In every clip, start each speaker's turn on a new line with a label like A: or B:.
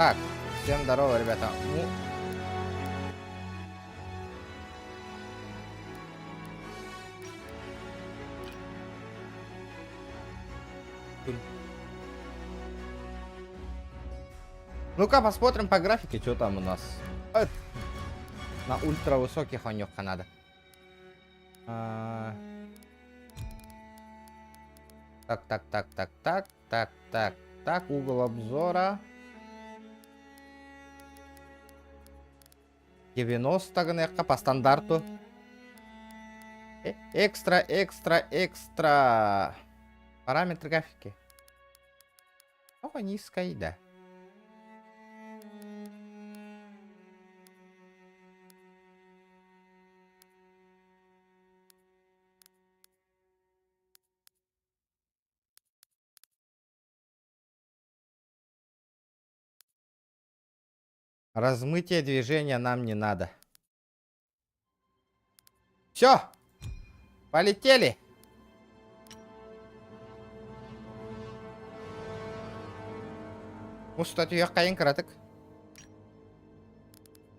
A: Так, всем здорово, ребята. Ну-ка, посмотрим по графике, что там у нас. На ультравысоких онёха надо. Так, угол обзора. 90 ГНХ по стандарту. Экстра. Параметр графики. Ого, низкая, да. Размытие движения нам не надо. Все, полетели. Устатью кайын кратык.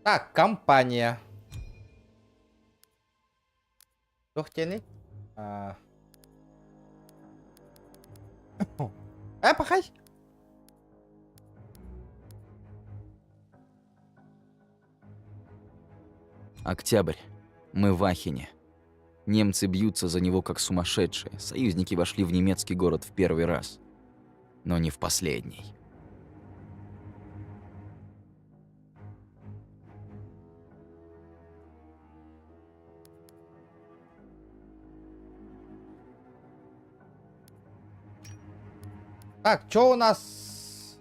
A: Так, компания. Тухтени. Пахай.
B: Октябрь. Мы в Ахене. Немцы бьются за него как сумасшедшие. Союзники вошли в немецкий город в первый раз. Но не в последний.
A: Так, что у нас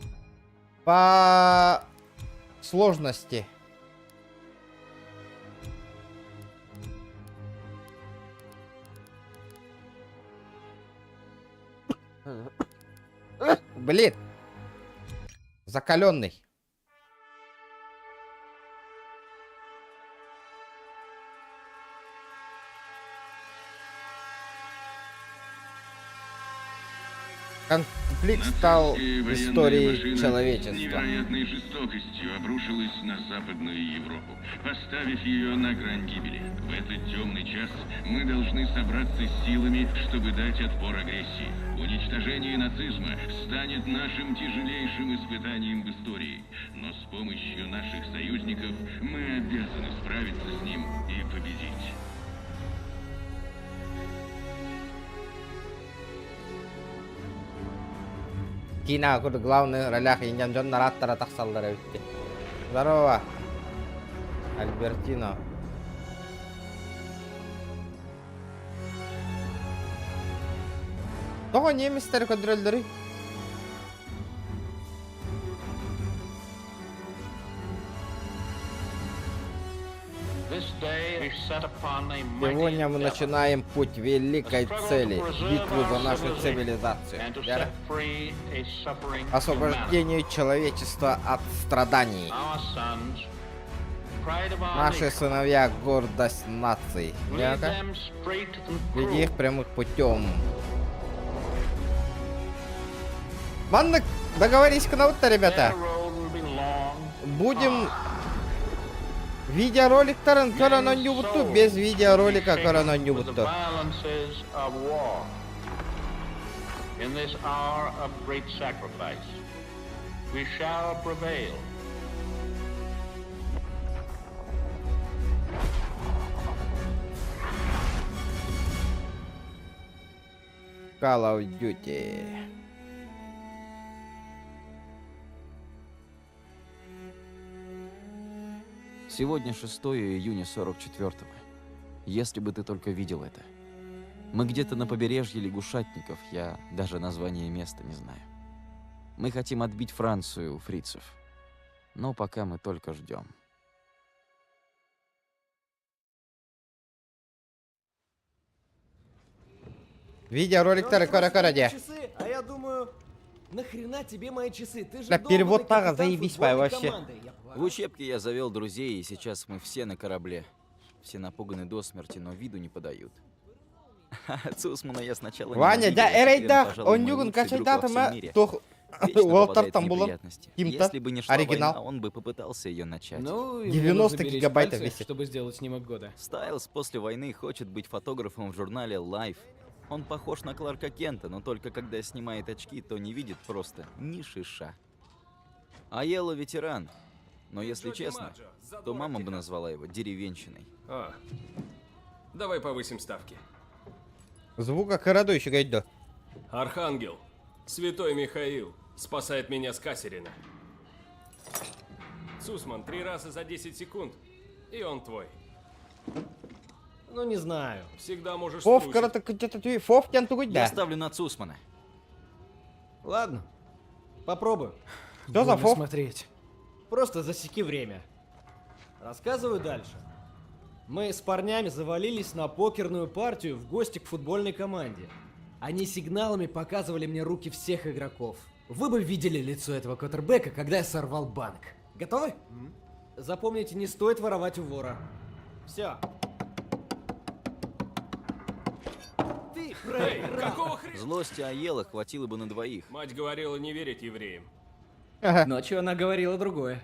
A: по сложности? Блин. Закаленный. Конфликт стал историей человечества.
C: Невероятной жестокостью обрушилась на Западную Европу, поставив ее на грань гибели. В этот темный час мы должны собраться с силами, чтобы дать отпор агрессии. Уничтожение нацизма станет нашим тяжелейшим испытанием в истории. Но с помощью наших союзников мы обязаны справиться с ним и победить.
A: Кина в главных ролях Индиан Джон Нараттара тахсалдары өтті. Здорово, Альбертино. Тоғы немістер көндірілдірі? Сегодня мы начинаем путь великой цели, битву за нашу цивилизацию. Освобождению человечества от страданий. Наши сыновья — гордость нации. Веди их прямым путем. Манны, договорись-ка на вот-то, ребята. Будем... Видеоролик Тарантино не буду, без видеоролика Тарантино не буду. Call of Duty.
B: Сегодня 6 июня 44-го. Если бы ты только видел это. Мы где-то на побережье лягушатников, я даже название места не знаю. Мы хотим отбить Францию у фрицев. Но пока мы только ждем.
A: Видеоролик Таракара-Караде.
D: А я думаю, нахрена тебе мои часы? Ты же
A: Да перевод тага заебись, вообще.
B: В учебке я завел друзей, и сейчас мы все на корабле. Все напуганы до смерти, но виду не подают. Цусмана я сначала
A: Ваня,
B: не
A: да,
B: видел, а теперь он,
A: эрейда,
B: пожалуй,
A: он
B: мой
A: югун
B: лучший друг во всем
A: качайтатыма,
B: мире.
A: тох
B: Вечно
A: Уолтер
B: попадает в
A: там было
B: неприятности.
A: каким-то
B: Если бы не шла
A: оригинал.
B: война, он бы попытался ее начать.
D: Ну, ему
A: 90
D: нужно беречь
A: гигабайтов
D: пальцы,
A: весит.
D: чтобы сделать снимок года.
B: Стайлз после войны хочет быть фотографом в журнале Life. Он похож на Кларка Кента, но только когда снимает очки, то не видит просто ни шиша. Айелло ветеран, но если честно, то мама бы назвала его деревенщиной.
E: А, давай повысим ставки.
A: Звука кораду еще гайдо.
E: Архангел, святой Михаил, спасает меня с Кассерина. Сусман, 3 раза за 10 секунд, и он твой.
D: Ну, не знаю.
E: Всегда можешь
A: Фов
E: струсить.
A: карата где-то ты фов тянту
B: Я
A: да.
B: ставлю на Цусмана.
D: Ладно, попробую.
A: Что за
D: Больно
A: фов?
D: смотреть. Просто засеки время. Рассказываю дальше. Мы с парнями завалились на покерную партию в гости к футбольной команде. Они сигналами показывали мне руки всех игроков. Вы бы видели лицо этого квотербека, когда я сорвал банк. Готовы? Запомните, не стоит воровать у вора. Все. Ты
E: Эй,
D: проиграл.
E: какого хрена?
B: Злости Айелло хватило бы на двоих.
E: Мать говорила не верить евреям.
A: Ага.
D: Ночью она говорила другое.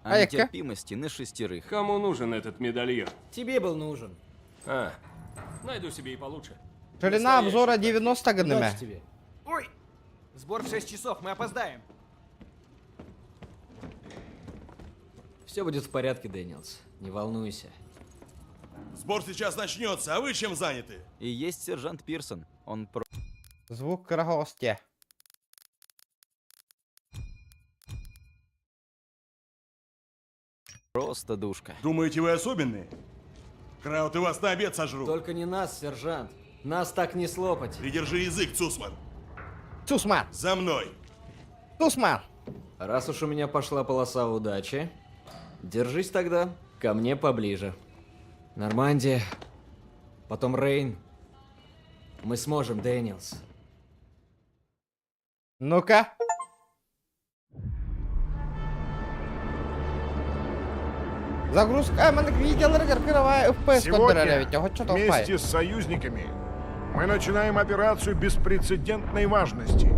B: А
A: А яка?
B: нетерпимости на 6.
E: Кому нужен этот медальон?
D: Тебе был нужен.
E: А, найду себе и получше.
A: Ширина
E: Настоящий
A: обзора
E: трофей.
A: 90 гнм.
D: Удачи тебе.
F: Ой! Сбор в 6 часов, мы опоздаем.
D: Все будет в порядке, Дэниелс. Не волнуйся.
G: Сбор сейчас начнется, а вы чем заняты?
B: И есть сержант Пирсон. Он
A: Звук карагости.
B: просто душка.
G: Думаете, вы особенные? Краут и вас на обед сожру.
D: Только не нас, сержант. Нас так не слопать.
G: Придержи язык, Цусман.
A: Цусман.
G: За мной.
A: Цусман.
D: Раз уж у меня пошла полоса удачи, держись тогда ко мне поближе. Нормандия, потом Рейн. Мы сможем, Дэниелс.
A: Ну-ка. Загрузка манок видеолары каркыравая FPS
H: Сегодня
A: ведь хоть что-то
H: вместе с союзниками мы начинаем операцию беспрецедентной важности.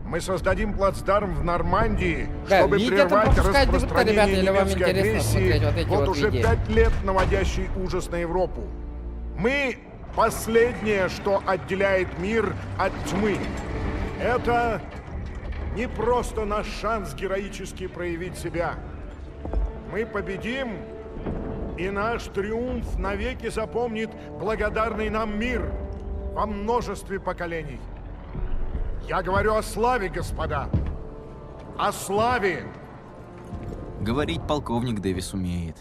H: Мы создадим плацдарм в Нормандии,
A: Да,
H: чтобы
A: видео-то
H: прервать
A: пропускать будут, ребята,
H: распространение
A: или вам
H: немецкой
A: интересно смотреть
H: агрессии
A: вот эти
H: вот
A: вот
H: уже
A: видео?
H: 5 лет наводящий ужас на Европу. Мы последнее, что отделяет мир от тьмы. Это не просто наш шанс героически проявить себя. Мы победим, и наш триумф навеки запомнит благодарный нам мир во множестве поколений. Я говорю о славе, господа. О славе.
B: Говорить полковник Дэвис умеет.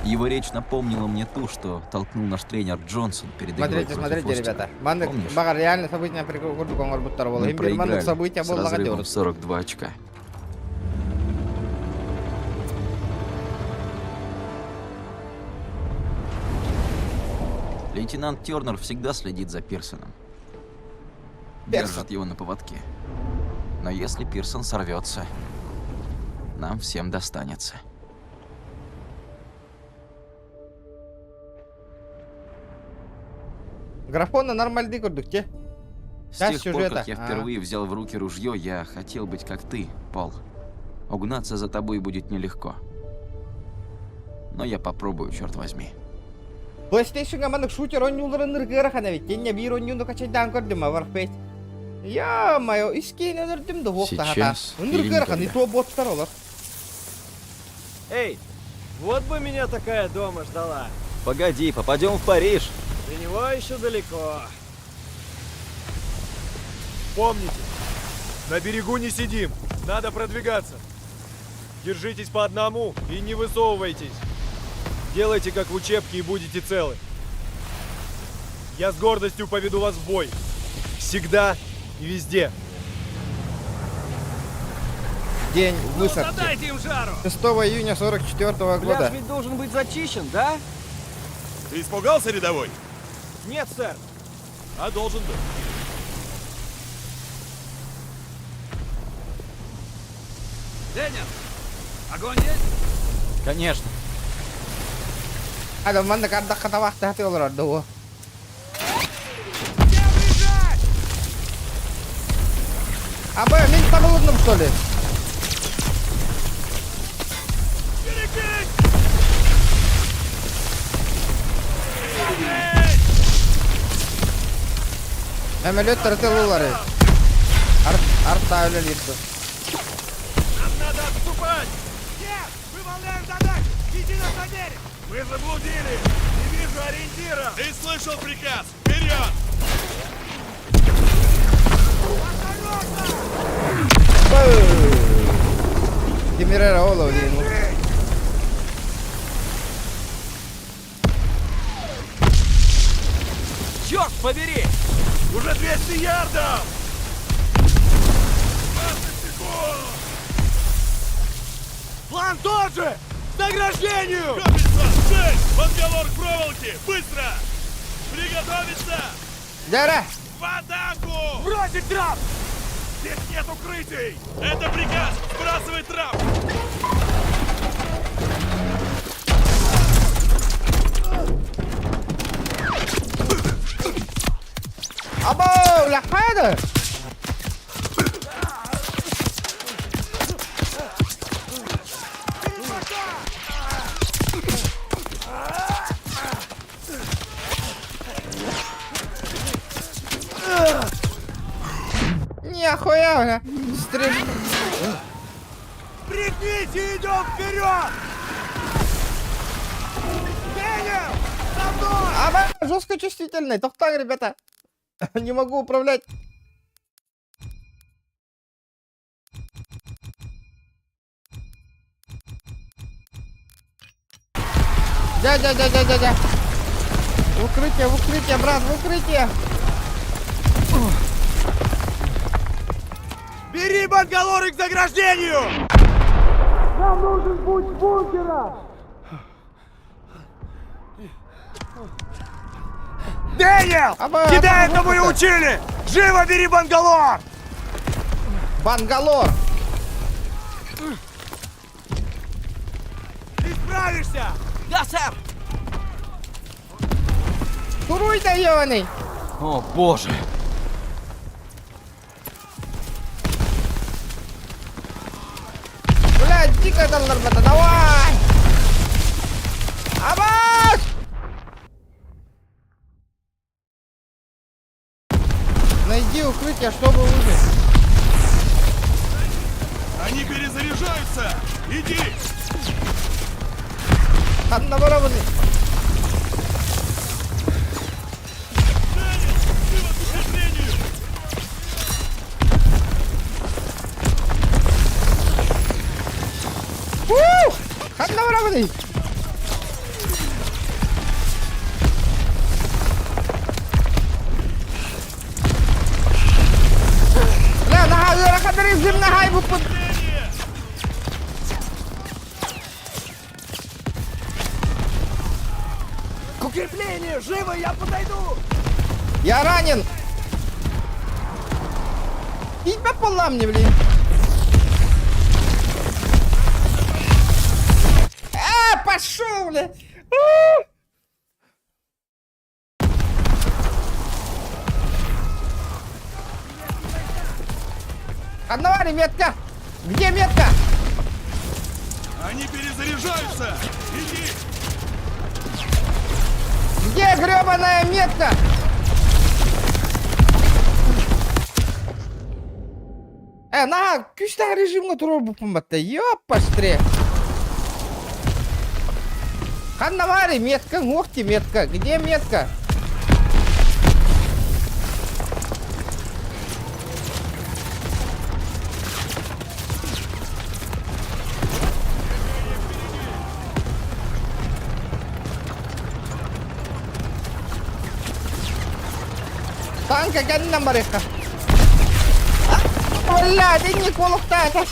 B: Его речь напомнила мне ту, что толкнул наш тренер Джонсон перед игрой
A: Смотрите,
B: против
A: смотрите,
B: Остина.
A: ребята. Мандык,
B: Помнишь?
A: бага реально события прикурду конгор буттар бол.
B: Мы
A: Им бир мандык
B: проиграли
A: события
B: с
A: бол лага
B: разрывом
A: диyoruz.
B: 42 очка. Лейтенант Тернер всегда следит за Пирсоном. Держит его на поводке. Но если Пирсон сорвется, нам всем достанется.
A: Графонны нормальный көрдік те.
B: С
A: Да,
B: тех пор,
A: сюжета.
B: как я впервые взял в руки ружье, я хотел быть как ты, Пол. Угнаться за тобой будет нелегко. Но я попробую, черт возьми.
A: PlayStation'ga мандык шутер oyuncuların ırgıra kana bit. Kenya bir oyuncu kaçaydan gördüm ha Warface. Ya mayo iskeni öldürdüm de hokta hata.
B: Сейчас или
A: Irgıra kana
B: никогда.
A: to bottар olur.
D: Эй, вот бы меня такая дома ждала.
B: Погоди, попадем в Париж.
D: До него еще далеко.
F: Помните, на берегу не сидим, надо продвигаться. Держитесь по одному и не высовывайтесь. Делайте как в учебке и будете целы. Я с гордостью поведу вас в бой. Всегда и везде.
A: День высадки.
F: Задайте им жару!
A: 6 июня 44 года.
D: ведь должен быть зачищен, да?
G: Ты испугался, рядовой?
F: Нет, сэр. А должен быть.
B: Конечно.
A: Adam mandыk ardaq kata vakti hati olur orada o. А б, мен табылдым, что ли? Әмелет тыртылылары. Артта өлелерді.
G: Нам надо отступать! Нет! Выполняем задачу! Иди на проверь! Мы заблудили! Не вижу ориентира! Ты слышал приказ! Вперед!
A: Кемерера олов дейін.
E: Черт побери!
G: Уже 200 ярдов! 20 секунд! План тот же! К награждению! Капельсон! Цель! Бангалор к проволоке! Быстро! Приготовиться!
A: Дяра!
G: В атаку! Бросить трап! Здесь нет укрытий! Это приказ! Сбрасывай трап!
A: Або, лахмады! Нихуя, стрель.
G: Пригните, идем вперед! Дэниел! За мной!
A: Аба, жестко чувствительный. Тоқтаң, ребята. Не могу управлять. Дядя. В укрытие, брат, в укрытие.
G: Бери бангалоры к заграждению! Дэниел!
A: Аба,
G: Тебя
A: аба,
G: этому и
A: вот это.
G: учили! Живо бери бангалор!
A: Бангалор.
G: Ты справишься!
E: Да, сэр!
A: Туруй, да ебаный.
B: О, боже!
A: Блядь, дико там, ребята, давай! Абас! Найди укрытие, чтобы выжить.
G: Они перезаряжаются! Иди!
A: Одноворованный.
G: Живо к укреплению!
A: Одноворованный. Бля, нога, раходи, зим, нога, его под...
G: К укреплению! Живо, я подойду!
A: Я ранен. Тебя по ламне, блин. Пошел, бля. Одного метка. Где метка?
G: Они перезаряжаются! Иди!
A: Где гребаная метка? На, күштің режимға тұру бұл пымбатта. Ёппаштре. Ханнавари, метка, ногти, метка. Где метка? Танка кәннен бар еққа. Бля, денег олықта это.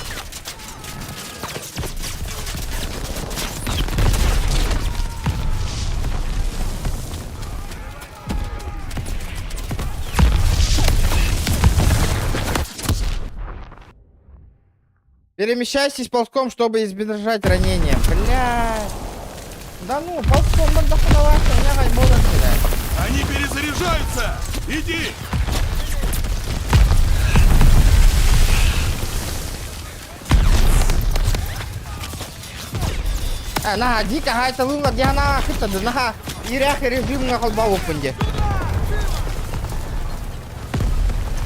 A: Перемещайтесь ползком, чтобы избежать ранения. Блядь. Да ну, ползком надо ходоваться, у меня хоть было блядь.
G: Они перезаряжаются! Иди!
A: Nah, jika hai telungat dia na kita nah iriak rejim ngakal bawa pun je.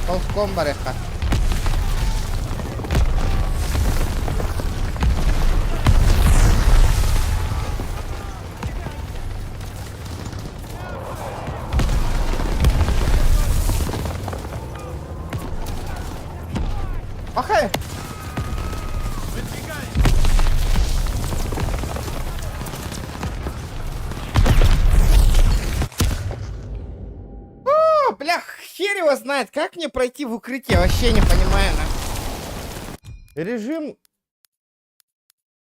A: Толском бареха. Окей. О, бля, хер его знает, как мне пройти в укрытие, вообще не понимаю. Режим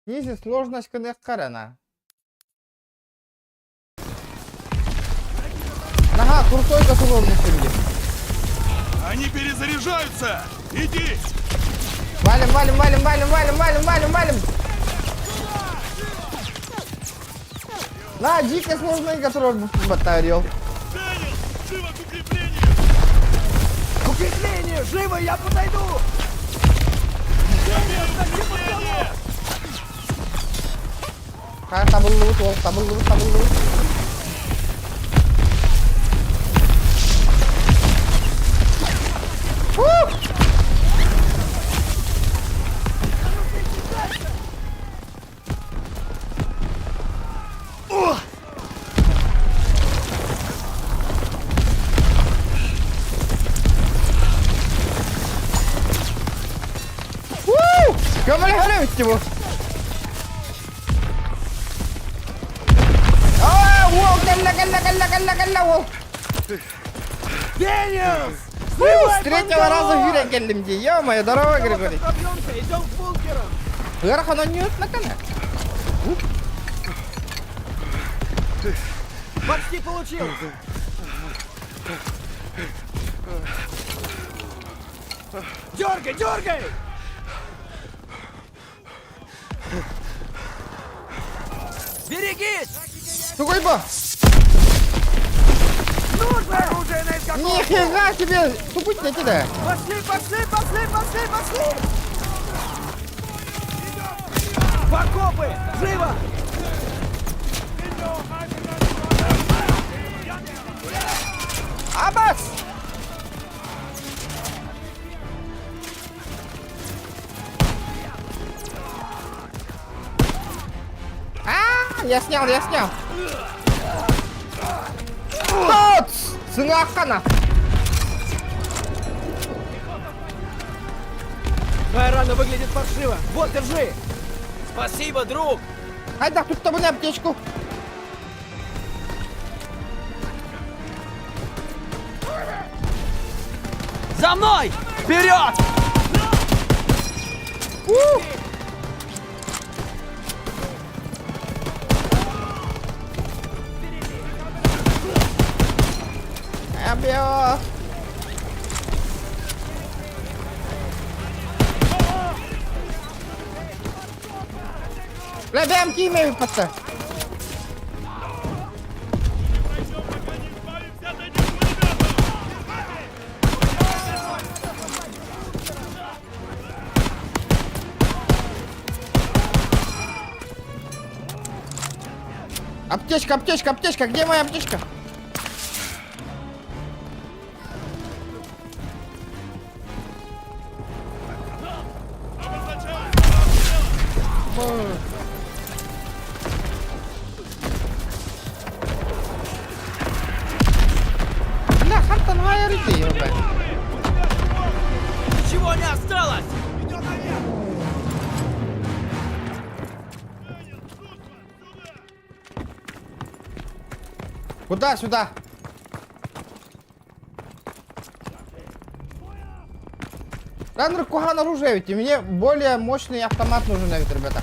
A: снизит сложность коннектора. Ага, крутой готовый фильм.
G: Они перезаряжаются! Иди!
A: Валим, валим, валим, валим, валим, валим, валим, валим. На, дико сложный готовый батарею.
G: Дэниел! Живо к укреплению!
D: Укрепление! Живо, я подойду!
A: Табыл лут, табыл лут, табыл лут. Кому ли его? А, волк, гalla, волк.
D: Дэниел!
A: С третьего раза Юрия келдим ди. Ё-моё, здорово, Григорий.
D: Идем к бункерам!
A: Вверх оно не на коне.
D: Почти получил! Дергай, дергай! Берегись!
A: Сухой ба!
D: Нужно! Оружие на изготовку!
A: Нифига себе! Тупуть не кидай!
D: Пошли, пошли, пошли, пошли, пошли! В окопы! Живо!
A: Абас! Я снял, я снял. Тот! Сынахана!
D: Твоя рана выглядит паршиво. Вот, держи! Спасибо, друг!
A: Айда, тут тобой аптечку.
D: За мной! Вперед!
A: Абио! Лебям кимею пока. Аптечка, аптечка, аптечка, где моя аптечка? Бля, хантан хайрите, ёбай.
D: Ничего не осталось!
A: Куда? Сюда. Раннер Кухан оружие, ведь и мне более мощный автомат нужен, ведь, ребята.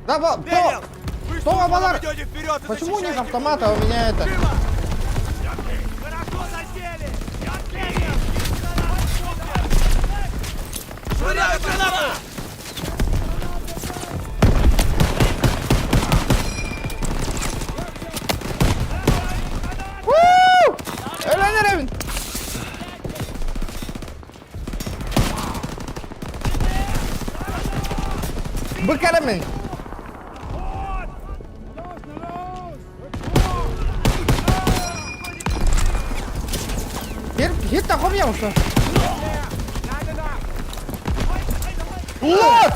A: Да,
G: Дэниел! Вы
A: что, Балар?
G: идете вперед и
A: Почему у них
G: защищаете
A: автомат, а у меня это?
G: Живо! Хорошо засели! Дэниел!
D: Швыряю гранату!
A: Быкарымен. Hit da kom igjen også. What?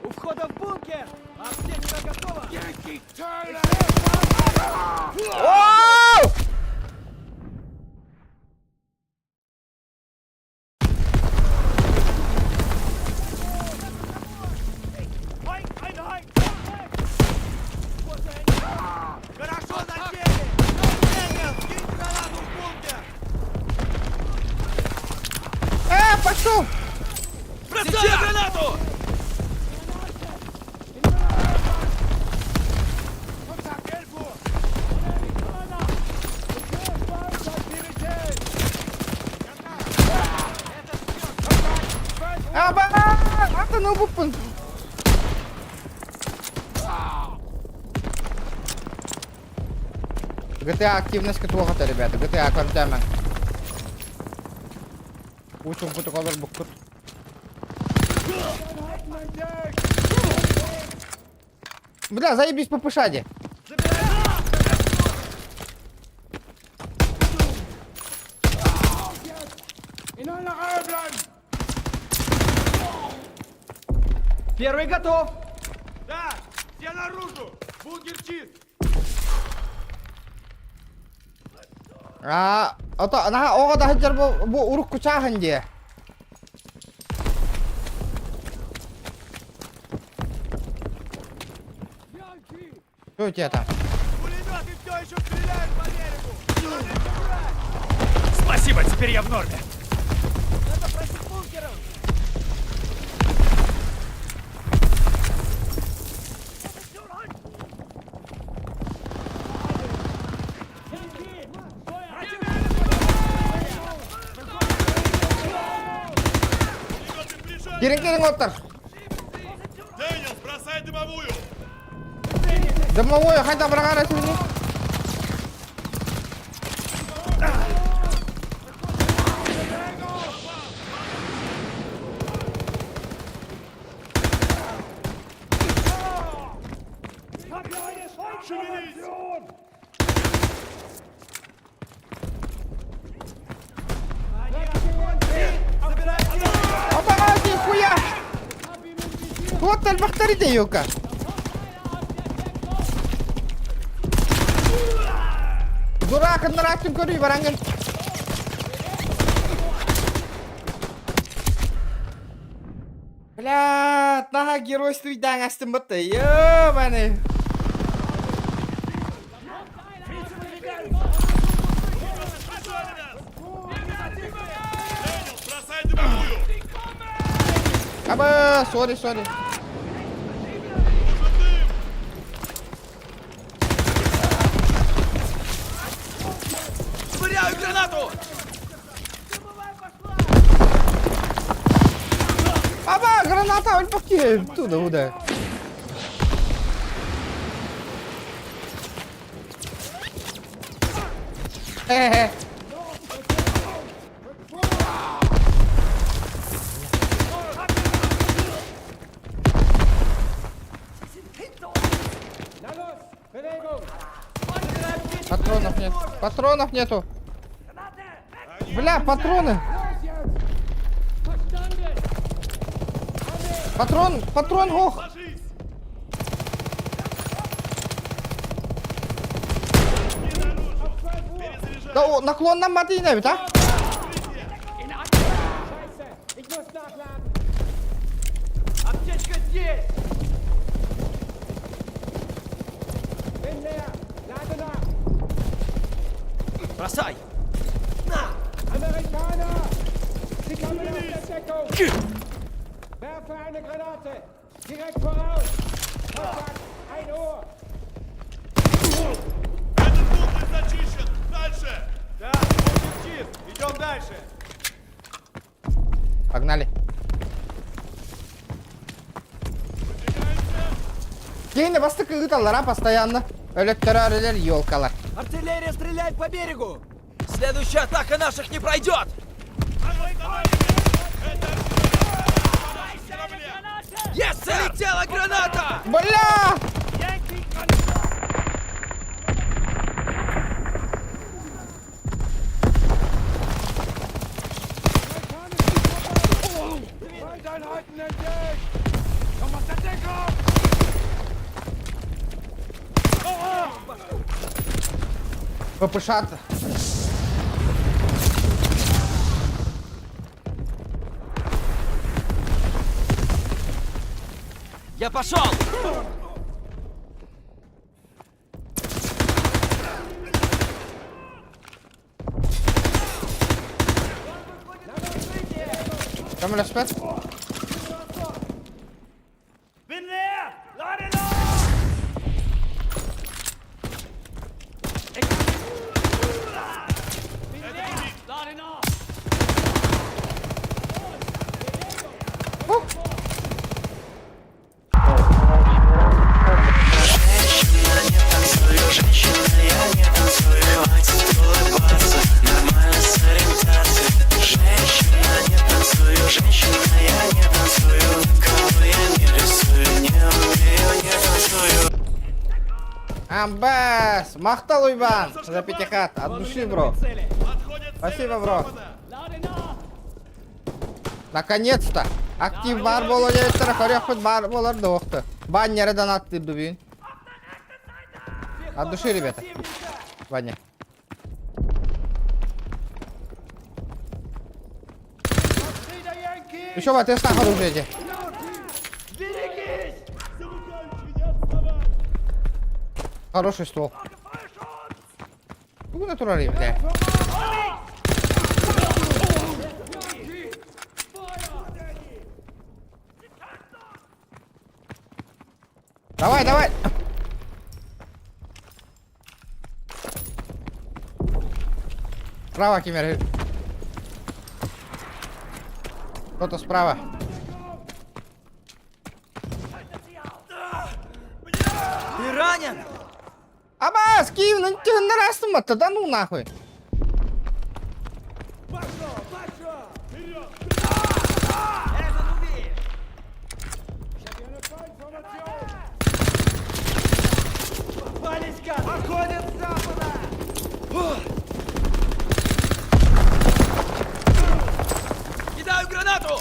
D: У входа в бункер! Аптечка готова!
A: Wow!
G: Хорошо засели! Энгел, кинь гранату в бункер!
A: Пошел!
G: Бросаю гранату!
A: Ата на бупын. GTA активность катуагата, ребята. GTA картямен. Учим путу колор букут. Бля, заебись по пышаде.
D: Первый готов!
G: Да! Все наружу! Бункер чист!
A: Ото на ого да хаджар бу урук кучахан же. Что у тебя там?
G: Пулеметы все еще стреляют по берегу! Надо их убрать!
F: Спасибо, теперь я в норме.
D: Надо просить бункеров!
A: Кирин отыр.
G: Дэниел, бросай дымовую!
A: Дымовой қайда бір қара сөйле. Атаға хуя! Вот талбақтар иде юка. Дурак, нравится курить, баранган. Бля, наха геройство идан астым бытты, ёбаный.
G: Дэниел, бросай дымовую!
A: Аба, сори.
G: Швыряю гранату!
A: Аба, граната, өлпөкке, туда. Патронов нету. Бля, патроны. Патрон, ох. Да, наклон нам маты не а?
D: Аптечка здесь!
E: Бросай!
I: Amerikaner! Sie kommen aus der Deckung! Werfe eine Granate! Direkt voraus! Kontakt! 1 Uhr!
G: Этот бункер зачищен! Дальше!
F: Да, бункер чист. Идем дальше.
A: Погнали. Кейна бастык ыталар, постоянно. Электрарелер, ёлкалар.
D: Артиллерия стреляет по берегу!
B: Следующая атака наших не пройдет! Есть! Залетела граната!
A: Бля!
I: Feindeinheiten entdeckt! Komm aus der Deckung!
A: ППШ-то.
B: Я пошел!
A: كمل يا شباب.
I: Bin leer! Lade los! Bin leer! Lade los!
A: Амбас! Мақтал уйбан! За пятихат. От души, бро. Спасибо, бро. Наконец-то! Актив бар боло дебеттер, хорёхпут бар болар доқты. Баннерден аттырды бүгүн. От души, ребята. Баннер. Еще вот тест на оружие. Хороший ствол. Ну, натуральный, бля. Давай, давай. Справа, Кимер. Кто-то справа.
B: Ты ранен?
A: Абас, Киев, ну ты нарастумата, да ну нахуй.
I: Подходит с запада!
B: Кидаю гранату!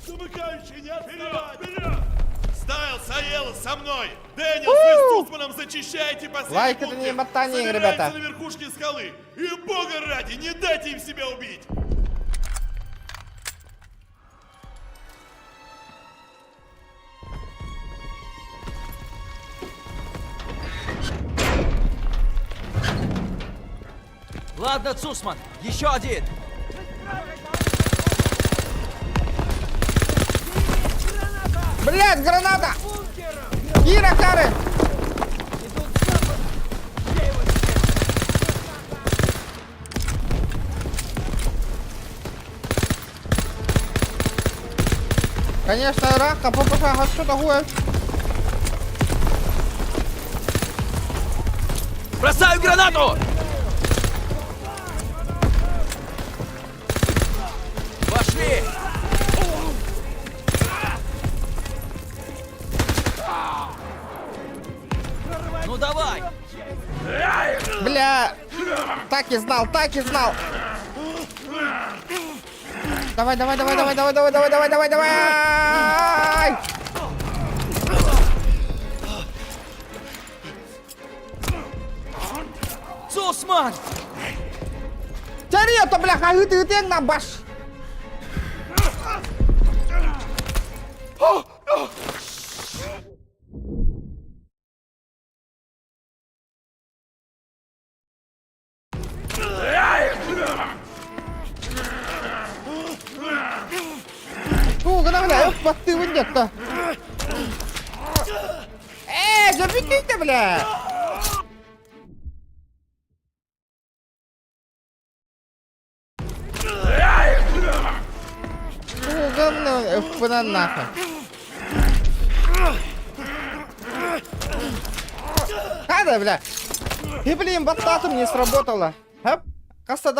G: Замыкающий, не отставать! Вперед! Стайл, Саела, со мной! Дэниел, вы с Тусманом зачищаете последний
A: Лайк это не ботаник, ребята.
G: на верхушке скалы! И бога ради, не дайте им себя убить!
B: Ладно, Цусман, еще один!
A: Блять, граната! Кира, Кары! Конечно, рака, попаха, что такое?
B: Бросаю гранату! Пошли! Ну давай!
A: Бля! Так и знал, так и знал! Давай, давай, давай, давай, давай, давай, давай, давай, давай, давай!
B: Цусман!
A: Царь-то, бляха, ты тeng на баш! Куда, бля, ты выйдет-то? Забегите, бля! Говно, нахуй. Хада, бля. И, блин, баттатом не сработало. Оп. Каста,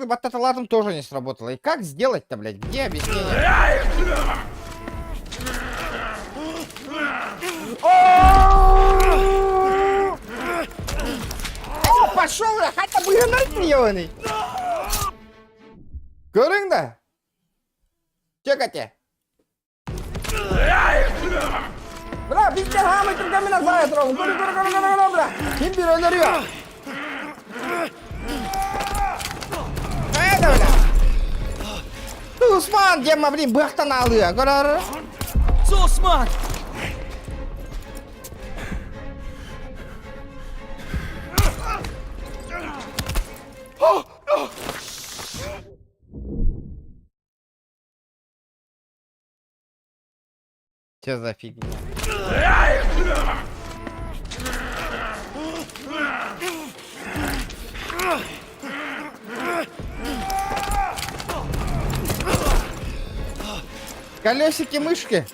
A: баттаталатом тоже не сработало. И как сделать-то, блядь? Где объяснение? Пошел, хотя бы ебаный. Көрің да? Чекайте. Бля, пиздец, хамы түргәмен назарай тұрауын. Көрі, бля. Кем бір өліріо. Это, бля. Усман, дема, блин, бұқтан алıyor. Көрі.
B: Усман!
A: Че за фигня? Колесики мышки.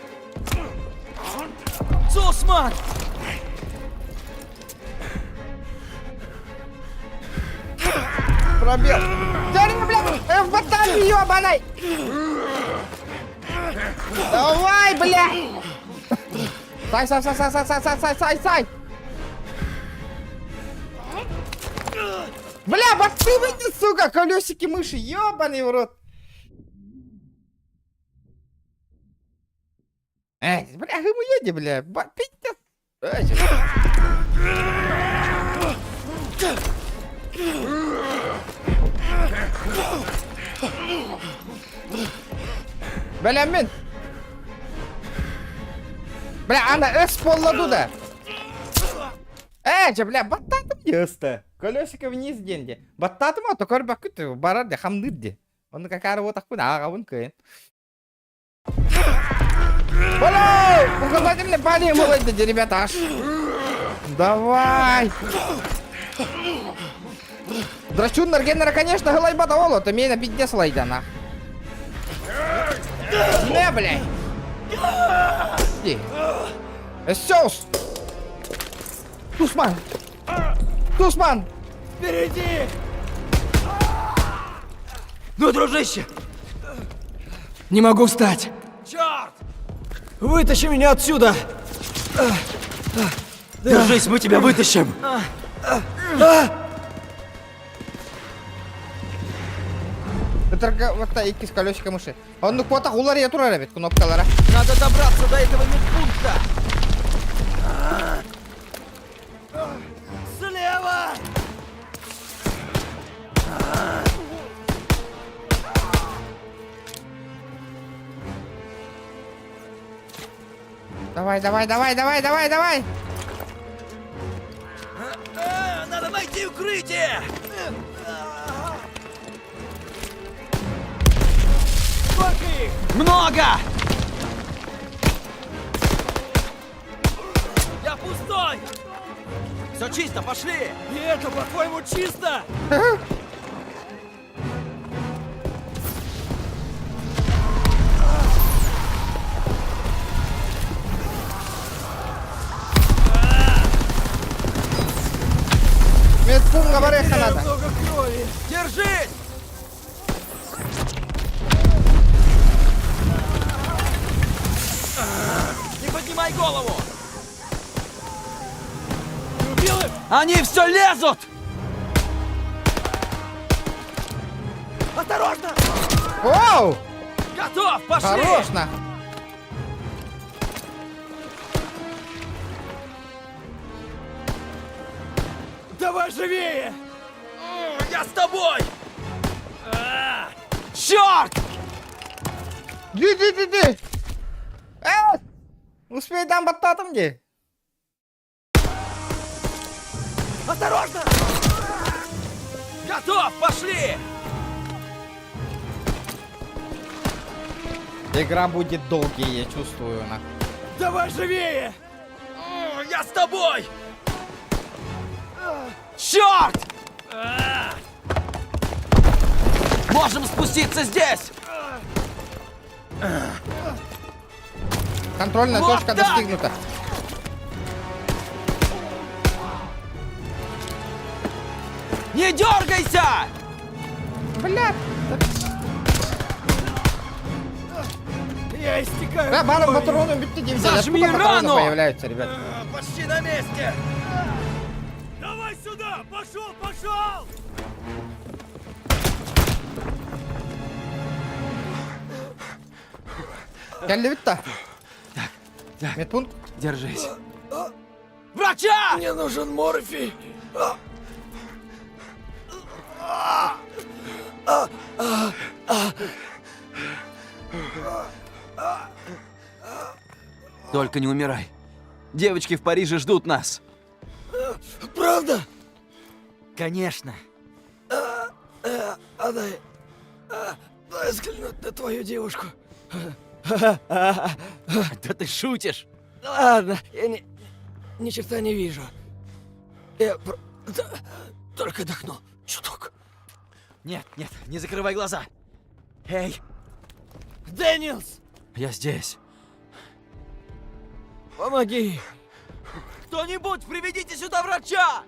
B: Усман!
A: Пробел. Дерни, блядь, в баталии, ёбаный. Давай, блядь. Сай. Бля, баты выйди, сука, колесики мыши, ёбаный в рот. Бля, ему еди, бля, пиздец. Бля, мен. Бля, она эксполладу да. Бля, баттатым есті. Колесико вниз денде. Баттатым ото көрбак күтті, барар де, хамдыр де. Оны какары вот ақпын, ағауын көйін. Бля, указайте мне пани молодцы, ребята, аж. Давай. Драчун наргенера, конечно, галайбата оло, то меня пиздец лайда, нах. Не, блядь. Эссеус! Тусман!
D: Впереди!
B: Ну, дружище!
D: Не могу встать!
B: Черт!
D: Вытащи меня отсюда!
B: Держись, мы тебя вытащим!
A: Это вот эти с колесиком мыши. Он ну куда-то хулари я тура ребят, кнопкалара.
B: Надо добраться до этого медпункта! Слева!
A: Давай!
B: Надо найти укрытие! Много! Я пустой! Все чисто, пошли!
D: И это, по-твоему, чисто?
A: Медпункт говореха надо.
D: Много крови!
B: Держись! Не поднимай голову!
D: Убил их!
B: Они все лезут!
D: Осторожно!
A: Оу!
B: Готов, пошли!
A: Хорош на.
D: Давай живее!
B: Я с тобой! Черт!
A: Ди. Успей там баттатым де.
D: Осторожно!
B: Готов, пошли!
A: Игра будет долгой, я чувствую. На.
D: Давай живее!
B: Я с тобой! Черт! Можем спуститься здесь!
A: Контрольная
B: Вот
A: точка
B: так!
A: достигнута.
B: Не дергайся!
A: Бля!
D: Я истекаю
A: Да, баром
D: кровью.
A: патроны битти дивизия.
B: Зажми
A: Откуда патроны
B: рану!
A: появляются, ребят?
G: Почти на месте! Давай сюда! Пошел, пошел!
A: Келли битта. Медпункт.
B: Держись. Врача!
D: Мне нужен морфий.
B: Только не умирай. Девочки в Париже ждут нас.
D: Правда?
B: Конечно.
D: Дай взглянуть на твою девушку.
B: Да ты шутишь.
D: Ладно, я ни черта не вижу. Я только дохну чуток.
B: Нет, нет, не закрывай глаза. Эй,
D: Дэниелс,
B: я здесь.
D: помоги.
B: Кто-нибудь, приведите сюда врача!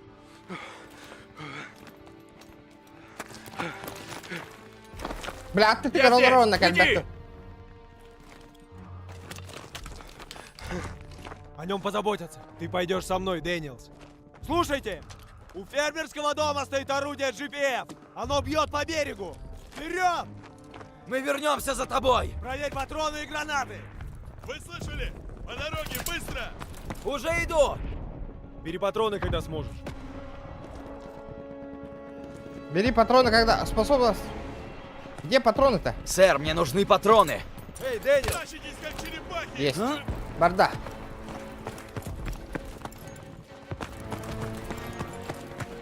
A: Бля, ты перероллерон на контакте.
F: О нем позаботятся. Ты пойдешь со мной, Дэниелс. Слушайте! У фермерского дома стоит орудие GPF. Оно бьет по берегу. Вперед!
B: Мы вернемся за тобой!
F: Проверь патроны и гранаты.
G: Вы слышали? По дороге, быстро!
B: Уже иду!
F: Бери патроны, когда сможешь.
A: Бери патроны, когда способность. Где патроны-то?
B: Сэр, мне нужны патроны!
F: Эй, Дэниелс!
G: Тащитесь, как черепахи!
A: Есть. Барда.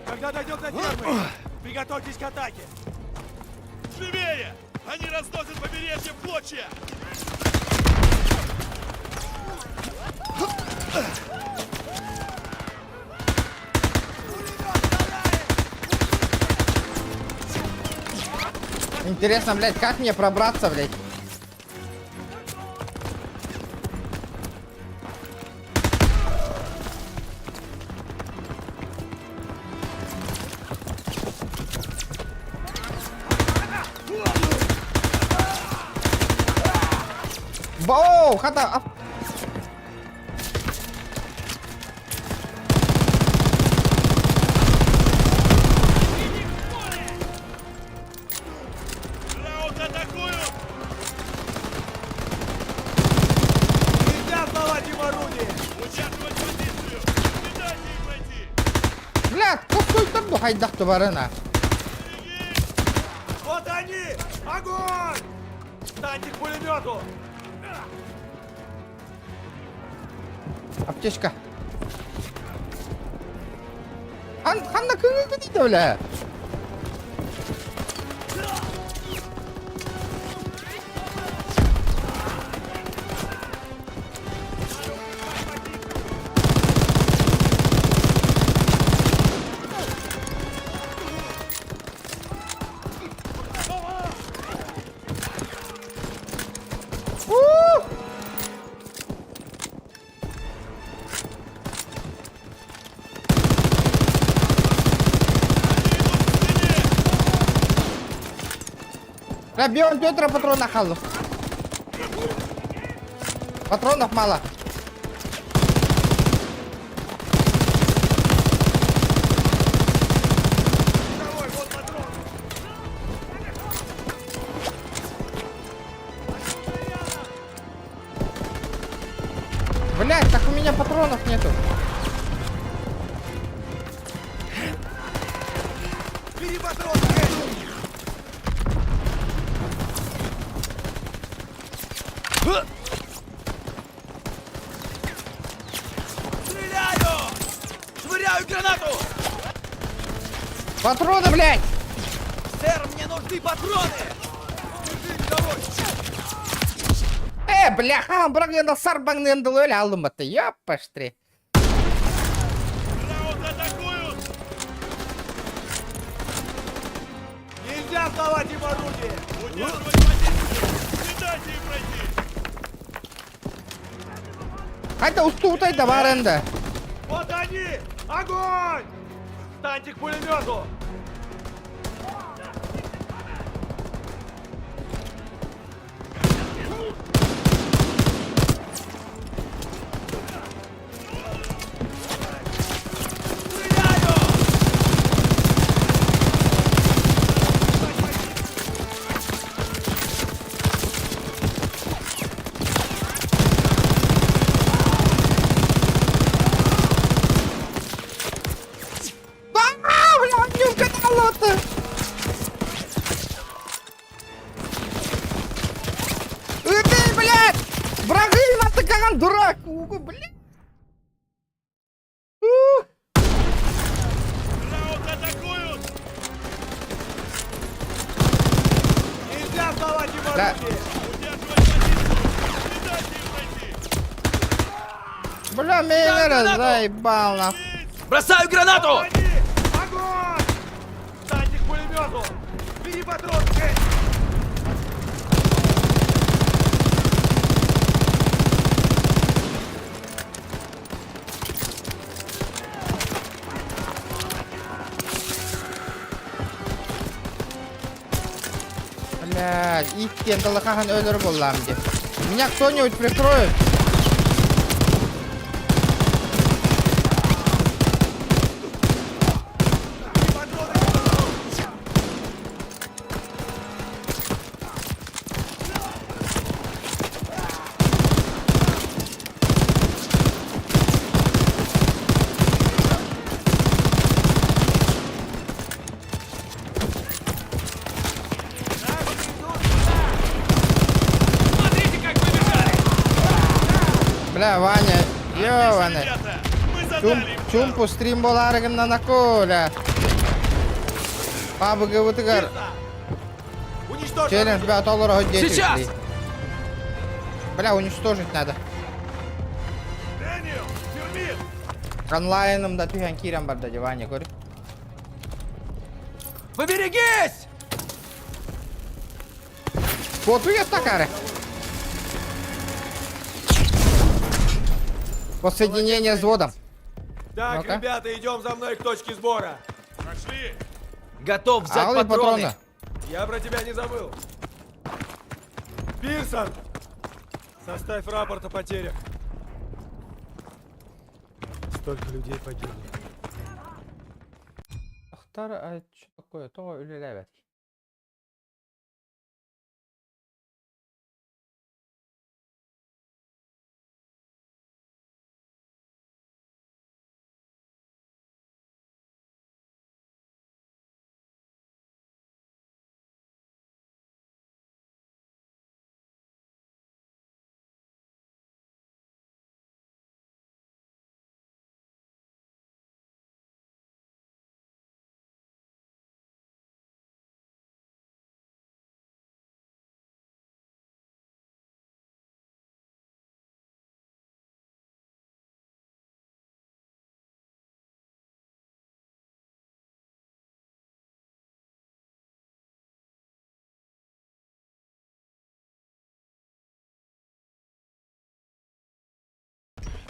F: Когда дойдем до фермы, приготовьтесь к атаке.
G: Живее! Они разносят побережье в клочья!
A: Интересно, блядь, как мне пробраться, блядь? Боу, хата.
G: Раунд атакуют!
F: Нельзя сдавать им орудие!
G: Удерживать позицию! Не дайте им пройти!
A: Блядь, какой там хайдак-то барана?
F: Вот они! Огонь! Встаньте к пулемету!
A: Аптечка. Ханна кыңылды дейді, бля. Бьем Петра патрона халу. Патронов мало. Блять, так у меня патронов нету.
F: Бери патроны!
B: Стреляю! Швыряю гранату!
A: Патроны, блять!
B: Сэр, мне нужны патроны!
A: Бляха, бірақ енді сарбаңды енді өлі алдым бітті. Ёппаштри.
G: Раунд атакуют!
F: Нельзя сдавать им орудие!
G: Удерживать позицию! Не дайте им пройти!
A: Қайта ұсты да бар енді.
F: Вот они! Огонь! Встаньте к пулемету!
A: ты какой дурак! Угу, блин!
G: Раунд атакуют!
F: Нельзя сдавать им
A: Да.
F: оружие!
G: Удерживать позицию! Не дайте им пройти!
A: Бля, меня заебал, нахуй.
E: Бросаю гранату!
F: Они! Огонь! Дайте к пулемету! Бери патрон, Кэт!
A: Блядь, иттен далакахан өлөр боллам деп. Меня кто-нибудь прикроет?
E: Смотрите, как побежали!
A: Бля, Ваня, ёваны.
G: Ребята, мы задали им
A: Чумпу стрим боларыгымнан акуля. Пабыгы вытыгар.
F: Уничтожь
A: Челлендж
F: оружие!
A: $5 хоть
E: Сейчас!
A: Бля, уничтожить надо.
G: Дэниел, Фермин!
A: Онлайнымда түйен кирем бар да Ваня, көр.
E: Поберегись!
A: Коту я такары. Воссоединение с водом.
F: Так,
A: Ну-ка.
F: ребята, идем за мной к точке сбора.
G: Пошли!
E: Готов взять
A: Алый
E: патроны.
A: патроны.
F: Я про тебя не забыл. Пирсон! Составь рапорт о потерях. Столько людей погибло.
A: Ахтар, а что такое? То үлелебет.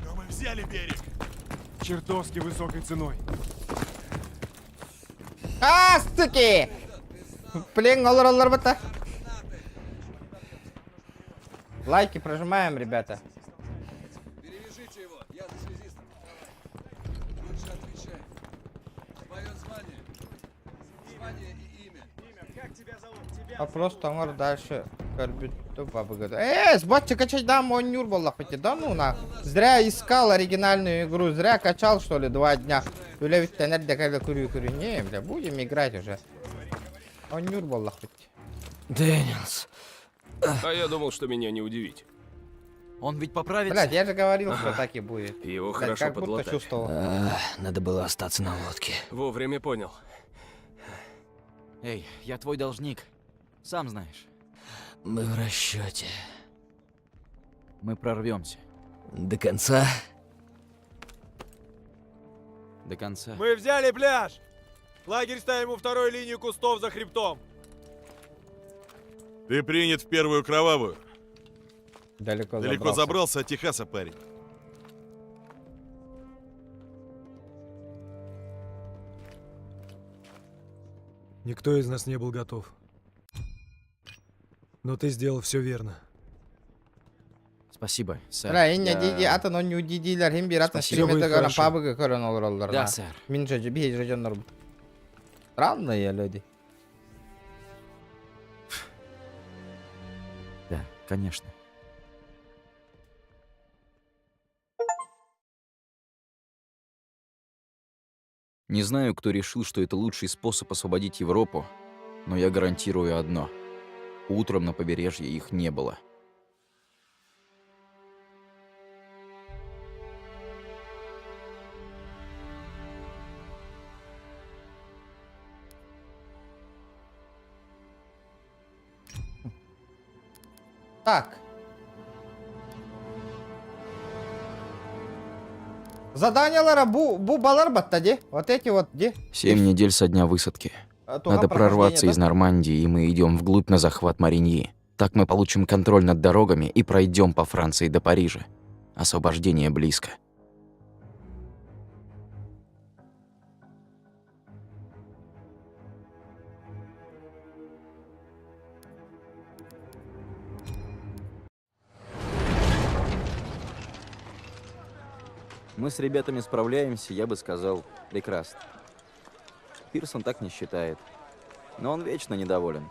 G: Но мы взяли берег!
F: Чертовски высокой ценой.
A: А, суки! Блин, олар бата. Лайки прожимаем, ребята.
J: Перевяжите его, я за связистом. Лучше отвечай. Твое звание. Звание и имя.
F: Как тебя зовут? Тебя?
A: Вопрос таңыр дальше көрбүттү бабыгады. Сбатчик качать дам онюр болла хоть. Да ну на. Зря искал оригинальную игру, зря качал что ли 2 дня. Юля ведь энергия когда курю. Не, бля, будем играть уже. Онюр болла хоть.
E: Дэниелс. А я думал, что меня не удивить.
B: Он ведь поправится.
A: Блядь, я же говорил, что так и будет.
E: Его
A: Блядь,
E: хорошо
A: как будто
E: подлатали.
A: чувствовал.
D: Надо было остаться на лодке.
E: Вовремя понял.
B: Эй, я твой должник. Сам знаешь.
D: Мы в расчете.
B: Мы прорвемся.
D: До конца?
B: До конца.
F: Мы взяли пляж! Лагерь ставим у второй линии кустов за хребтом.
G: Ты принят в первую кровавую.
A: Далеко
G: забрался от Техаса, парень.
F: Никто из нас не был готов. Но ты сделал все верно.
B: Спасибо, сэр.
A: Бля, инне
B: Я-
A: диди атын оню дидилер хим бир атын
B: Спасибо.
A: стримете
F: Всё будет
A: көрөн
F: хорошо.
A: пабыгы көрөн олар олар.
B: Да, сэр.
A: Мин же бей же жоннор. Странные люди.
B: Да, конечно. Не знаю, кто решил, что это лучший способ освободить Европу, но я гарантирую одно. Утром на побережье их не было.
A: Так. Заданиялар бу балар баттади. Вот эти вот ди.
B: 7 недель со дня высадки.
A: Туга
B: Надо прорваться
A: прохождение,
B: из Нормандии, и мы идем вглубь на захват Мариньи. Так мы получим контроль над дорогами и пройдем по Франции до Парижа. Освобождение близко. Мы с ребятами справляемся, я бы сказал, прекрасно. Пирсон так не считает. Но он вечно недоволен.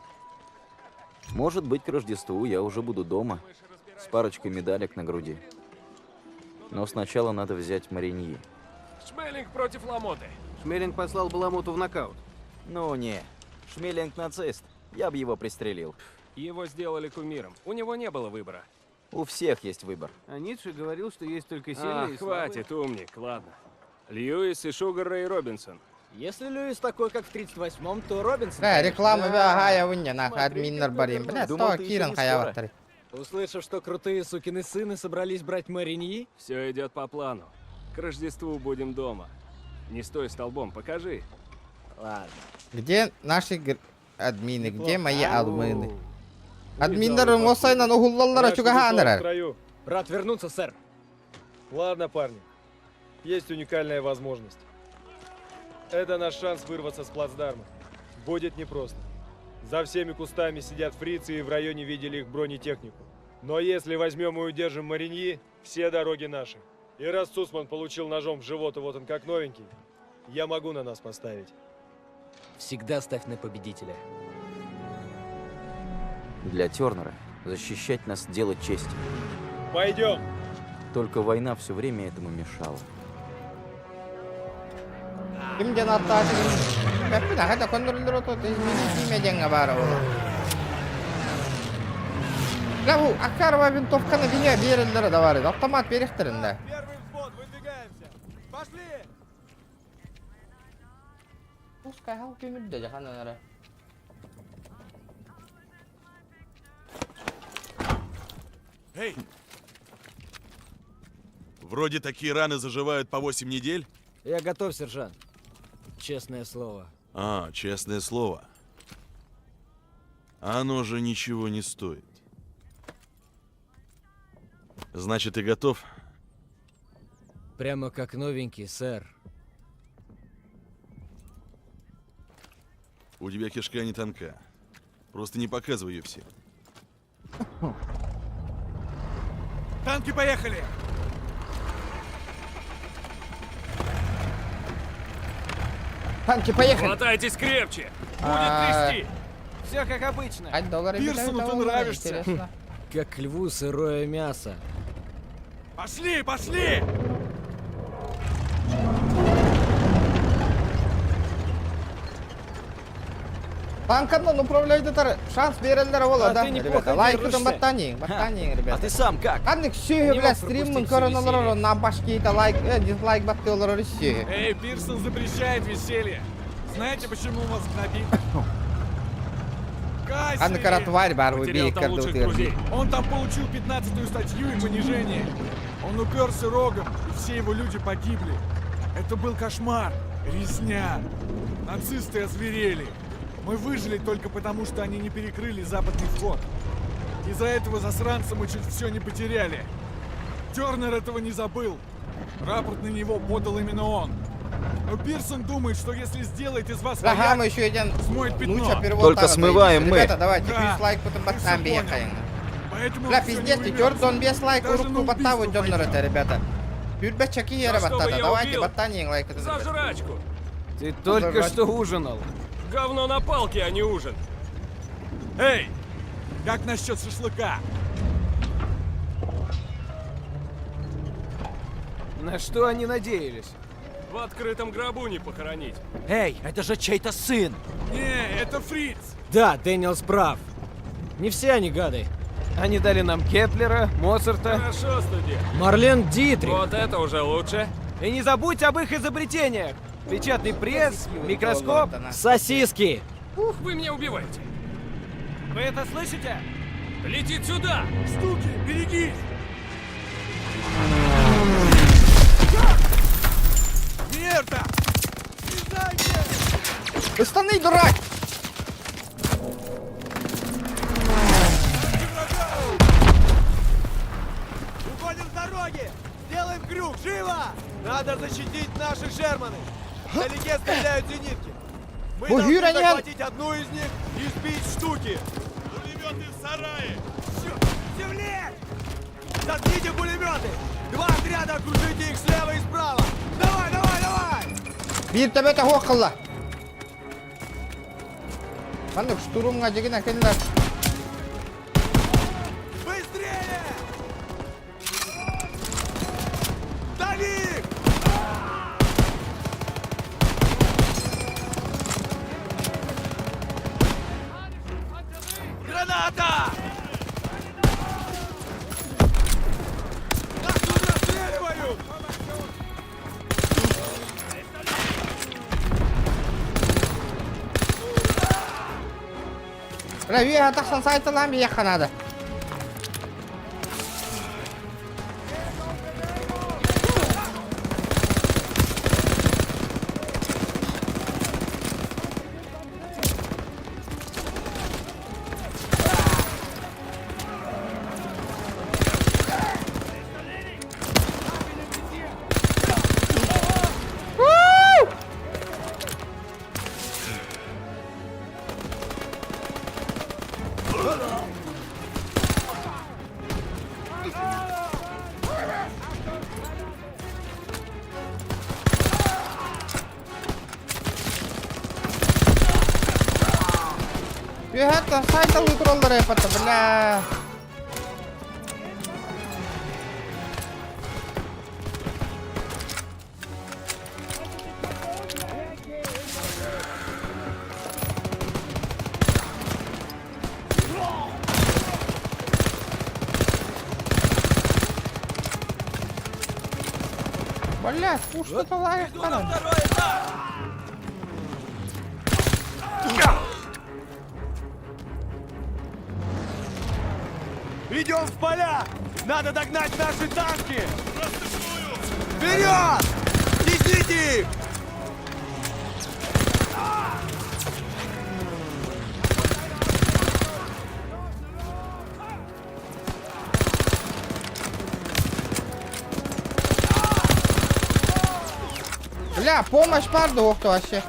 B: Может быть, к Рождеству я уже буду дома, с парочкой медалек на груди. Но сначала надо взять Мариньи.
E: Шмелинг против Ламоты.
K: Шмелинг послал Баламуту в нокаут.
B: Ну не, Шмелинг нацист. Я бы его пристрелил.
E: Его сделали кумиром. У него не было выбора.
B: У всех есть выбор.
K: А Ницше говорил, что есть только сильные и слабые.
E: Хватит, умник, ладно. Льюис и Шугар Рэй Робинсон.
D: Если Льюис такой, как в 38-м, то Робинсон...
A: Да,
D: конечно.
A: реклама гая вынья, нахуй, админнер барим. Блядь,
B: Думал,
A: то
B: ты еще
A: Киран
B: не
A: хаяваттари.
D: Услышав, что крутые сукины сыны собрались брать Мариньи,
E: Все идет по плану. К Рождеству будем дома. Не стой столбом, покажи.
D: ладно.
A: Где наши админы, где мои админы? Админнер мосайна ну хуллаллара чугаханерар.
D: Рад вернуться, сэр.
F: Ладно, парни. Есть уникальная возможность. Это наш шанс вырваться с плацдарма. Будет непросто. За всеми кустами сидят фрицы и в районе видели их бронетехнику. Но если возьмем и удержим Мариньи, все дороги наши. И раз Сусман получил ножом в живот, и вот он как новенький, я могу на нас поставить.
D: Всегда ставь на победителя.
B: Для Тернера защищать нас – дело чести.
F: Пойдем!
B: Только война все время этому мешала.
A: Kim janata sih. Tapi nah ada kontrol tuh ini aja nggak baru. Lahu akar wa винтовка на меня берендер давали. Автомат перехтерінде.
F: Первый взвод, выдвигаемся! Пошли!
A: Пускай хал кемит дэ жахан анара.
G: Эй! Вроде такие раны заживают по 8 недель.
D: Я готов, сержант. Честное слово.
G: А, честное слово. Оно же ничего не стоит. Значит, ты готов?
D: Прямо как новенький, сэр.
G: У тебя кишка не тонка. Просто не показывай ее всем. Танки поехали!
A: Танки поехали.
E: Хватайтесь крепче! Будет
A: А,
E: трясти!
K: Все как обычно.
A: $5
G: Пирсону ты нравишься.
A: Интересно.
D: Как льву сырое мясо.
G: Пошли, пошли!
A: Танканно управляйте шанс берендер вола,
D: А
A: да?
D: ты неплохо
A: Ребята, лайк
D: держишься.
A: там баттани,
B: А
A: ребята.
B: ты сам как?
A: Анник сүйі,
D: Не
A: бля,
D: мог
A: стримнің
D: пропустить
A: көрінолары
D: всё
A: на башки-то лайк, дизлайк баттылары сүйі.
F: Эй, Пирсон запрещает веселье. Знаете, почему вас гнобит? Касси!
A: Анник ара тварь бар, вы
E: Потерял
A: бей,
E: там
A: когда
E: лучших
A: утырди.
E: друзей.
F: Он там получил 15-ю статью и понижение. Он уперся рогом, и все его люди погибли. Это был кошмар, резня. Нацисты озверели. Мы выжили только потому, что они не перекрыли западный вход. Из-за этого засранца мы чуть все не потеряли. Тернер этого не забыл. Рапорт на него подал именно он. Но Пирсон думает, что если сделает из вас
A: Ага, мы
F: вояк,
A: еще один
F: смоет пятно.
A: лучше перевод.
B: Только
A: так,
B: смываем мы.
A: Ребята, давайте,
F: Да.
A: плюс лайк, потом баттан
F: Ты всё
A: бияхаем.
F: Поэтому
A: Бля,
F: всё не
A: пиздец,
F: уймётся.
A: тёрдон без лайк,
F: Даже
A: урубку
F: на
A: баттавы
F: убийство
A: дёрнер
F: пойдём.
A: это, ребята. Бюрбе чаки ера
E: За что бы
A: баттата,
E: я
A: давайте
E: убил?
A: баттанин лайк.
E: За жрачку!
K: Ты только
A: Зажрать.
K: что ужинал.
E: Говно на палке, а не ужин!
F: Эй, как насчет шашлыка?
K: На что они надеялись?
E: В открытом гробу не похоронить.
B: Эй, это же чей-то сын!
F: Не, это Фриц.
D: Да, Дэниелс прав. Не все они гады.
K: Они дали нам Кеплера, Моцарта.
E: Хорошо, студент.
D: Марлен Дитрих.
E: Вот это уже лучше.
K: И не забудь об их изобретениях. Печатный пресс, микроскоп.
D: Сосиски.
E: Вы меня убиваете.
K: Вы это слышите?
E: Летит сюда!
F: Штуки, берегись! Мерта!
A: Остани, дурак!
F: Уходим с дороги! Делаем крюк! Живо! Надо защитить наших Шерманы! Вдалеке стреляют зенитки! Мы
A: Ой,
F: должны
A: Юра, нет!
F: захватить одну из них и сбить штуки!
G: Пулеметы в сарае!
F: Земле! Заткните пулеметы! Два отряда окружите их слева и справа! Давай, давай, давай!
A: Bir tepe tahu akıllı. Ben de штурмға деген әкелдер.
F: Быстрее! Дави их! Граната! Нас тут расстреливают!
A: Рәвия атақсан сайтылан бия қанады. Это сайтовые троллеры, это, бля. Бля, что-то лает,
F: Идем в поля! Надо догнать наши танки! Вперед! Тесните их!
A: Бля, помощь пардон, кто вообще?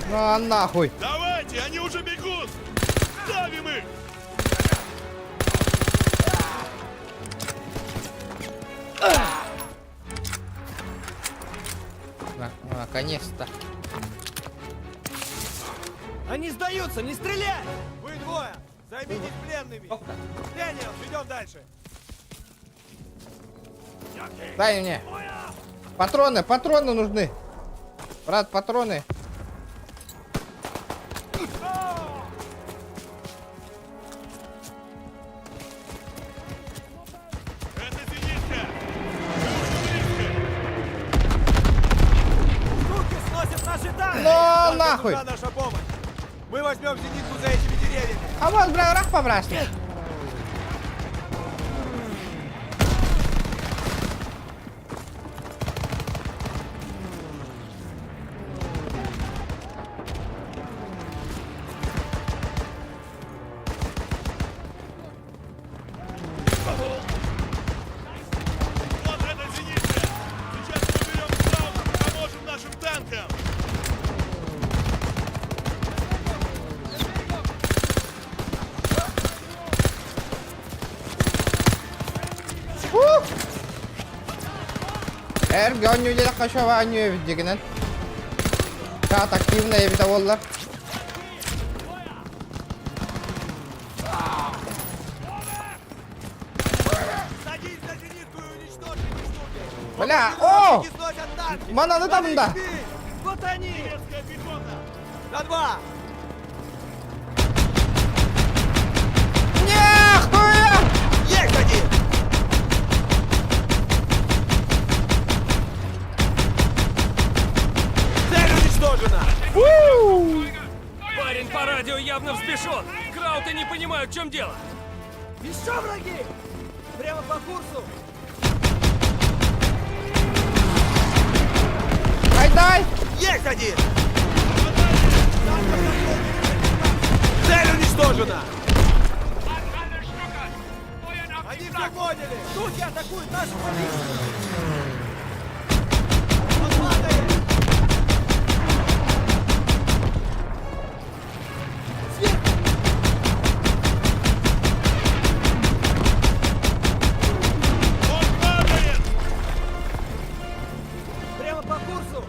A: Ну а нахуй.
G: Давайте, они уже бегут! Давим их!
A: Наконец-то.
F: Они сдаются, не стреляй! Вы двое, займитесь пленными! Дэниел, идем дальше!
A: Дай мне. Патроны, патроны нужны. Брат, патроны.
G: Это зенитка!
F: Штуки сносят наши танки!
A: Но
F: Только
A: нахуй!
F: нужна наша помощь! Мы возьмем зенитку за этими деревьями!
A: А вот, бля, рах побрасни.
G: Вот это зенитка! Сейчас мы берем справку и поможем нашим танкам!
A: Gönlüyle kaşava anıyor bir. Çok aktifne bir de onlar. Бля, о! Mana da tam da.
K: Вот они! На 2!
A: Нихуя!
K: Есть один! Цель уничтожена!
E: Парень по радио явно взбешен. Крауты не понимают, в чем дело.
K: Еще враги! Прямо по курсу!
A: Дай!
K: Есть один! Цель уничтожена! Они все поняли! Турки атакуют нашу позицию! Он падает! Сверху!
G: Он падает!
K: Прямо по курсу!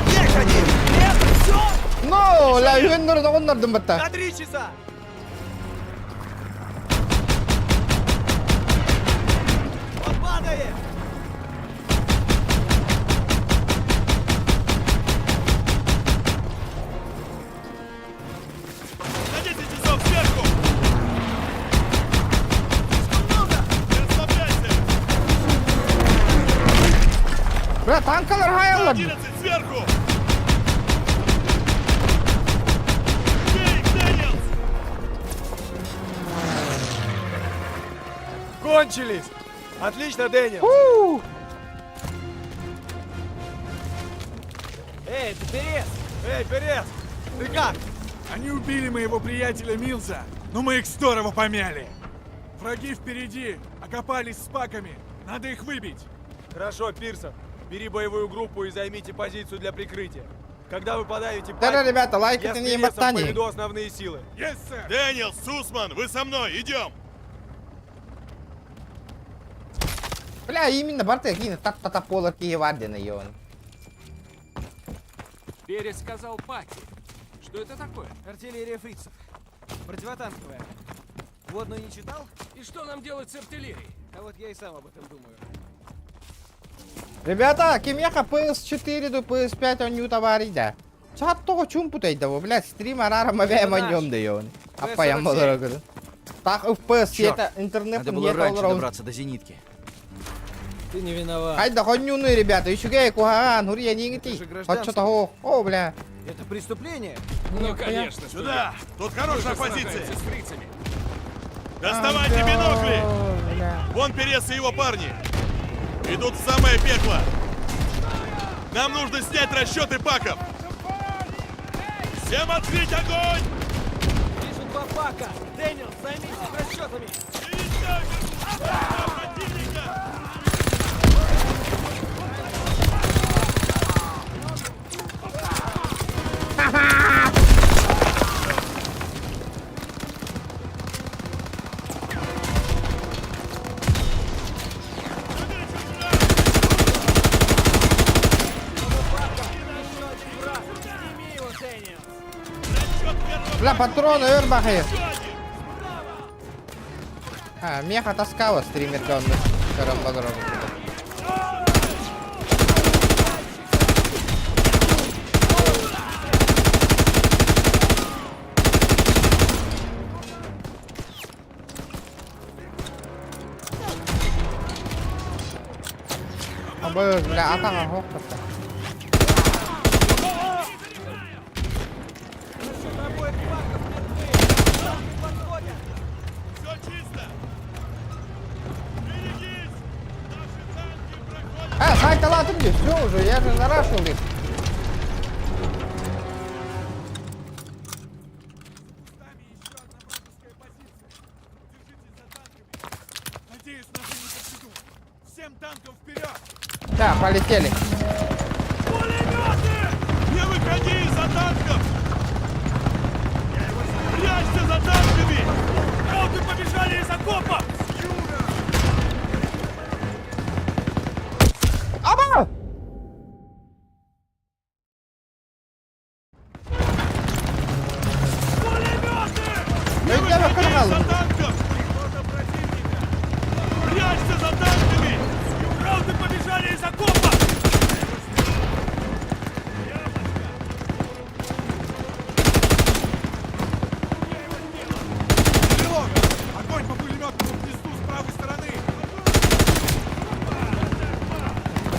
K: Есть один! Нет, все!
A: No, la yun onlardım batta.
K: На 3 часа! Он падает!
G: На 10 часов сверху! Не расслабляйся!
A: Bra tankalar hayallar.
G: 11 сверху! Эй, Дэниелс!
F: Кончились! Отлично, Дэниел!
K: Эй, ты Перес!
F: Эй, Перес! Ты как?
G: Они убили моего приятеля Милза, но мы их здорово помяли. Враги впереди, окопались с паками. Надо их выбить.
F: Хорошо, Пирсон. Бери боевую группу и займите позицию для прикрытия. Когда вы подавите
A: Да,
F: паки,
A: ребята,
F: я
A: лайкайте
F: с
A: не
F: Пересом
A: восстание.
F: поведу основные силы.
G: Есть, сэр. Дэниел, Сусман, вы со мной, идем.
A: Bля, именно Бартек, именно та полар Киевардина йон.
E: Перес сказал Паки. Что это такое?
K: Артиллерия фрицев. Противотанковая. Водную не читал?
E: И что нам делать с артиллерией?
K: А вот я и сам об этом думаю.
A: Ребята, Кимеха PS4 до PS5 он нюта варida. Чатто чум путайда, блядь, стрим арара маве маньем да йон. Апа я молодой. Так FPS это интернет
B: Надо
A: не
B: было раньше
A: толрон.
B: добраться до зенитки.
D: Ты не виноват.
A: Хайда хонюны, ребята, еще гей кухан, хурия нигти. Хоть что-то о, бля.
K: Это преступление?
E: Ну, конечно.
G: Сюда, тут хорошая позиция.
E: Сражаемся с фрицами.
G: Доставайте бинокли. Вон Перес и его парни. Идут в самое пекло. Нам нужно снять расчеты паков. Всем открыть огонь!
K: Вижу 2 пака. Дэниел, займись их расчетами.
G: Противника!
K: Сними его, Дэниел.
A: Бля, патроны, эрбахи. А, меха таскала стример говно. Карамбадрон. Бля, атака хохта.
G: Все чисто! Берегись! Наши танки проходят...
A: Сайта латырги, все уже, я же нарашил их.
G: Там еще одна вражеская позиция. Держитесь за танками. Надеюсь, нас не подведут. Всем танкам вперед!
A: Да, полетели.
G: Пулеметы! Не выходи из-за танков! Прячься за танками! Скауты побежали из окопа!
A: Аба!
G: Пулеметы!
A: Да я
G: Выходи
A: выходил.
G: из-за танков! побежали из окопа! Тревога! Огонь по пулеметному гнезду с правой стороны!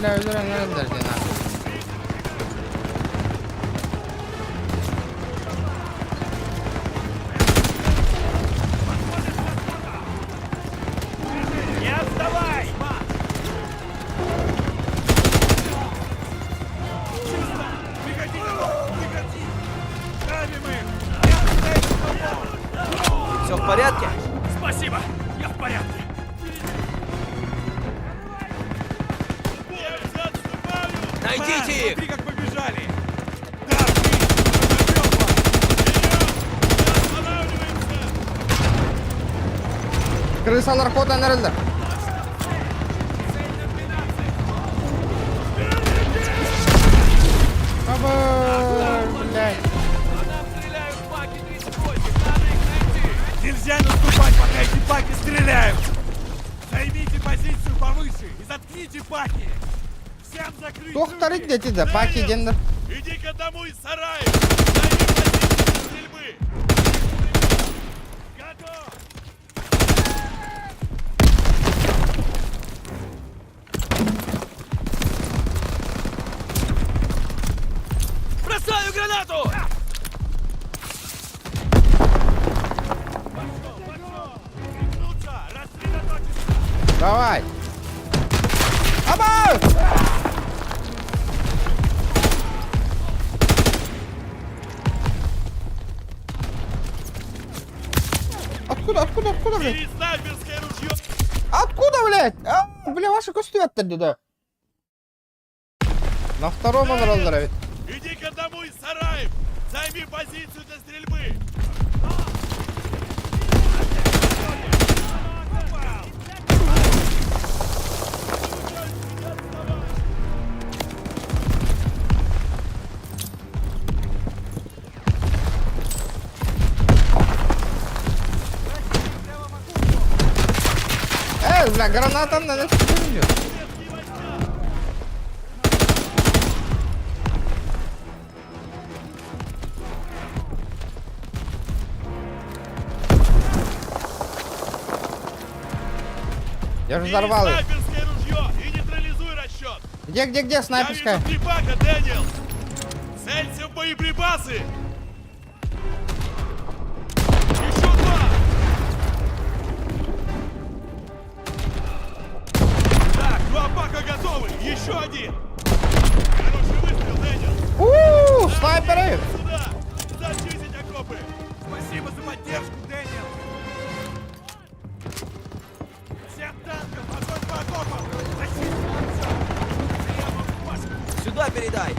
A: Бля, подожди, нахуй.
G: Не отставай! Чисто! Прекрати! Прекрати! Ставим их!
K: Все в порядке?
G: Спасибо! Я в порядке!
K: Найдите их!
G: Смотри, как побежали! Да, вниз! Останавливаемся!
A: Крысалар ko'tarildi. Абар, блядь.
G: Нельзя наступать, пока эти паки стреляют! Займите позицию повыше и заткните паки! Всем закрыть
A: To'xtar
G: люки!
A: iddetida, paki
G: Цель!
A: jendir.
G: Иди к одному из сараев! Займи позицию стрельбы! Готов!
K: Бросаю гранату!
G: Пригнуться! Рассредоточиться!
A: Давай. Абар! Откуда, блядь?
G: Бери снайперское ружье!
A: Откуда, блядь? Бля, ваши кусты оттуда. На втором он разрывает.
G: Иди к одному из сараев! Займи позицию для стрельбы!
A: Бля, граната на нас идет. Я же
G: Бери
A: взорвал их.
G: снайперское ружье и нейтрализуй расчет!
A: Где снайперская?
G: Я вижу трипака, Дэниел! Целься в боеприпасы! Еще два! Так, два пака готовы! Еще один! Хороший выстрел, Дэниел!
A: Снайперы!
G: Сюда! Зачистить окопы! Спасибо за поддержку, Дэниел! Всем танкам! Огонь по окопам! Зачистить все! Прямо в башню!
K: Сюда передай!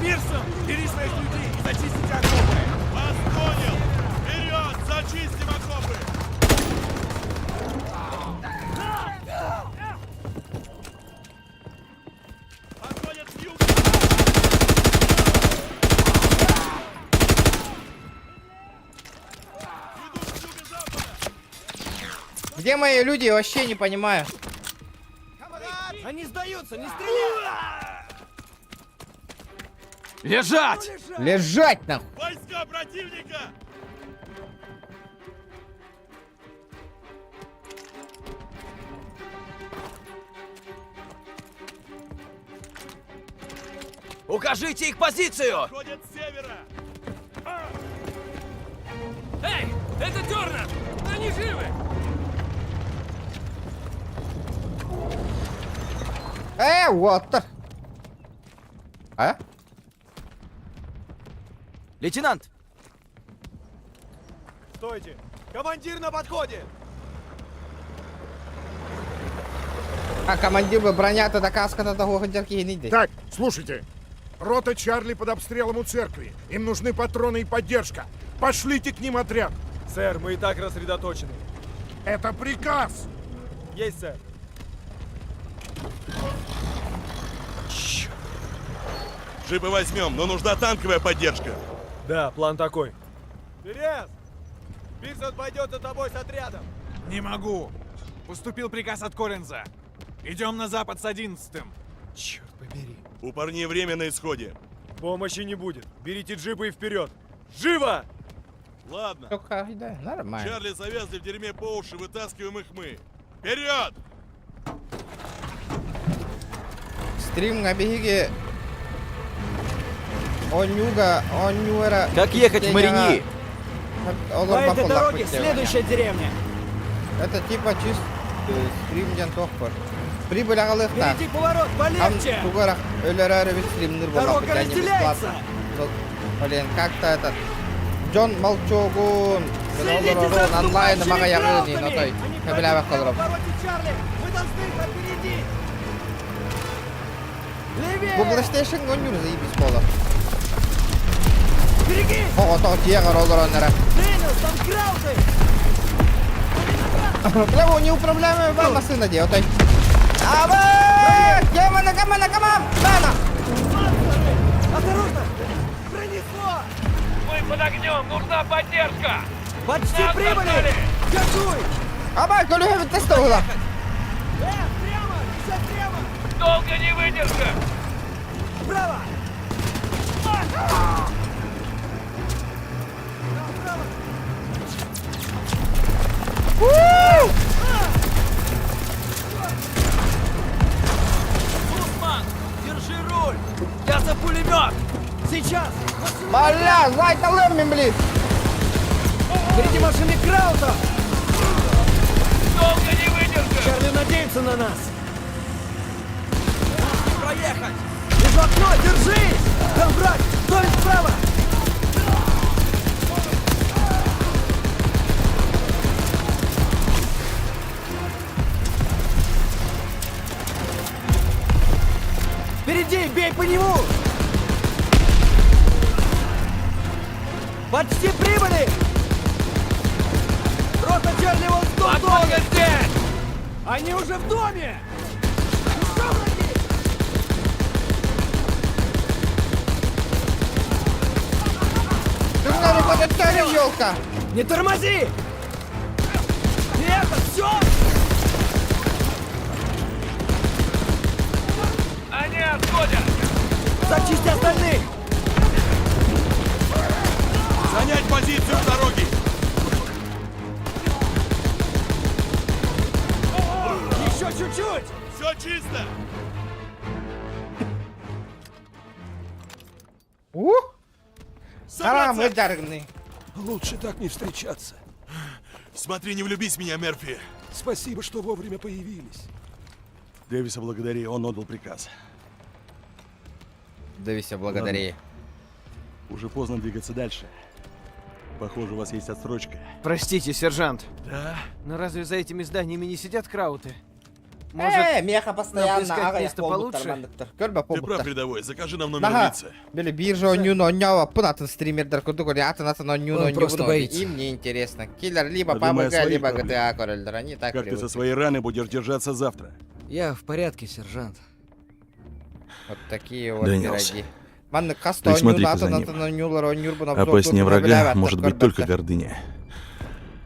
G: Пирсон, бери своих людей и зачистите окопы! Вас понял! Вперед! Зачистим окопы! Подходят с юга! Идут с юго-запада!
A: Где мои люди? Я вообще не понимаю.
K: Они сдаются, не стреляй!
B: Лежать!
A: Лежать нахуй!
G: Войска противника!
K: Укажите их позицию!
G: Ходят с севера!
E: Эй, это Тернер! Они живы!
A: Вот так. А?
K: Лейтенант!
F: Стойте! Командир на подходе!
A: А командир бы броня-то каска-то того хотярки не йде.
H: Так, слушайте. Рота Чарли под обстрелом у церкви. Им нужны патроны и поддержка. Пошлите к ним отряд.
F: Сэр, мы и так рассредоточены.
H: Это приказ.
F: Есть, сэр.
G: Джипы возьмем, но нужна танковая поддержка.
F: Да, план такой. Перес! Пирсон пойдет за тобой с отрядом.
L: Не могу. Поступил приказ от Коренза. Идем на запад с 11-м.
F: Черт побери.
G: У парней время на исходе.
F: Помощи не будет. Берите джипы и вперед. Живо!
G: Ладно.
A: Только, да, нормально.
G: Чарли завязли в дерьме по уши, вытаскиваем их мы. Вперед!
A: Стрим на беге. Онюра.
B: Как ехать в Мариньи?
D: По этой дороге следующая деревня.
A: Это типа чист стрим дентохпор. Прибыль агалыхта.
D: Впереди поворот, полегче.
A: Тугарах өлөрөрө бит стримнер болот.
D: Дорога разделяется.
A: Блин, как-то этот Джон Молчогун.
D: Следите за
A: онлайн мага
D: наступающими
A: ягыны
D: краутами.
A: нотой.
D: Они
A: Кабелава
D: пробегают
A: калрым.
D: в повороте, Чарли. Вы должны их опередить. Левее.
A: Bu PlayStation oynuyor zaibis bola.
D: Береги.
A: О, тиягар олар онlara.
D: Дэниел, там крауты.
A: Бля, неуправляемая машина де, отой. Авай! Камана! Бана!
D: Осторожно. Пронесло.
K: Мы под огнем, нужна поддержка!
D: Почти прибыли. Газуй.
A: Абай, колю тестовала.
D: Прямо. Все прямо.
K: Долго не выдержим!
D: Право.
K: Гусман, держи руль! Я за пулемет!
D: Сейчас.
A: Бля, зайта лэмми, блин.
D: Впереди машины краута.
K: Долго не выдержим!
D: Чарли надеется на нас.
K: Проехать!
D: Вижу окно, держись! Там враг! Домик справа! Впереди, бей по нему! Почти прибыли! Рота Чарли вон в том доме!
K: здесь!
D: Они уже в доме! Еще враги!
A: Ты что, не подотчали, елка?
D: Не тормози! И это все!
K: Они отходят!
D: Зачисти остальных!
G: Занять позицию в дороге!
D: Еще чуть-чуть!
G: Все чисто!
A: Харам, выдаргный.
J: Лучше так не встречаться.
G: Смотри, не влюбись в меня, Мерфи.
J: Спасибо, что вовремя появились.
G: Дэвиса благодари, он отдал приказ.
A: Давися, благодари.
G: Уже поздно двигаться дальше. Похоже, у вас есть отсрочка.
K: Простите, сержант.
G: Да?
K: Но разве за этими зданиями не сидят крауты? Может,
A: Меха постоянно.
K: искать
A: Ага, я
K: место
A: полбут
K: получше?
A: тормандыктыр. Көрбі,
G: Ты прав,
A: полбуттар.
G: рядовой, закажи нам номер
A: Ага,
G: лица.
A: били биржа онюн оннява, пунатын стримердер кудугури, атын онюн
D: Он просто боится.
A: Им не интересно. Киллер либо
G: Подумай о
A: PUBG,
G: своих
A: либо
G: проблемах.
A: GTA корольдер, они так
G: Как ты со
A: привыкли.
G: своей раны будешь держаться завтра?
D: Я в порядке, сержант.
A: Вот такие вот
G: Дэниелс,
A: пироги. Манны касто
G: присмотри-ка
A: онюн,
G: за
A: атын
G: ним.
A: атын онюлар онюрбун обзор.
G: Опаснее
A: турбу
G: врага
A: билебеттер,
G: может быть только
A: көрбеттер.
G: гордыня.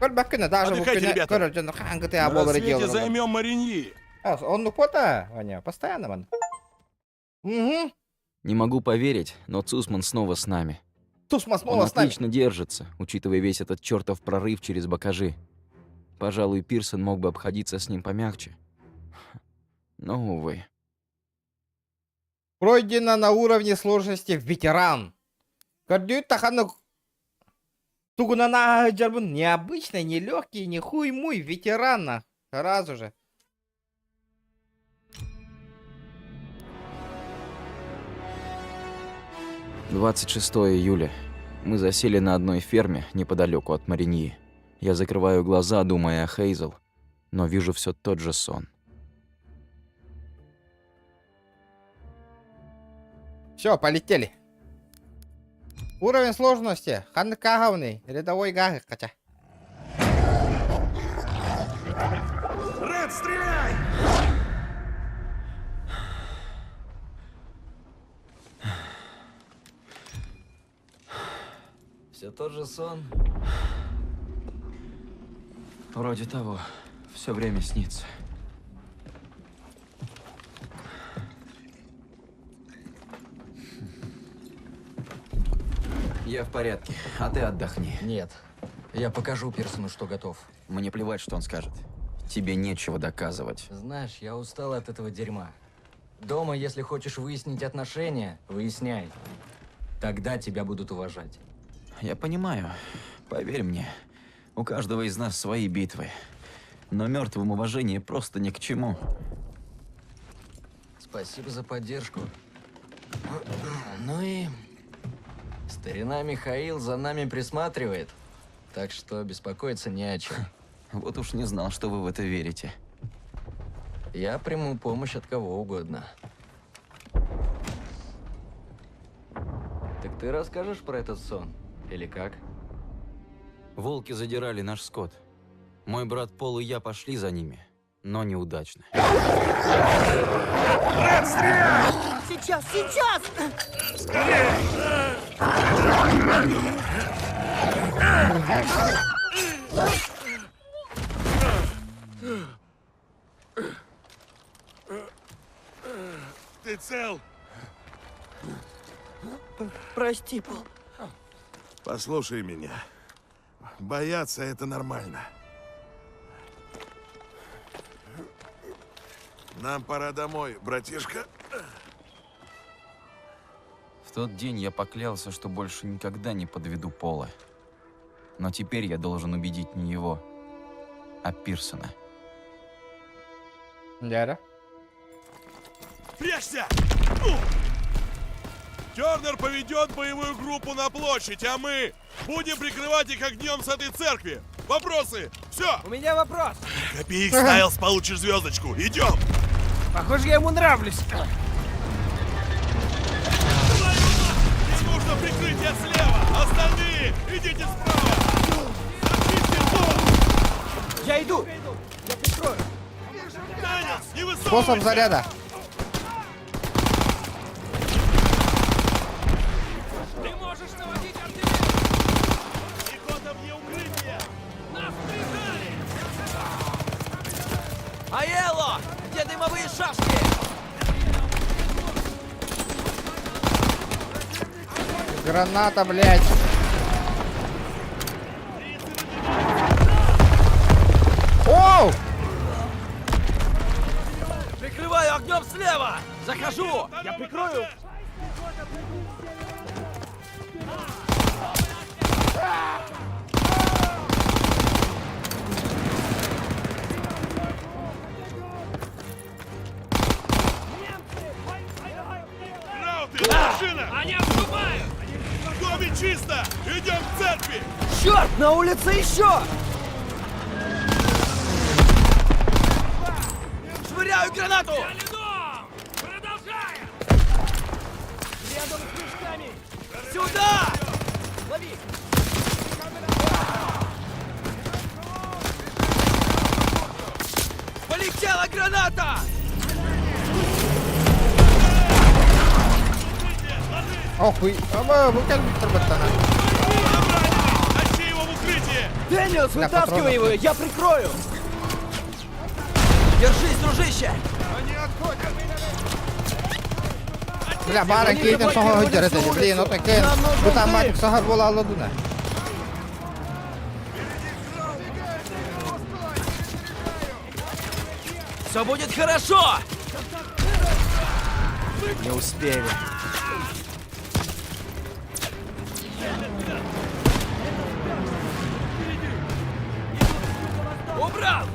A: Көрбеккіні, даже
G: Отдыхайте,
A: бүкіні
G: ребята.
A: көрілден хан GTA
G: На
A: болары
G: рассвете
A: делар.
G: займем Мариньи.
A: Он пота, Ваня, постоянно, ман. Угу.
B: Не могу поверить, но Цусман снова с нами.
A: Тусмас
B: Он
A: снова с нами.
B: отлично держится, учитывая весь этот чертов прорыв через Бакажи. Пожалуй, Пирсон мог бы обходиться с ним помягче. Но, увы.
A: Пройдено на уровне сложности ветеран. Кордюет тахану тугунана джарбун. Необычный, не легкий, не хуй-муй, ветерана. Сразу же.
B: — 26 июля. Мы засели на одной ферме неподалеку от Мариньи. Я закрываю глаза, думая о Хейзел, но вижу все тот же сон.
A: Все, полетели. Уровень сложности. Ханкаговный. Рядовой гаг, хотя.
G: Ред, стреляй!
K: Все тот же сон.
B: Вроде того. Все время снится. Я в порядке, а ты отдохни.
K: Нет. Я покажу Пирсону, что готов.
B: Мне плевать, что он скажет. Тебе нечего доказывать.
K: Знаешь, я устал от этого дерьма. Дома, если хочешь выяснить отношения, выясняй. Тогда тебя будут уважать.
B: Я понимаю. Поверь мне, у каждого из нас свои битвы. Но мертвым уважение просто ни к чему.
K: Спасибо за поддержку. Ну и... Старина Михаил за нами присматривает. Так что беспокоиться не о чем.
B: Вот уж не знал, что вы в это верите.
K: Я приму помощь от кого угодно. Так ты расскажешь про этот сон? Или как?
B: Волки задирали наш скот. Мой брат Пол и я пошли за ними, но неудачно.
M: Сейчас, сейчас!
G: Ты цел?
M: Прости, Пол.
G: Послушай меня. Бояться — это нормально. Нам пора домой, братишка.
B: В тот день я поклялся, что больше никогда не подведу Пола. Но теперь я должен убедить не его, а Пирсона.
A: Яра?
G: Прячься! Тернер поведет боевую группу на площадь, а мы будем прикрывать их огнем с этой церкви. Вопросы? Все!
K: У меня вопрос.
G: Копи их, Стайлс, получишь звездочку. Идем!
K: Похоже, я ему нравлюсь.
G: Им нужно прикрытие слева, остальные идите справа. Зачистите дом!
K: Я иду. Я прикрою.
G: Дэнилс, не высовывайся!
A: Способ заряда.
K: Ты можешь наводить артиллерию.
G: Пехота вне укрытия!
K: Нас прижали. Аэло! Где дымовые шашки?
A: Граната, блядь. Оу!
K: Прикрываю огнем слева! Захожу! Я прикрою!
G: Рауты, машина!
K: Они отступают!
G: В доме чисто! Идем к церкви!
K: Черт, на улице еще! Швыряю гранату! Продолжаем! Рядом с мешками! Сюда! Лови! Полетела граната!
A: Охуй. Выкалывай ботана.
G: Тащи его в укрытие!
K: Дэниелс,
A: На
K: вытаскивай
A: патронах.
K: его, я прикрою! Держись, дружище!
A: Бля, бара кейтен сого гидерете. Блин, ну таке. Bu там матик сагар була ладуна.
K: Все будет хорошо! Не успели. Убрал!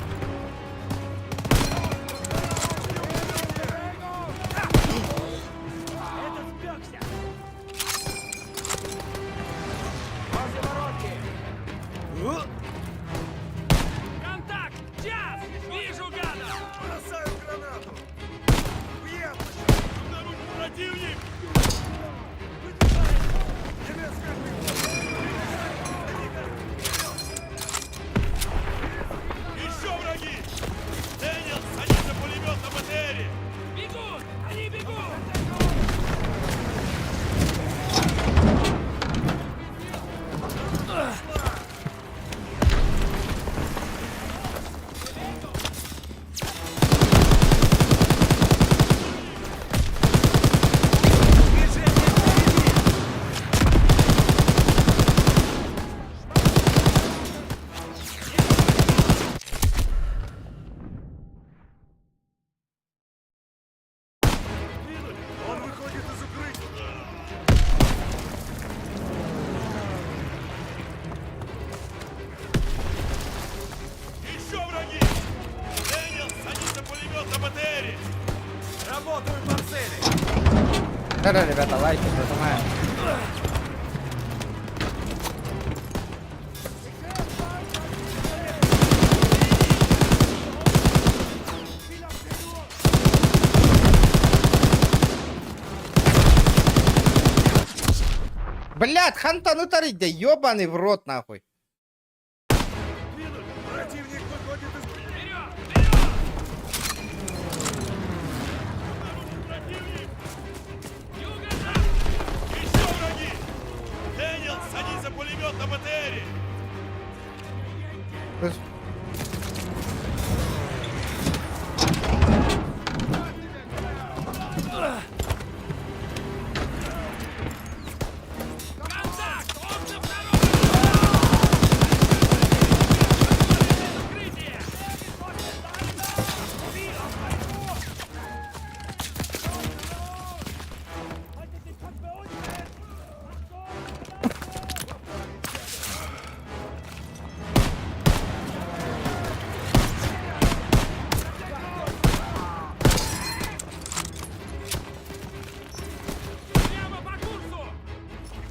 K: Контакт! Час! Вижу гада!
G: Бросаю гранату! Бьем! Противник! Еще
A: Тара, ребята, лайки зажимаем. Блядь, хантаны тарить, да ёбаный в рот нахуй.
G: Противник выходит из... Еще враги! Дэниел, садись за пулемет на БТРе!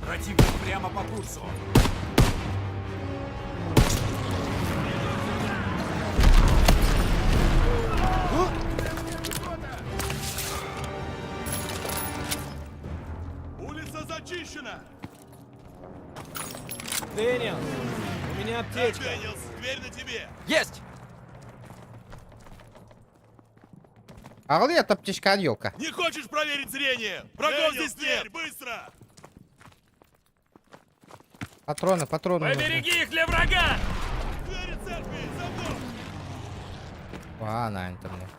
L: Противник прямо по курсу.
G: Улица зачищена!
D: Дэниел, у меня аптечка.
G: Дэниелс, дверь на тебе!
B: Есть!
A: Ағылы я топтешка елка.
G: Не хочешь проверить зрение? Врагов здесь нет! Быстро!
A: Патроны, патроны.
E: Побереги их для врага!
G: Двери церкви, за мной!
A: На интернет.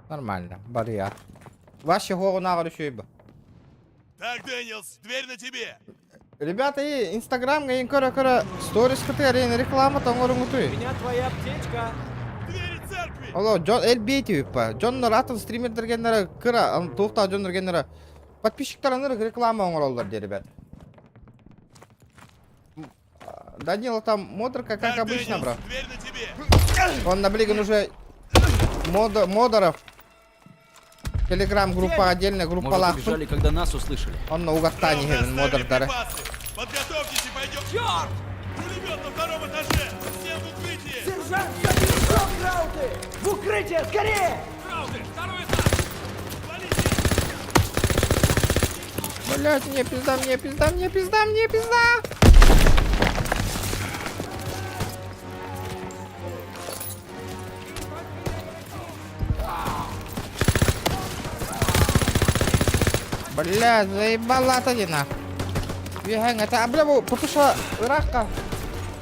A: Нормально, барьер. Ваши гору нагору шейба.
G: Так, Дэниелс, дверь на тебе!
A: Ребята, и инстаграм га инкора сторис катер реклама там гору
D: У
A: мутуй.
D: меня твоя аптечка.
G: Двери церкви!
A: Алло, Джон элбейти па. Джон ратын стример дергенлere кыра, туфта Джон дергенлere. Подписчиктарына реклама оңоролдар де, ребят. Данила там модерка, как
G: Так,
A: обычно,
G: Дэниелс,
A: бро.
G: дверь на тебе!
A: Он наблиган уже модеров. Телеграм-группа отдельная, группа
B: Может,
A: лахпы.
B: убежали, когда нас услышали.
A: Он на угостане гевен, модер дары.
G: Подготовьтесь и пойдем! Черт! Пулемет на втором этаже! Всем в укрытие!
M: Сержант, забережем Крауты! В укрытие, скорее!
E: Крауты, второй этаж!
A: Блять, мне пизда, мне пизда, мне пизда, мне пизда! Бля, заебала тadi nah. Вихен, это бля, путуша рака.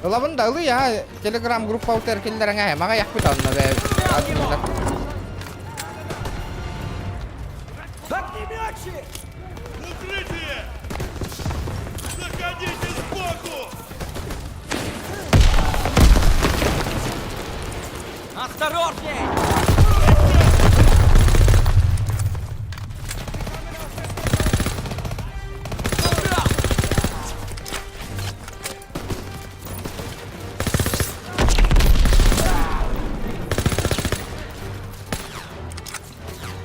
A: Лавын далы я телеграм группа утер келдереңе, мага яқпыт алына бе.
M: Огнеметчик!
G: Укрытие! Заходите сбоку!
B: Осторожней!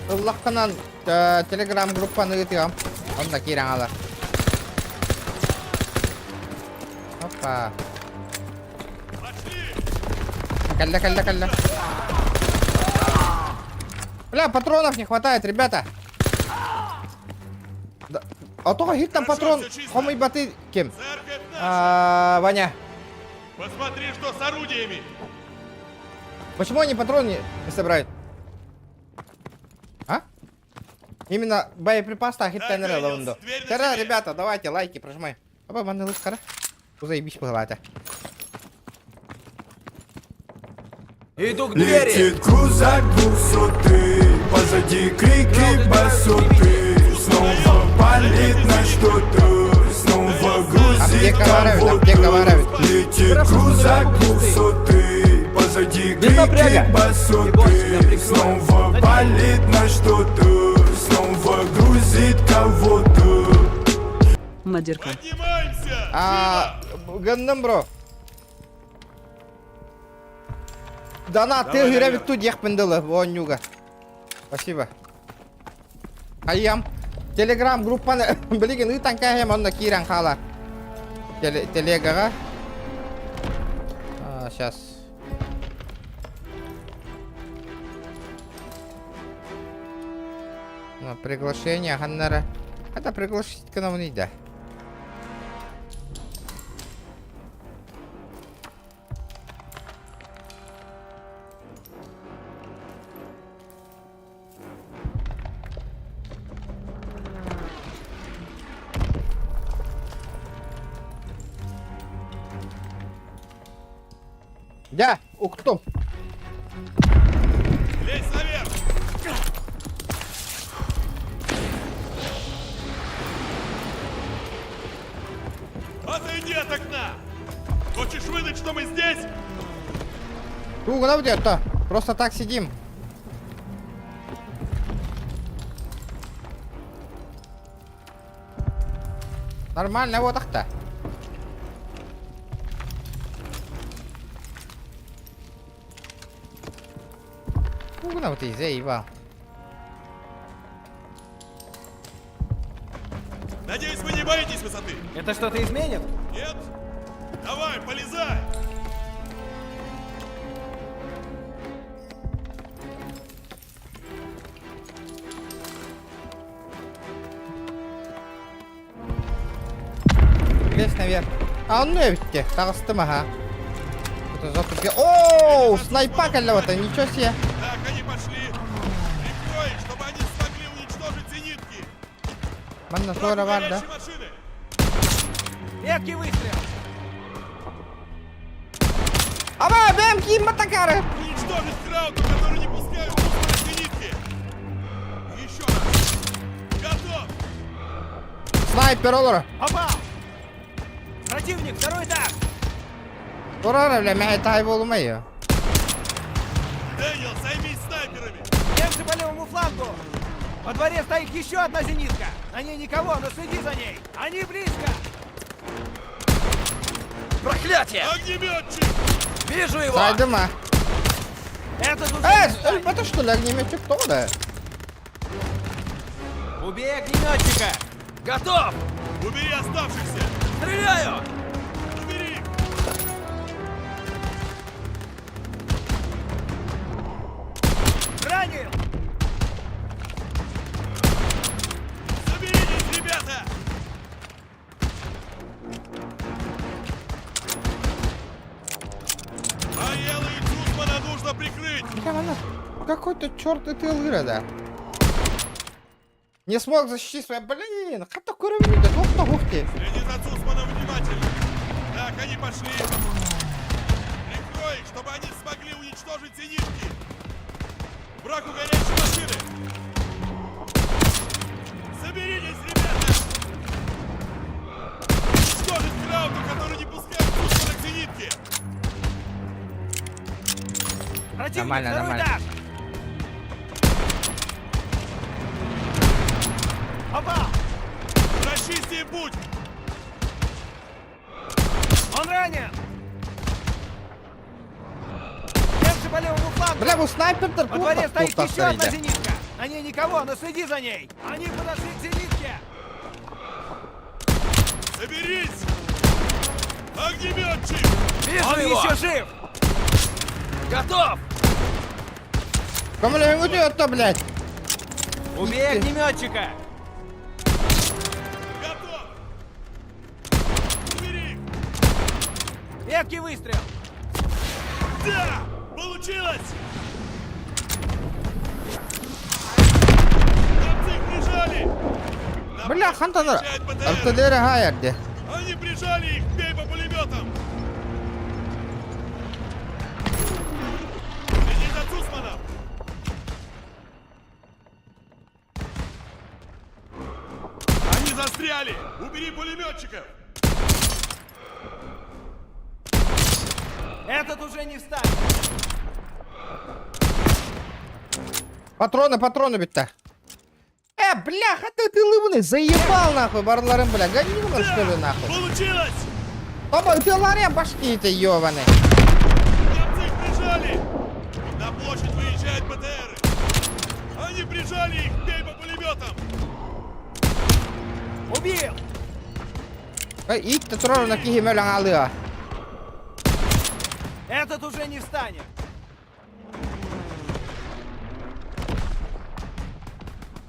A: Лаққанан телеграм группаны ытыгам. Онда кирен алар. Опа. Калля. Бля, патронов не хватает, ребята. Да. А то хит там патрон. Хомый баты кем? Ваня.
G: Посмотри, что с орудиями!
A: Почему они патроны не собирают? А? Именно боеприпасы хит тенера лавунду. Тера, ребята, давайте лайки прожимай. Оба ванны лыскара. Заебись погладя.
B: Иду к двери!
N: Летит крузак 200, позади крики басоты. Снова палит на что-то, снова грузит кого-то. Летит крузак 200, позади крики басоты. Снова палит на что-то, снова грузит кого-то.
O: Мадирка.
A: Гандам, бро. Дана, ты гребет тут ехпендела, вонюга. Спасибо. Аям. Telegram группаны билген ытанка хем онда кирен хала. Телегага. Сейчас. Приглашение Ханнара. Это приглашить к нам не да. Да, уктум.
G: Лезь наверх! Отойди от окна! Хочешь выдать, что мы здесь?
A: Куда где-то? Просто так сидим. Нормально, вот так-то. Куда вот ты заебал?
G: Надеюсь, вы не боитесь высоты?
D: Это что-то изменит?
G: Нет? Давай, полезай!
A: Лезь наверх. А он не видите, толстым, ага. Это затупил. Оу, снайпа кого-то, ничего себе.
G: Так, они пошли. Прикрой, чтобы они смогли уничтожить зенитки.
A: Манна тоже var да?
G: Машины.
D: Редкий выстрел!
A: Ама, бэм, кимма такары!
G: Уничтожить крауту, который не пускают пускать зенитки. Еще раз. Готов.
A: Снайпер олар.
D: Попал! Противник, второй этаж!
A: Турара, бля, меня это болмай.
G: Дэниел, займись снайперами.
D: Немцы по левому флангу! Во дворе стоит еще одна зенитка! На ней никого, но следи за ней! Они близко!
E: Проклятие!
G: Огнеметчик!
E: Вижу его!
A: Сайдыма.
D: Это
A: это что ли огнеметчик кто, да?
D: Убей огнеметчика!
E: Готов!
G: Убери оставшихся!
E: Стреляю!
G: Убери!
D: Ранил!
G: Соберитесь, ребята! Аелла и Цусмана нужно прикрыть!
A: Какой-то черт ты лыра, не смог защитить своя, блин, как такой равен, да ух ты.
G: Следи за Цусманом внимательно. Так, они пошли. Прикрой, чтобы они смогли уничтожить зенитки. Враг у горячей машины. Соберитесь, ребята! Уничтожить крауту, который не пускает Цусмана к зенитке.
D: Противник,
A: Нормально,
D: второй
A: нормально.
D: этаж! Попал!
G: Расчисти им путь!
D: Он ранен! Немцы по левому флангу!
A: Бля, вы снайпер то
D: Во дворе стоит еще одна зенитка! На ней никого, но следи за ней! Они подошли к зенитке!
G: Соберись! Огнеметчик!
E: Вижу
D: Он
E: его!
D: еще жив!
E: Готов!
A: Кому ли идет-то, блядь?
D: Убей огнеметчика!
G: Готов! Убери!
D: Редкий выстрел!
G: Да! Получилось! Немцы их прижали!
A: Бля, хантана.
G: Встречает БТР.
A: Артиллерия гаярди.
G: Они прижали их! Бей по пулеметам! Следи за Цусманом! Они застряли! Убери пулеметчиков!
D: Этот уже не встанет!
A: Патроны бить-то. Бляха, ты лыбный, заебал нахуй, барларым, бля, гонил что ли нахуй?
G: Получилось!
A: Оба, ты ларем башки эти ёбаные.
G: Немцы их прижали! На площадь выезжают БТРы! Они прижали их! Бей по пулеметам!
M: Убил!
A: Ih, te trollon kihi möllän alia.
M: Этот уже не встанет!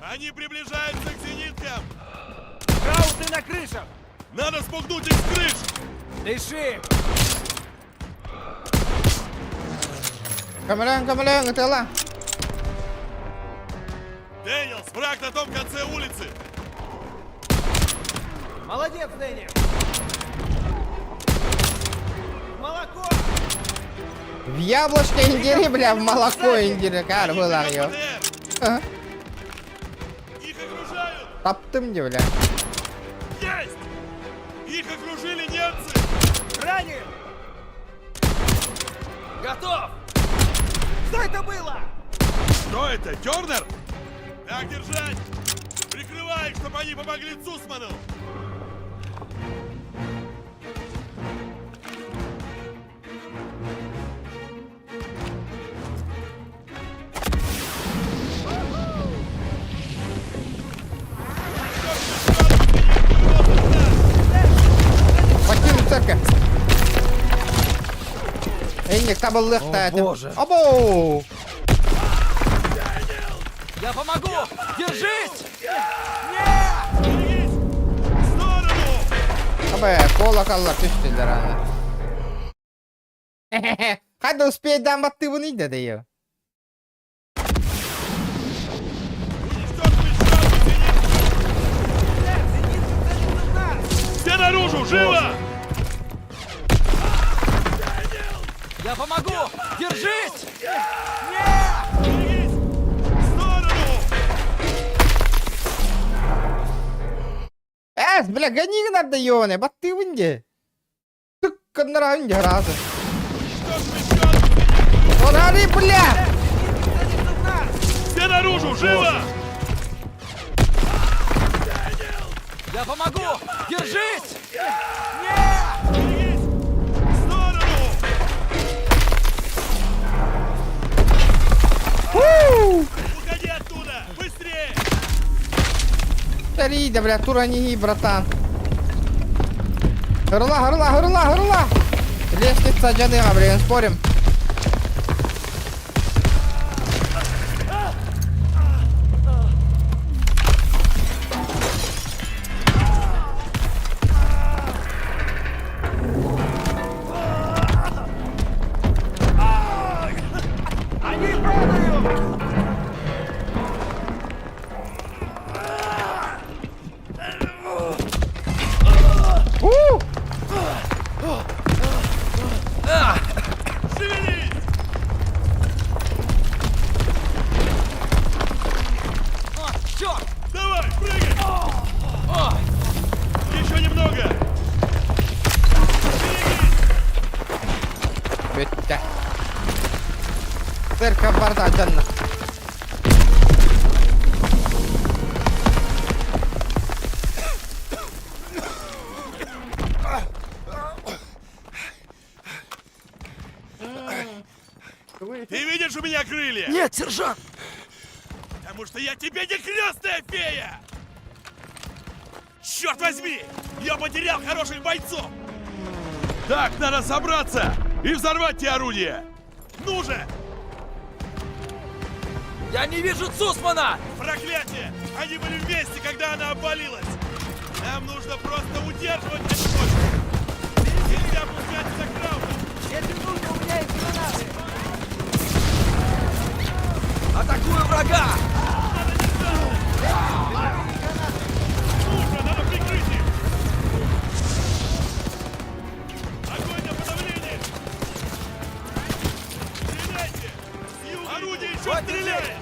G: Они приближаются к зениткам!
M: Крауты на крышах!
G: Надо спугнуть их с крыш!
M: Дыши!
A: Камален, это ла.
G: Дэниелс, враг на том конце улицы!
M: Молодец, Дэнни! Молоко!
A: В яблочко индири, бля, в молоко индири. Кар было ее.
G: Их окружают!
A: Таптым, бля.
G: Есть! Их окружили немцы!
M: Ранен! Готов! Что это было?
G: Что это, Тернер? Так держать! Прикрывай их, чтобы они помогли Цусману!
A: Покинуть церковь. Эник, там был легкая.
D: Боже.
A: Обоу!
M: Я помогу! Держись!
A: Абе, колоколlar püstüler hani. Hadi uspěj dám ty vony jde, jo.
G: Все наружу, живо!
M: Я помогу! Держись!
A: Бля, гони их надо, ёне, баты вынде. Тык, нравится, раза. Урари, бля!
G: Все наружу, живо!
M: Я помогу! Держись!
G: Уходи оттуда! Быстрее!
A: Старида, бля, турани, братан. Hırla. Лестница Джадыма, блин, спорим.
M: Они падают!
G: Шевелись!
M: Черт!
G: Давай, прыгай! Еще немного!
A: Bitti. Церковь борта, Джанна.
G: Ты видишь у меня крылья?
J: Нет, сержант!
G: Потому что я тебе не крестная фея! Черт возьми! Я потерял хороших бойцов! Так, надо собраться и взорвать те орудия! Ну же!
M: Я не вижу Цусмана!
G: Проклятие! Они были вместе, когда она обвалилась! Нам нужно просто удерживать эту точку! Нельзя пускать за Краута!
M: Если нужно, у меня есть гранаты! Атакую врага!
G: Нужно, надо прикрыть их! Огонь на подавление! Стреляйте! Орудие еще стреляет!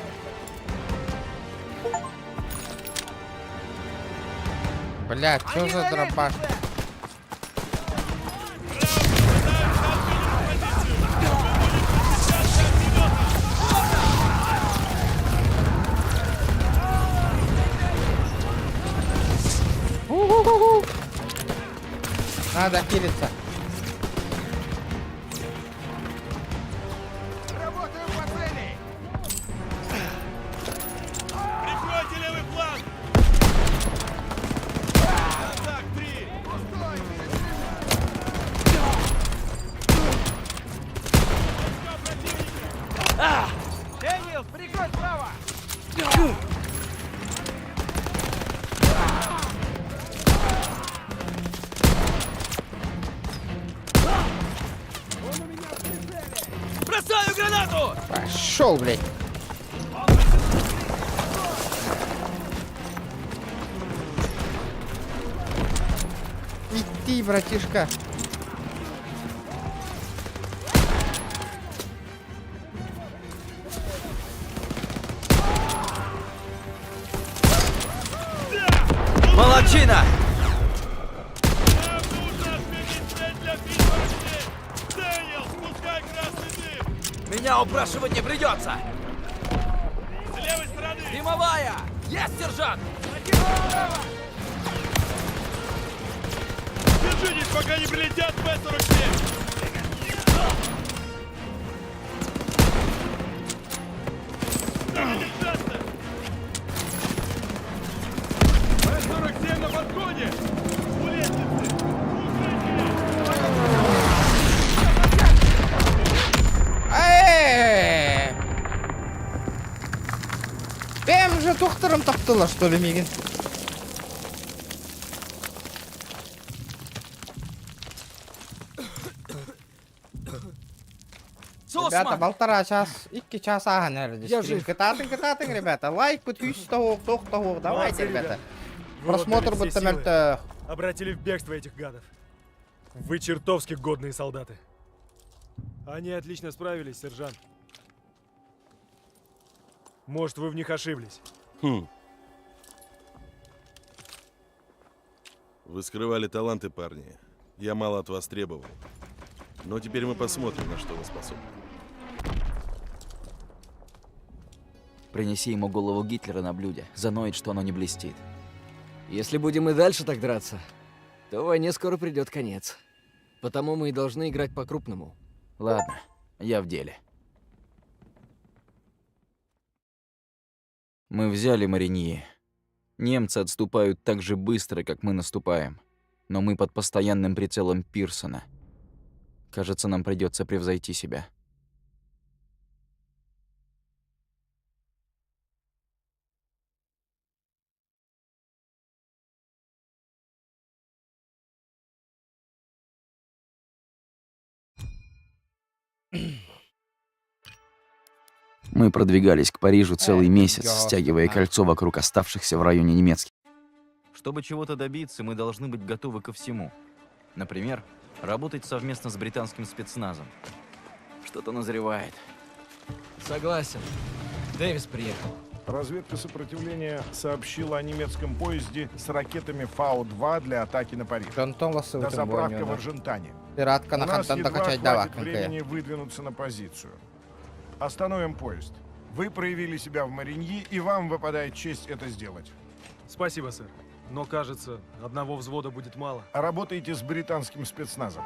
A: Бля, что за дробаш? Надо хилиться.
M: Работаем по цели!
G: Прикройте левый фланг! гранату!
A: Пошел, блядь. Иди, братишка.
B: Молодчина!
G: Дэниел, спускай красный дым!
B: Меня упрашивать не придется!
G: С левой стороны!
B: Дымовая! Есть, сержант!
G: Держитесь, пока не прилетят Б-47! Б-47 на подходе! У лестницы!
A: Benim же тухтырым таптылар, что ли, Мигин? Ребята, 1,5 час, 2 часа гонорили.
D: Я жив.
A: Кататын, ребята. Лайк, подписчик, того. Давайте, ребята. Просмотр
F: Вот,
A: будет
F: все силы
A: там
F: обратили в бегство этих гадов. Вы чертовски годные солдаты. Они отлично справились, сержант. Может, вы в них ошиблись.
P: Вы скрывали таланты, парни. Я мало от вас требовал. Но теперь мы посмотрим, на что вы способны.
B: Принеси ему голову Гитлера на блюде. Заноет, что оно не блестит.
D: Если будем и дальше так драться, то войне скоро придет конец. Потому мы и должны играть по-крупному.
B: Ладно, я в деле. Мы взяли Мариньи. Немцы отступают так же быстро, как мы наступаем. Но мы под постоянным прицелом Пирсона. Кажется, нам придется превзойти себя. Мы продвигались к Парижу целый месяц, стягивая кольцо вокруг оставшихся в районе немецких. Чтобы чего-то добиться, мы должны быть готовы ко всему. Например, работать совместно с британским спецназом. Что-то назревает.
D: Согласен. Дэвис приехал.
H: Разведка сопротивления сообщила о немецком поезде с ракетами Фау-2 для атаки на Париж. До заправка в Аржентане.
A: Пиратка
H: У
A: на
H: нас
A: контента
H: едва
A: качать
H: хватит
A: давай.
H: времени выдвинуться на позицию. Остановим поезд. Вы проявили себя в Мариньи, и вам выпадает честь это сделать.
F: Спасибо, сэр. Но, кажется, одного взвода будет мало.
H: Работайте с британским спецназом.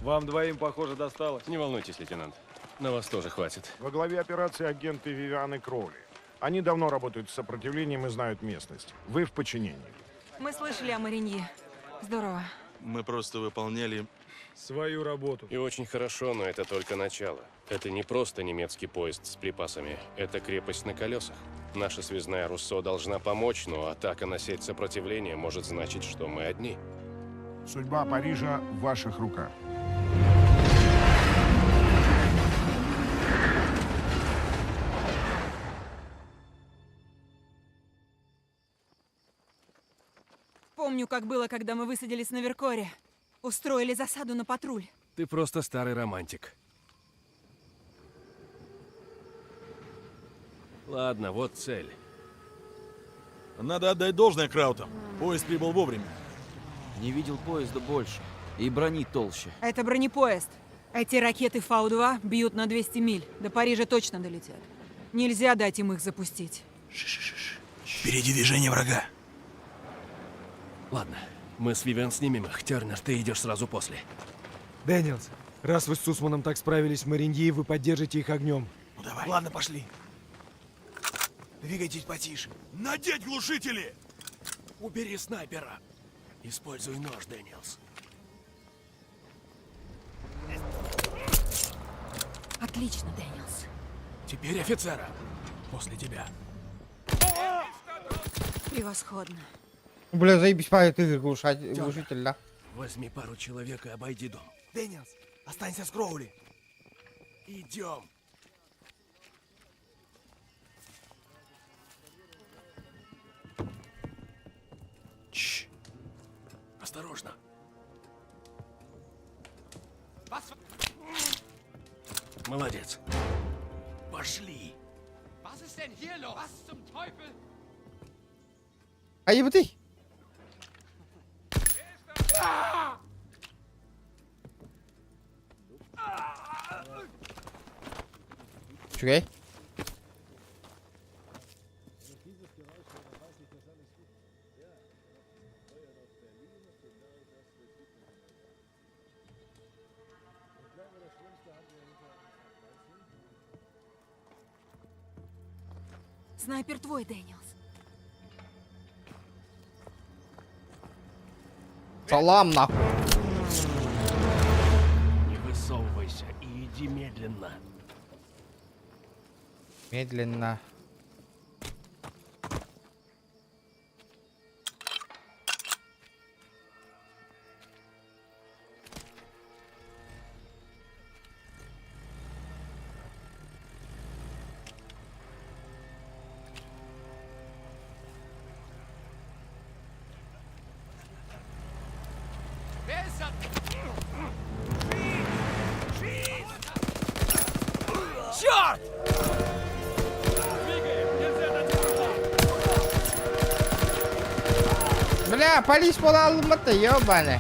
F: Вам двоим, похоже, досталось.
E: Не волнуйтесь, лейтенант. На вас тоже хватит.
H: Во главе операции агенты Вивианы Кроули. Они давно работают с сопротивлением и знают местность. Вы в подчинении.
Q: Мы слышали о Мариньи. Здорово.
P: Мы просто выполняли
F: свою работу.
E: И очень хорошо, но это только начало. Это не просто немецкий поезд с припасами. Это крепость на колесах. Наша связная Руссо должна помочь, но атака на сеть сопротивления может значить, что мы одни.
H: Судьба Парижа в ваших руках.
Q: Помню, как было, когда мы высадились на Веркоре. Устроили засаду на патруль.
E: Ты просто старый романтик. Ладно, вот цель.
P: Надо отдать должное Краутам. Поезд прибыл вовремя.
B: Не видел поезда больше. И брони толще.
Q: Это бронепоезд. Эти ракеты Фау-2 бьют на 200 миль. До Парижа точно долетят. Нельзя дать им их запустить.
L: Впереди движение врага.
E: Ладно, мы с Вивиан снимем их. Тернер, ты идешь сразу после.
F: Дэниелс, раз вы с Сусманом так справились в Мариньи, вы поддержите их огнем.
L: Ну давай. Ладно, пошли. Двигайтесь потише. Надеть глушители!
E: Убери снайпера. Используй нож, Дэниелс.
Q: Отлично, Дэниелс.
E: Теперь офицера. После тебя.
Q: Превосходно.
A: Бля, заебись, память игры глушитель, да?
G: Возьми пару человек и обойди дом. Дэниелс, останься с Кроули. Идем. Чш. Осторожно. Молодец. Пошли.
A: А ебать! Чекай.
Q: Снайпер твой, Дэниелс.
A: Салам нахуй.
G: Не высовывайся и иди медленно.
A: Медленно.
G: Черт!
A: Бля, полис пола алматы, ёбаный.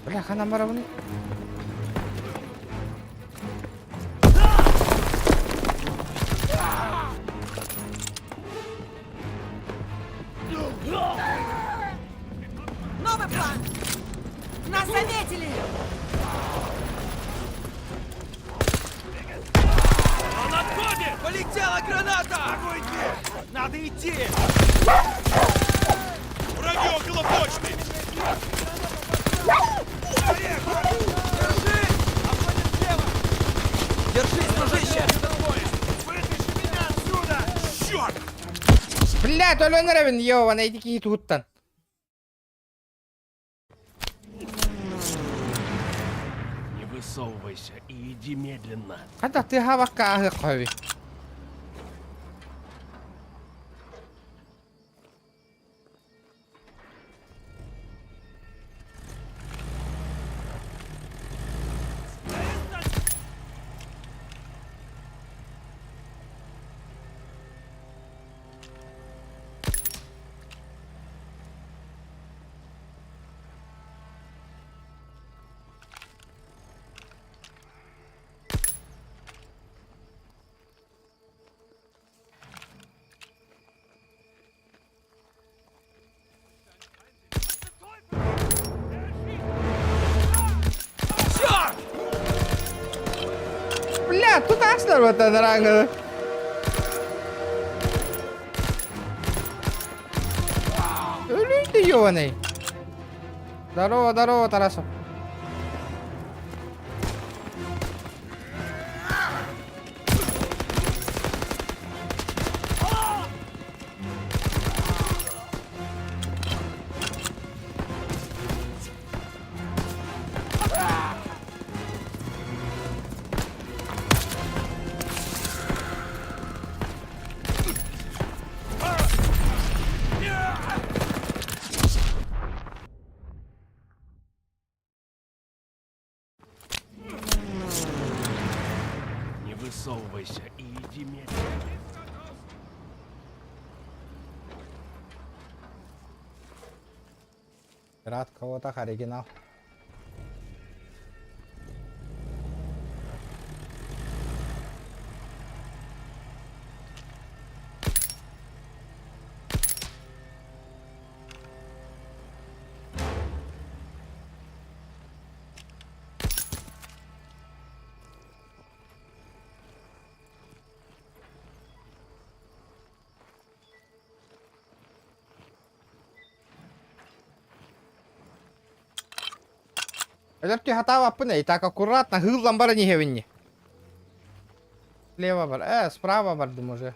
A: Бляха, намарованы.
Q: Новый план! Нас заметили!
G: Он отходит! Полетела граната! Надо идти! Враги около почты!
K: Держись, дружище!
G: Вытащи меня отсюда! Черт!
A: Бля, то он равен, ёбаный, такие туттан.
G: Не высовывайся и иди медленно.
A: Когда ты гавака хаві. Бля, тут Аснер вот это ранга. Ты ёбаный. Здорово, здорово, Тарасов.
G: Не высовывайся и иди медленно.
A: Рад кого-то оригинал. Этот готова пыны. И так аккуратно. Гыллам бара не гевинни. Слева бар. Справа бардым уже.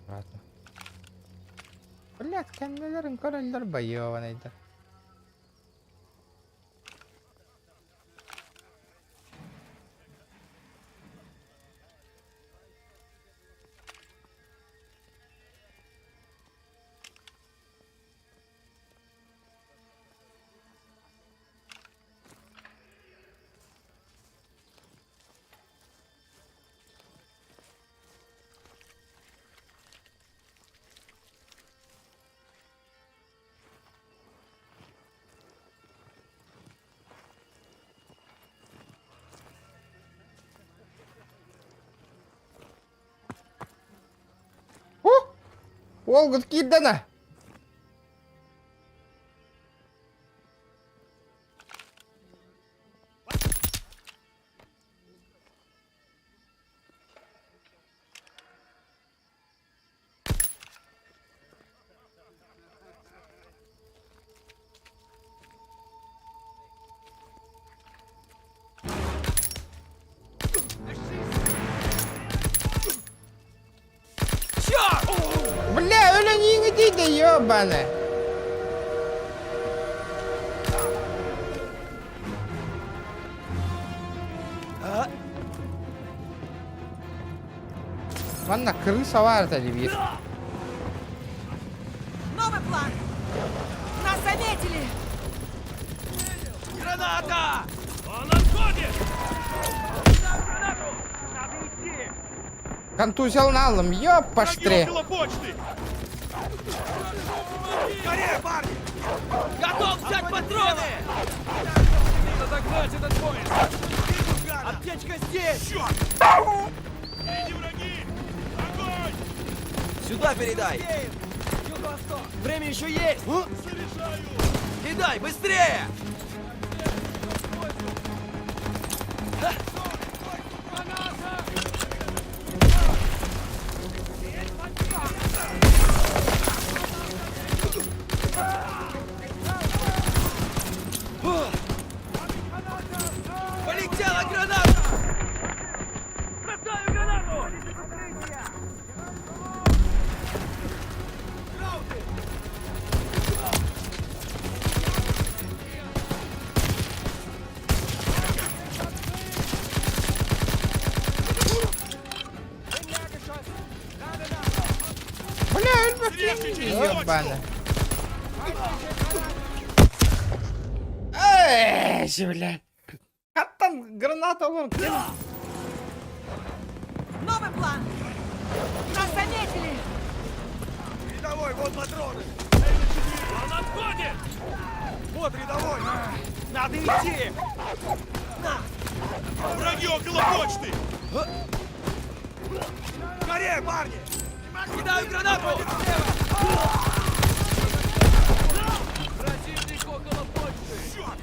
A: Ладно. Блядь, кемнелерин кореллер байованайdı. Olgut giddene. Бля, öyle niye değil de ёбаный. Ладно, крыса варит оливье.
M: Новый план! Нас заметили!
G: Граната! Он отходит! Гранату! Надо идти!
A: Контузил налом, ёб поштре.
G: Около почты! Скорее, парни! Готов взять патроны!
F: Догнать этот поезд!
G: Аптечка здесь! Черт! Впереди враги! Огонь!
M: Сюда передай! Время еще есть!
G: Заряжаю!
M: Кидай, быстрее!
G: Полетела граната! Бросаю гранату!
A: Бля, ёбаный. Эй, блядь. Как там граната вон?
M: Новый план! Нас заметили!
G: Рядовой, вот патроны! Он отходит! Вот рядовой! Надо идти! Враги около почты! Скорее, парни! Кидаю гранату! Противник около почты! Черт!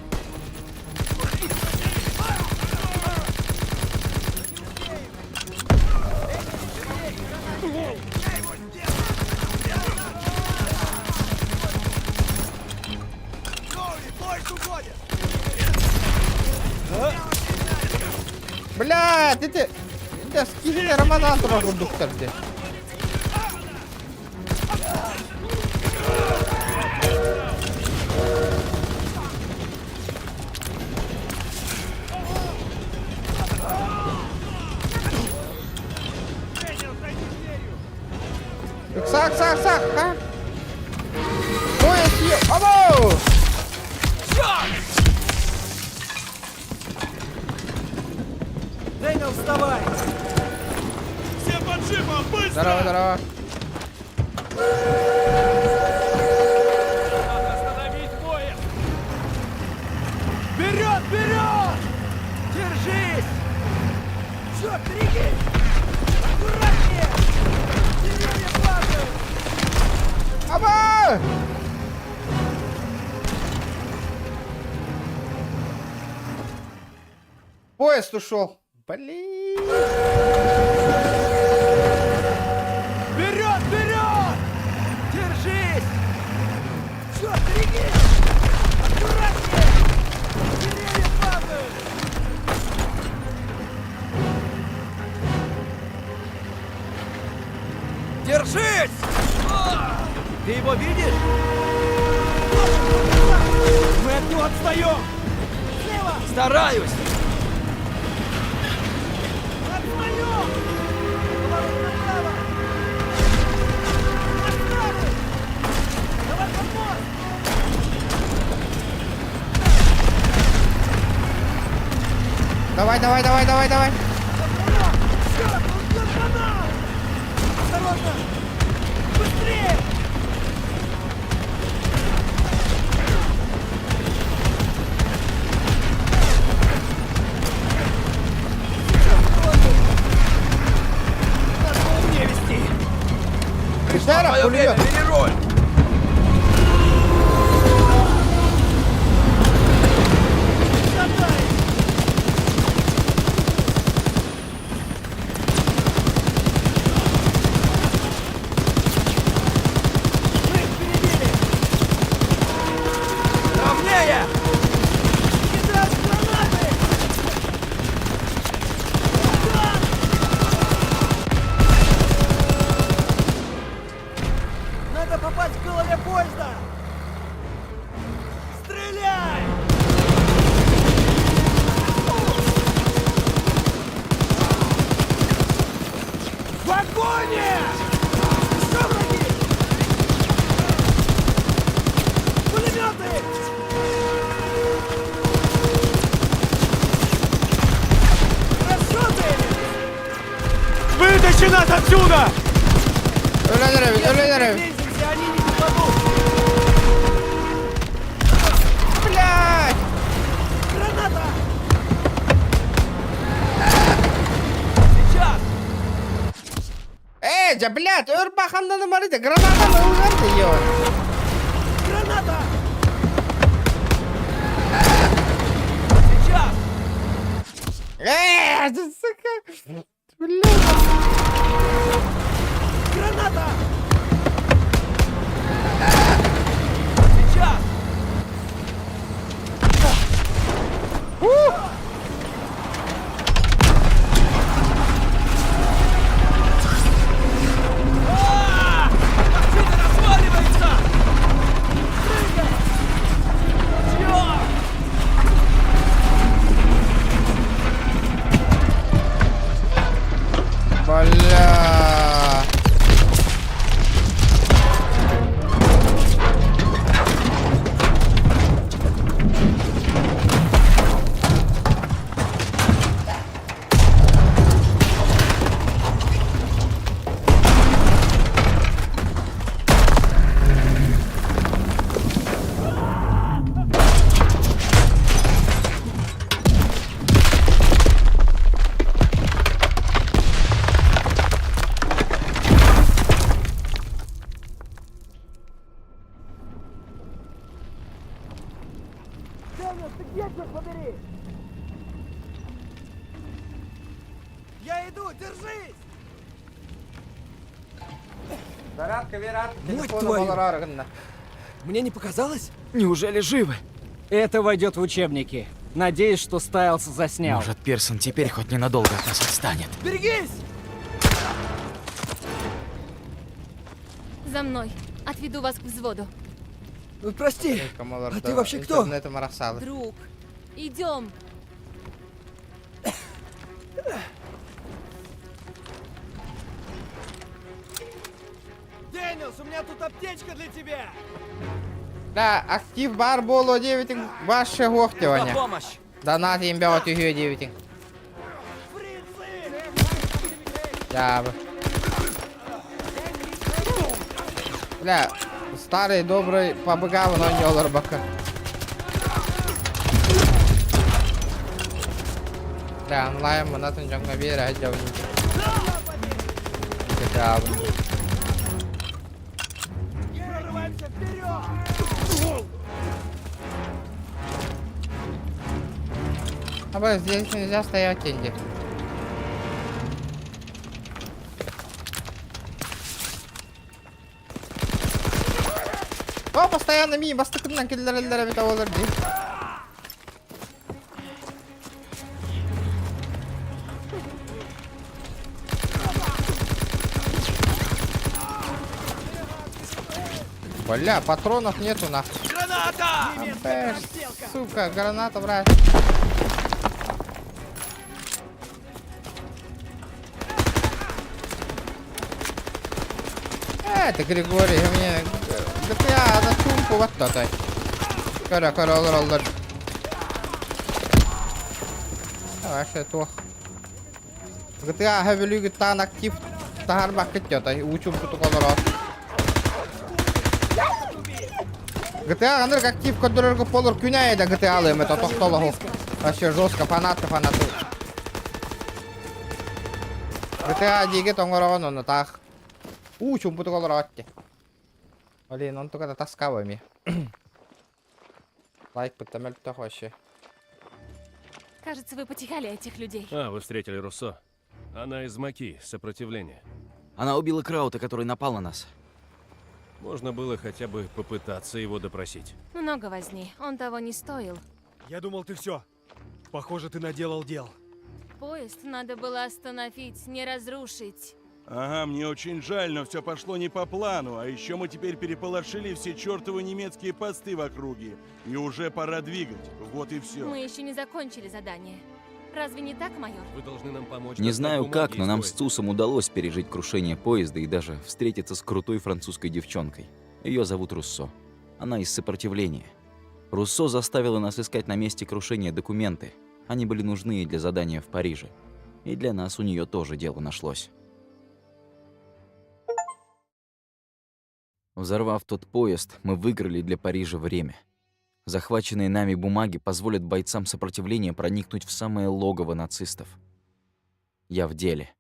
A: Бля, ты скидывай Рамадан трогу духтарди. Сак, а? Поезд ё... Оно!
M: Дэниел, вставай!
G: Все под джипом, быстро!
A: Здорово, здорово.
G: Надо остановить поезд!
M: Вперед, вперед! Держись! Черт, береги! Аккуратнее! Деревья падают!
A: Поезд ушел. Блин.
M: Вперед, вперед! Держись! Черт, береги! Аккуратнее! Деревья падают! Держись! Ты его видишь? Мы от него отстаем! Слева! Стараюсь! Отстаем! Поворот направо! Отставить! Давай под мост!
A: Давай, давай, давай, давай, давай.
M: Черт, он идет по нам! Осторожно! Быстрее! Надо поумнее вести!
A: Шара, пулемет.
M: Перероль! Ровнее! Кидать гранаты! Надо попасть в голове поезда! Стреляй! В вагоне! Еще враги! Пулеметы! Расчеты!
F: Вытащи нас отсюда!
M: Приблизимся, они не попадут!
A: Блядь!
M: Граната! Сейчас!
A: Да, блядь, örbaxanda numaraydı. Granatаны uğradı ya.
M: Граната! Сейчас!
A: Да, сука! Блядь!
M: Граната! Сейчас! Машина разваливается! Прыгай! Черт!
A: Бля!
M: Дэниел, ты где, черт побери? Я иду, держись!
A: Зарядка, верат.
D: Мать твою! Мне не показалось? Неужели живы?
R: Это войдет в учебники. Надеюсь, что Стайлс заснял.
B: Может, Пирсон теперь хоть ненадолго от нас отстанет.
M: Берегись!
S: За мной. Отведу вас к взводу.
D: Прости, а ты вообще кто?
S: Друг. Идем.
M: Дэниелс, у меня тут аптечка для тебя!
A: Да, актив бар болу девятин ваше гохтевание. Донат им бьет ее девятин. Да, бля, старый добрый побыгав, но не оларбака. Бля, онлайн мы на том джанга бери, а джавни. Да.
M: Прорываемся вперед!
A: А здесь нельзя стоять, Энди. О, постоянно мимо, бастыкынан келдер бит авалар ди. Бля, патронов нету нахуй.
G: Граната!
A: Сука, граната, брат. Это Григорий, мне... GTA на сумку вот то-то. Кара, вообще то. GTA хэвилиги тан актив тахар бакет то-то. Учум тут колоро. GTA андер актив кодорго полор күнәйдә GTA алым это тохтолого. Вообще жестко, фанаты. GTA диге тоңгорогон оны так. Учум тут колоро атты. Блин, он только таскавами. Лайк подтамель так вообще.
S: Кажется, вы потихали этих людей.
E: А, вы встретили Руссо. Она из Маки, сопротивление.
B: Она убила Краута, который напал на нас.
E: Можно было хотя бы попытаться его допросить.
S: Много возни. Он того не стоил.
F: Я думал, ты все. Похоже, ты наделал дел.
S: Поезд надо было остановить, не разрушить.
P: Ага, мне очень жаль, но все пошло не по плану. А еще мы теперь переполошили все чертовы немецкие посты в округе. И уже пора двигать. Вот и все.
S: Мы еще не закончили задание. Разве не так, майор?
E: Вы должны нам помочь.
B: Не знаю как, но нам с Цусом удалось пережить крушение поезда и даже встретиться с крутой французской девчонкой. Ее зовут Руссо. Она из сопротивления. Руссо заставила нас искать на месте крушения документы. Они были нужны и для задания в Париже. И для нас у нее тоже дело нашлось. Взорвав тот поезд, мы выиграли для Парижа время. Захваченные нами бумаги позволят бойцам сопротивления проникнуть в самое логово нацистов. Я в деле.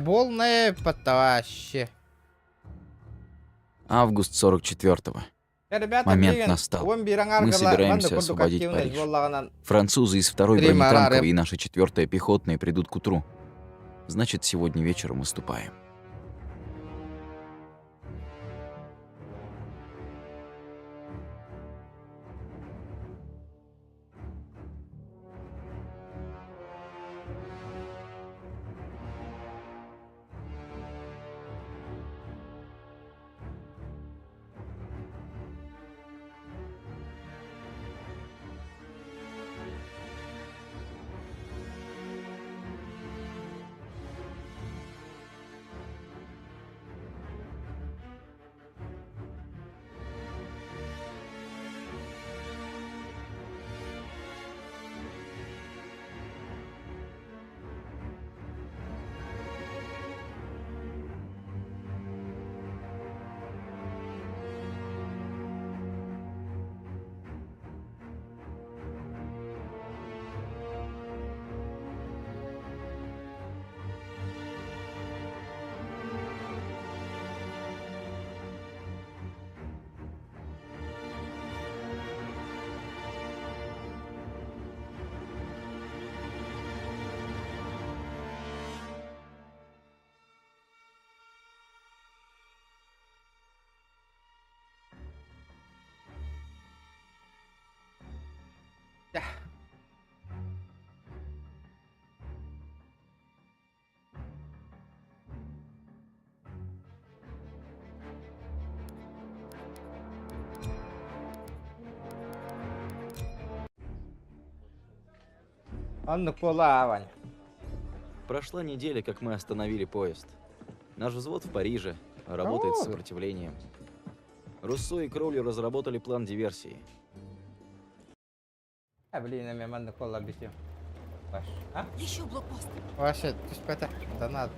A: Полное потаще.
B: Август 44-го. Момент настал. Мы собираемся освободить Париж. Французы из 2-й бронетанковой и наши 4-я пехотная придут к утру. Значит, сегодня вечером выступаем. Прошла неделя, как мы остановили поезд. Наш взвод в Париже работает с сопротивлением. Руссо и Кроули разработали план диверсии.
S: Еще блокпост.
A: Вообще, это донат.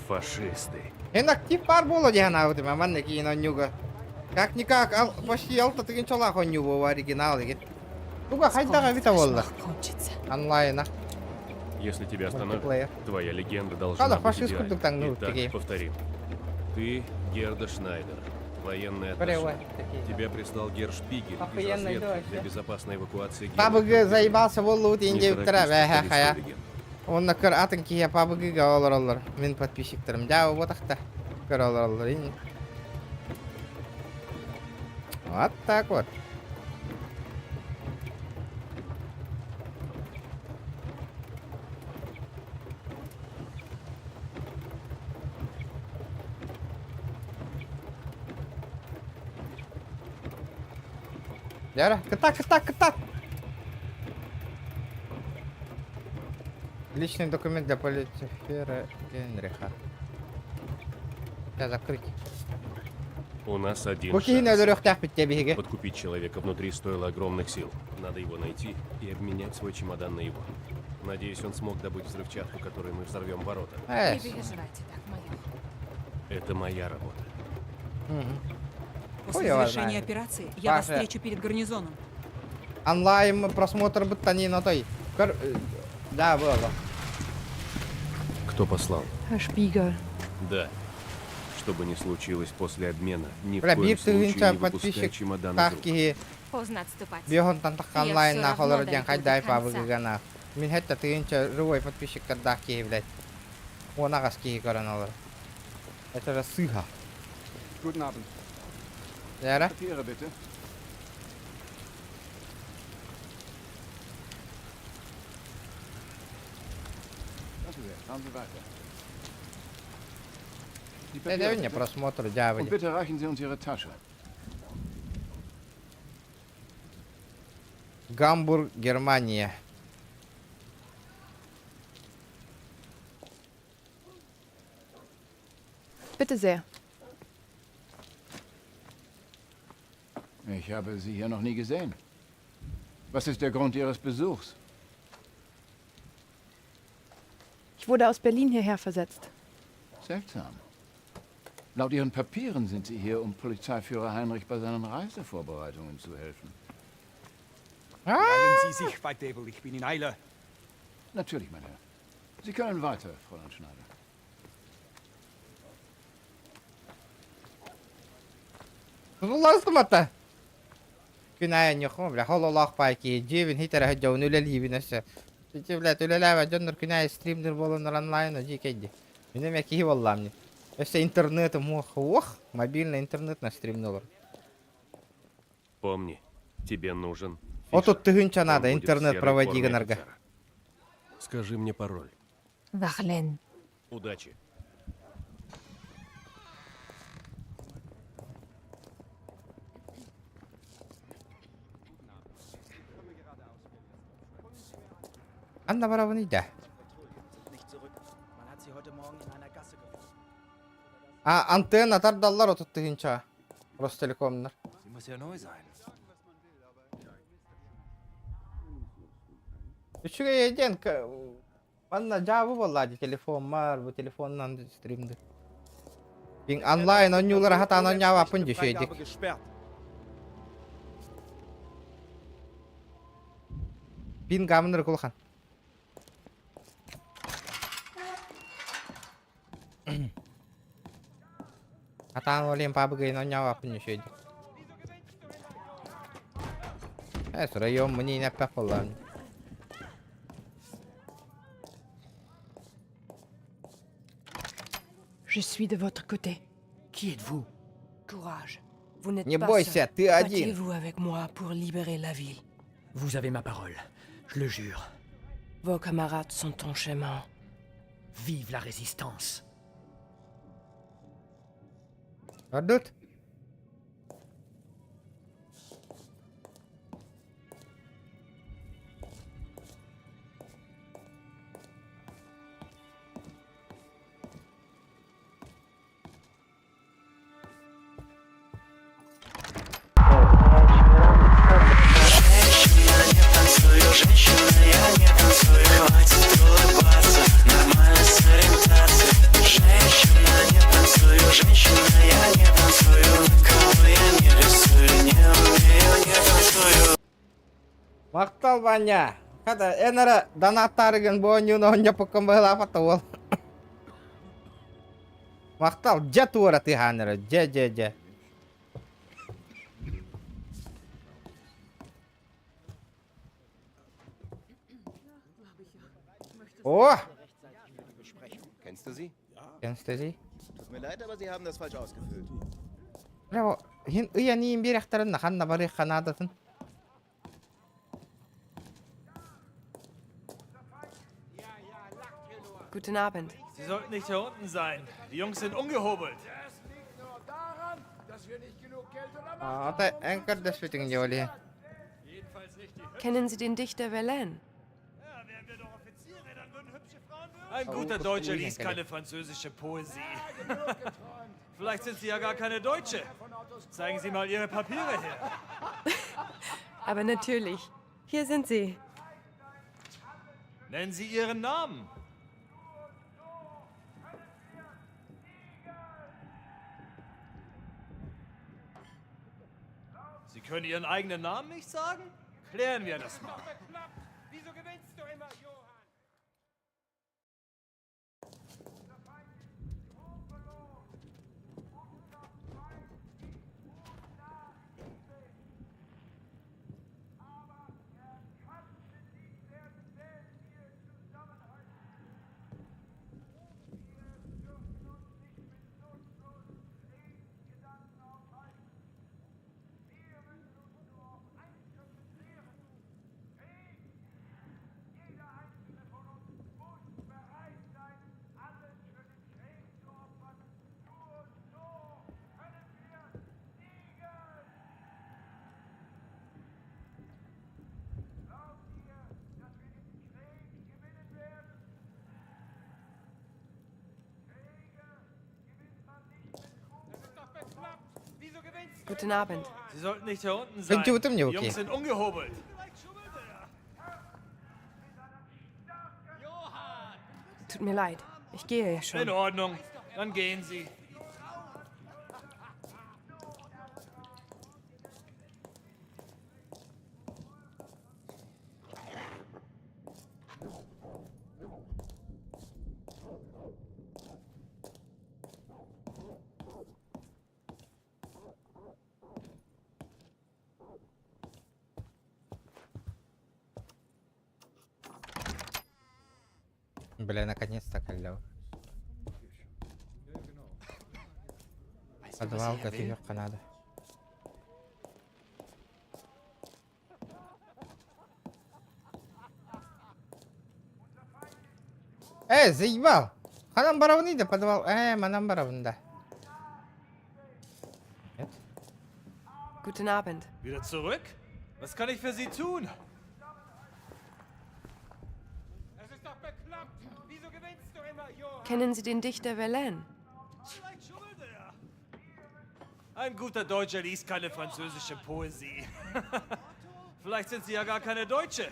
E: Фашисты.
A: Инактив пар было дигана вот маман на кино нюга. Как-никак, почти алты тыгын чола конью в оригинал. Туга хайдага вита волла. Онлайна.
E: Если тебя остановят,
A: Мультиплеер.
E: твоя легенда
A: Када
E: должна быть
A: фашист
E: идеальной.
A: курдуктан, ну,
E: Итак,
A: такие.
E: повторим. Ты Герда Шнайдер, военный
A: Привет,
E: атташе.
A: такие.
E: Тебя прислал Гер Шпигель из
A: Охуенный
E: разведки
A: дождь,
E: для
A: да?
E: безопасной эвакуации
A: Пабыгы заебался воллу
E: Не
A: тенге
E: торопись
A: втора бэхэ
E: повторить
A: хая.
E: свою легенду.
A: Он на кыр атынки я пабыгыга олар. Мен подписчиктерим. Да, вот так-то. Кыр олар. Вот так вот. Яра, ката. Личный документ для полицейфера Генриха. Да, закрыть.
E: У нас один
A: Кукина дурёхтях пить тебе беги.
E: Подкупить человека внутри стоило огромных сил. Надо его найти и обменять свой чемодан на его. Надеюсь, он смог добыть взрывчатку, которой мы взорвем ворота.
S: Не переживайте так, майор.
E: Это моя работа.
Q: После
A: Хуй его
Q: завершения
A: знает.
Q: операции я вас
A: Паша.
Q: встречу перед гарнизоном.
A: Онлайн просмотр бытани на той. Да, было.
E: Кто послал?
O: Шпигель.
E: Да. Что бы ни случилось после обмена, ни в
A: Бля,
E: коем
A: бир
E: случае
A: тыгынча
E: не выпускай
A: подписчик
E: чемодан из рук.
A: тахки
S: Поздно отступать.
A: бегон тантах
S: Я
A: онлайн
S: всё
A: на
S: равно
A: холоден
S: дойду
A: хайдай
S: до конца.
A: пабыгана. Мин хетта тыгынча живой подписчик кадахки, блядь. Она гаски короналар. Это же сыха.
J: Guten Abend.
A: Яра?
J: Papiere bitte. Danke sehr. Schauen Sie weiter. Die
A: Это
J: Papiere
A: не
J: bitte.
A: просмотр,
J: Und
A: дяволи.
J: bitte reichen Sie uns Ihre Tasche.
A: Гамбург, Германия.
O: Bitte sehr.
J: Ich habe Sie hier noch nie gesehen. Was ist der Grund Ihres Besuchs?
O: Ich wurde aus Berlin hierher versetzt.
J: Seltsam. Laut Ihren Papieren sind Sie hier, um Polizeiführer Heinrich bei seinen Reisevorbereitungen zu helfen.
L: Beeilen Sie sich, Whitebel, ich bin in Eile.
J: Natürlich, mein Herr. Sie können weiter, Fräulein Schneider.
A: Ластмата. Кюная нюхом, бля, хололах пайки, дживин, хитера хаджаун, уляли бинася. Ти, блядь, улялява, джоннер кюная стримнер болонер онлайн, джи кедди. Меня мяки валла мне. Если интернетом, ох, мобильный интернет на стримнер.
E: Помни, тебе нужен
A: Вот тут тыгынча
E: Он
A: надо,
E: будет в
A: интернет
E: серой
A: проводи,
E: форме
A: гонорга.
E: офицера. Скажи мне пароль.
S: Вахлен.
E: Удачи.
A: Анна воровни, да. А, антенна, тардаллар вот тут тыгынча. Ростелекомнер.
L: Sie muss ja neu sein.
A: Üçüge yedin ki bana cevabı vallahi telefon var bu telefondan stream'de. Bin online oynuyorlar hatta onun cevabını düşeydik.
L: Freigabe gesperrt.
A: Bin gamınır kulhan. Hatta onun pabıgayın onun cevabını düşeydik. Sonra yom bunu yine pek vallahi.
O: Je suis de votre côté.
T: Qui êtes-vous?
O: Courage. Vous n'êtes
A: Не
O: pas
A: бойся,
O: seul.
A: ты один.
O: Battez-vous avec moi pour libérer la ville.
T: Vous avez ma parole, je le jure.
O: Vos camarades sont en chemin.
T: Vive la résistance.
A: Adut.
N: Женщина, я не танцую, хватит улыбаться. Нормально с ориентацией. Женщина, не танцую, женщина, я не танцую.
A: Мактал Ваня. Kada enara donatарыгын бонюна оння покомбала патол. Мактал же тура ты ханера. Же. Oh!
U: Kennst du sie?
A: Kennst du sie?
U: Tut mir leid, aber sie haben das falsch ausgefüllt.
A: Bravo. Hin uyaniyim bir aktarın hanna bari kanadasın.
O: Guten Abend.
L: Sie sollten nicht hier unten sein. Die Jungs sind ungehobelt.
A: Da enker das fitting joli.
O: Kennen Sie den Dichter Verlaine?
L: Ein guter Deutscher liest keine französische Poesie. Vielleicht sind Sie ja gar keine Deutsche. Zeigen Sie mal Ihre Papiere her.
O: Aber natürlich. Hier sind sie.
L: Nennen Sie Ihren Namen. Sie können Ihren eigenen Namen nicht sagen? Klären wir das mal.
I: Wieso gewinnst du immer, Johann?
O: Guten Abend.
L: Sie sollten nicht hier unten sein.
A: Bin
L: Die Jungs sind ungehobelt.
O: Tut mir leid. Ich gehe ja schon.
L: In Ordnung. Dann gehen Sie.
A: Бля, наконец-то калло. Подвал готовил Канада. заебал! Ханам баравны да подвал. Манам баравнда. Нет?
O: Guten Abend.
L: Wieder zurück? Was kann ich für Sie tun?
O: Kennen Sie den Dichter Verlaine?
L: Ein guter Deutscher liest keine französische Poesie. Vielleicht sind Sie ja gar keine Deutsche.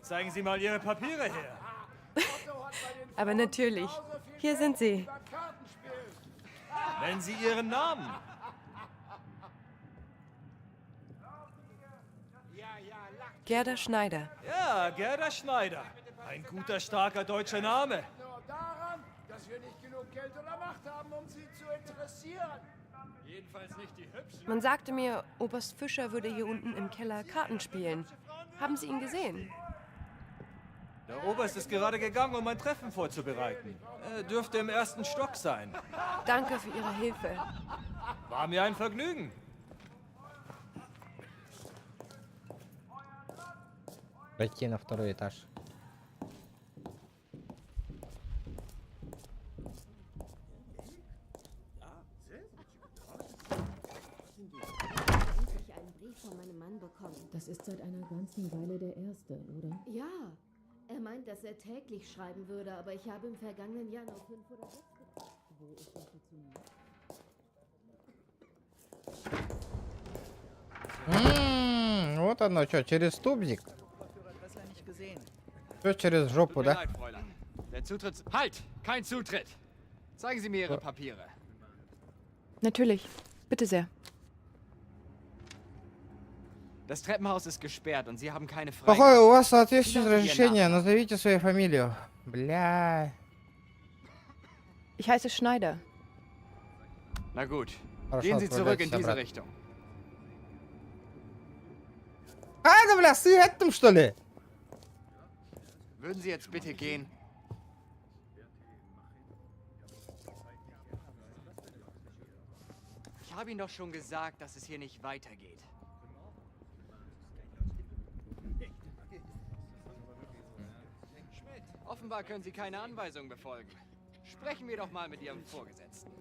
L: Zeigen Sie mal Ihre Papiere her.
O: Aber natürlich. Hier sind sie.
L: Nennen Sie Ihren Namen.
O: Gerda Schneider.
L: Ja, Gerda Schneider. Ein guter, starker deutscher Name.
I: Daran, dass wir nicht genug Geld oder Macht haben, um sie zu interessieren.
L: Jedenfalls nicht die hübschen.
O: Man sagte mir, Oberst Fischer würde hier unten im Keller Karten spielen. Haben Sie ihn gesehen?
L: Der Oberst ist gerade gegangen, um ein Treffen vorzubereiten. Er dürfte im ersten Stock sein.
O: Danke für Ihre Hilfe.
L: War mir ein Vergnügen.
A: Пройти на второй этаж.
V: Von meinem Mann bekommen.
W: Das ist seit einer ganzen Weile der erste, oder?
V: Ja, er meint, dass er täglich schreiben würde, aber ich habe im vergangenen Jahr nur 5 oder 6 bekommen.
W: Wo ist er stationiert?
A: Вот оно что, через тубзик. Все через жопу, да?
R: Der Zutritt... Halt! Kein Zutritt! Zeigen Sie mir Ihre Papiere.
O: Natürlich. Bitte sehr.
R: Das Treppenhaus ist gesperrt und Sie haben keine
A: Похоже,
R: Freigabe.
A: у вас соответствует разрешение. Назовите свою фамилию. Бля.
O: Ich heiße Schneider.
R: Na gut.
A: Хорошо,
R: Gehen Sie zurück in
A: отправляйтесь
R: diese
A: обратно.
R: Richtung.
A: Хайде, бля, сигаретом, что ли?
R: Würden Sie jetzt bitte gehen? Ich habe Ihnen doch schon gesagt, dass es hier nicht weitergeht. Schmidt, offenbar können Sie keine Anweisung befolgen. Sprechen wir doch mal mit Ihrem Vorgesetzten.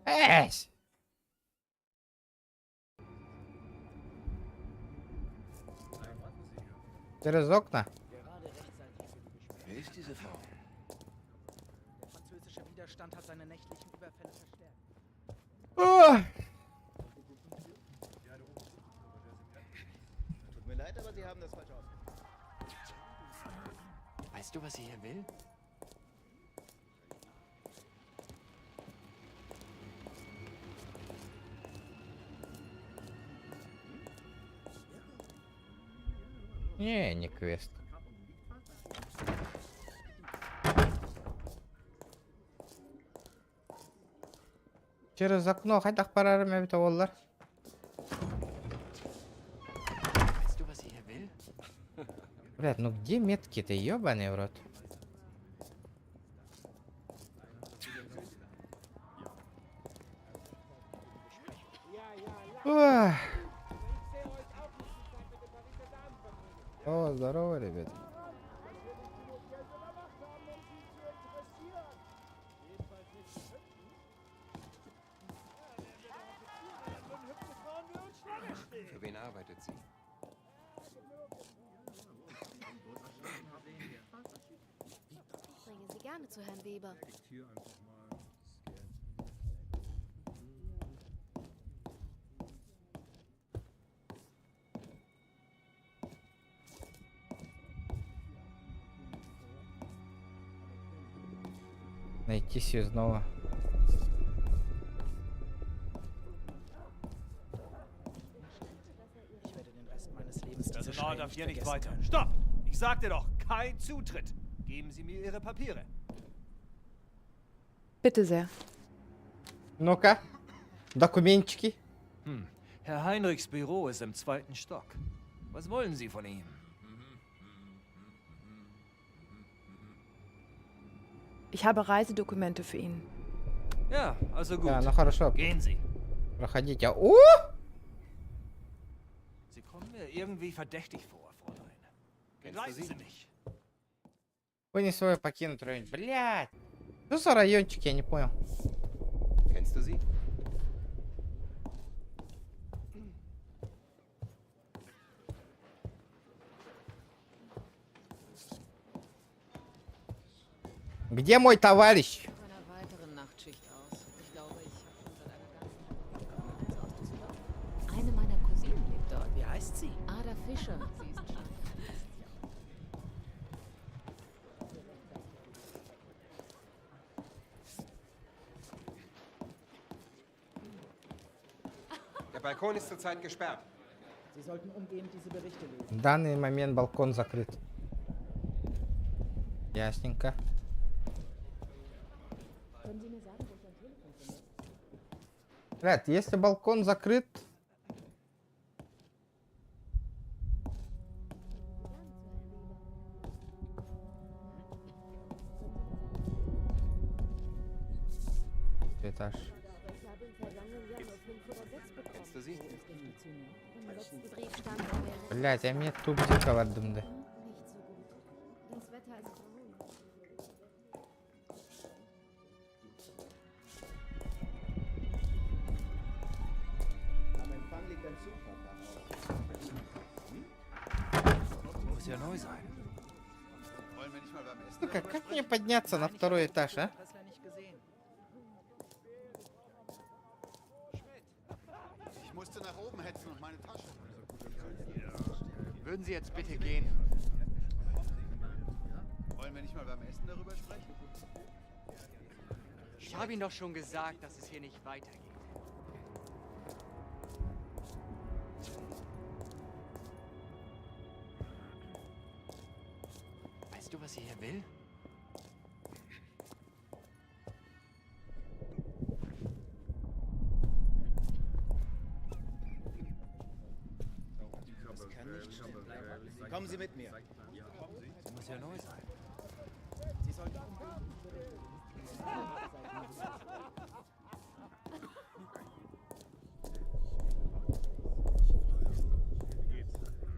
A: Эсь! Через окна.
J: Wer ist diese Frau?
T: Der französische Widerstand hat seine nächtlichen Überfälle verstärkt.
A: О!
U: Tut mir leid, aber Sie haben das falsch ausgeführt.
R: Weißt du, was sie hier will?
A: Не квест. Через окно, хоть парарами бит олар.
R: Weißt du, was sie hier will?
A: Блядь, ну где метки-то, ёбаный в рот? Ох. О, здорово, ребят.
U: Für wen arbeitet sie?
V: Bringe Sie gerne zu Herrn Weber.
A: Найти связного.
T: Ich werde den Rest meines Lebens diese
L: Personal
T: Schreie
L: darf
T: nicht
L: hier nicht
T: vergessen
L: weiter.
T: können.
L: Stopp! Ich sagte doch, kein Zutritt. Geben Sie mir Ihre Papiere.
O: Bitte sehr.
A: Ну-ка, документчики.
L: Herr Heinrichs Büro ist im 2. Stock. Was wollen Sie von ihm?
O: Ich habe Reisedokumente für ihn.
L: Ja, also gut.
A: Да, ну хорошо.
L: Gehen Sie.
A: Проходите. О!
L: Sie kommen mir irgendwie verdächtig vor, Fräulein. Begleiten Sie mich.
A: Вы свой покинуть район. Блядь. Что за райончик, я не понял.
U: Kennst du sie?
A: Где мой товарищ?
W: Nach einer weiteren Nachtschicht aus. Ich glaube, ich habe schon seit einer ganzen
V: Eine meiner Cousinen lebt dort.
T: Wie heißt sie?
V: Ada Fischer. Sie ist schon.
U: Der Balkon ist zurzeit gesperrt.
T: Sie sollten umgehend diese Berichte lesen.
A: В данный момент балкон закрыт. Ясненько.
W: Können Sie mir sagen, wo ich ein Telefon finde?
A: Блядь, если балкон закрыт... Этаж.
V: Ich habe im vergangenen Jahr nur 5 oder 6 bekommen.
U: Kennst du sie?
V: Im letzten Brief stand, er wäre
A: Блядь, я мне тубдика вардымды.
V: nicht so gut. Das Wetter ist grau.
U: Am Empfang liegt ein Zugfahrt
L: Muss ja neu sein.
J: Wollen wir nicht mal beim Essen
A: Сука, как мне подняться на второй этаж, а?
T: Pressler nicht gesehen.
J: Ich musste nach oben hetzen und meine Tasche.
R: Würden Sie jetzt bitte gehen?
J: Wollen wir nicht mal beim Essen darüber sprechen?
R: Ich habe Ihnen doch schon gesagt, dass es hier nicht weitergeht. was sie hier will?
U: Das kann nicht stimmen. Kommen Sie mit mir.
R: Sie muss ja neu sein.
U: Sie sollten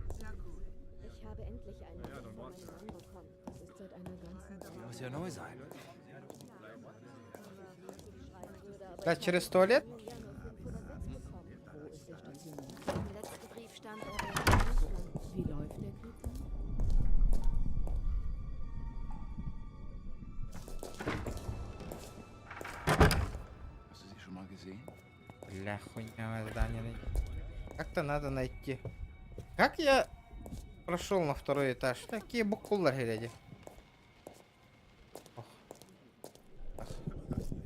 V: Ich habe endlich einen Brief von meinem Mann bekommen. Das ist seit einer ganzen
R: Sie
V: Weile.
R: muss ja neu sein.
A: Да, через туалет?
V: Wo ist er stationiert? Im letzten Brief stand Russland. Wie läuft der Krieg?
J: Hast du sie schon mal gesehen?
A: Бля, хуйня здание найти. Как-то надо найти. Как я прошел на второй этаж? Такие букуллар гереди.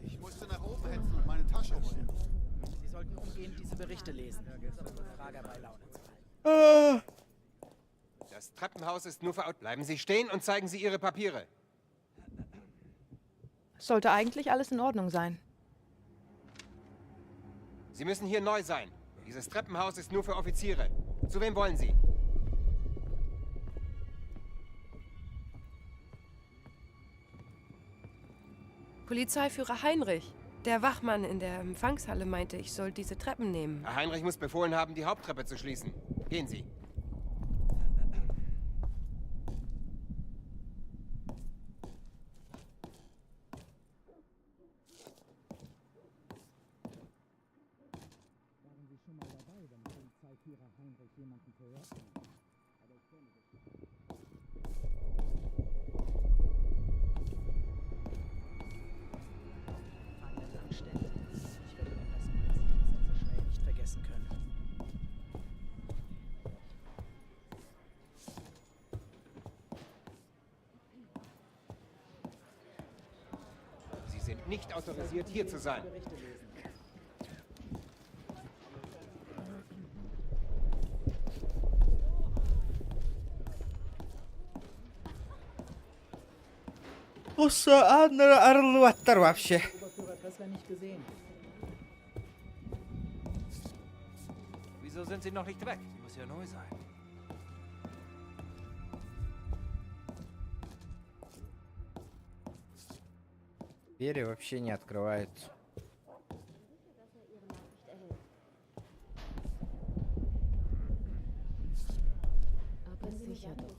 U: Ich musste nach oben hetzen und meine Tasche holen.
T: Sie sollten umgehend diese Berichte lesen. Frager bei Laune zu halten.
U: Das Treppenhaus ist nur für Out. Bleiben Sie stehen und zeigen Sie Ihre Papiere.
C: Sollte eigentlich alles in Ordnung sein.
U: Sie müssen hier neu sein. Dieses Treppenhaus ist nur für Offiziere. Zu wem wollen Sie?
O: Polizeiführer Heinrich. Der Wachmann in der Empfangshalle meinte, ich soll diese Treppen nehmen.
U: Herr Heinrich muss befohlen haben, die Haupttreppe zu schließen. Gehen Sie.
I: Waren Sie schon mal dabei, wenn Polizeiführer Heinrich jemanden verhört hat? Aber ich kenne das.
T: Anständig. Ich werde mir lassen, dass Sie das so schnell nicht vergessen können.
U: Sie sind nicht autorisiert, hier zu sein.
T: Berichte lesen.
A: Орлваттар вообще.
T: Oberführer Dressler nicht gesehen.
R: Wieso sind sie noch nicht weg? Sie muss ja neu sein.
A: Двери вообще не открываются.
V: Aber sicher doch.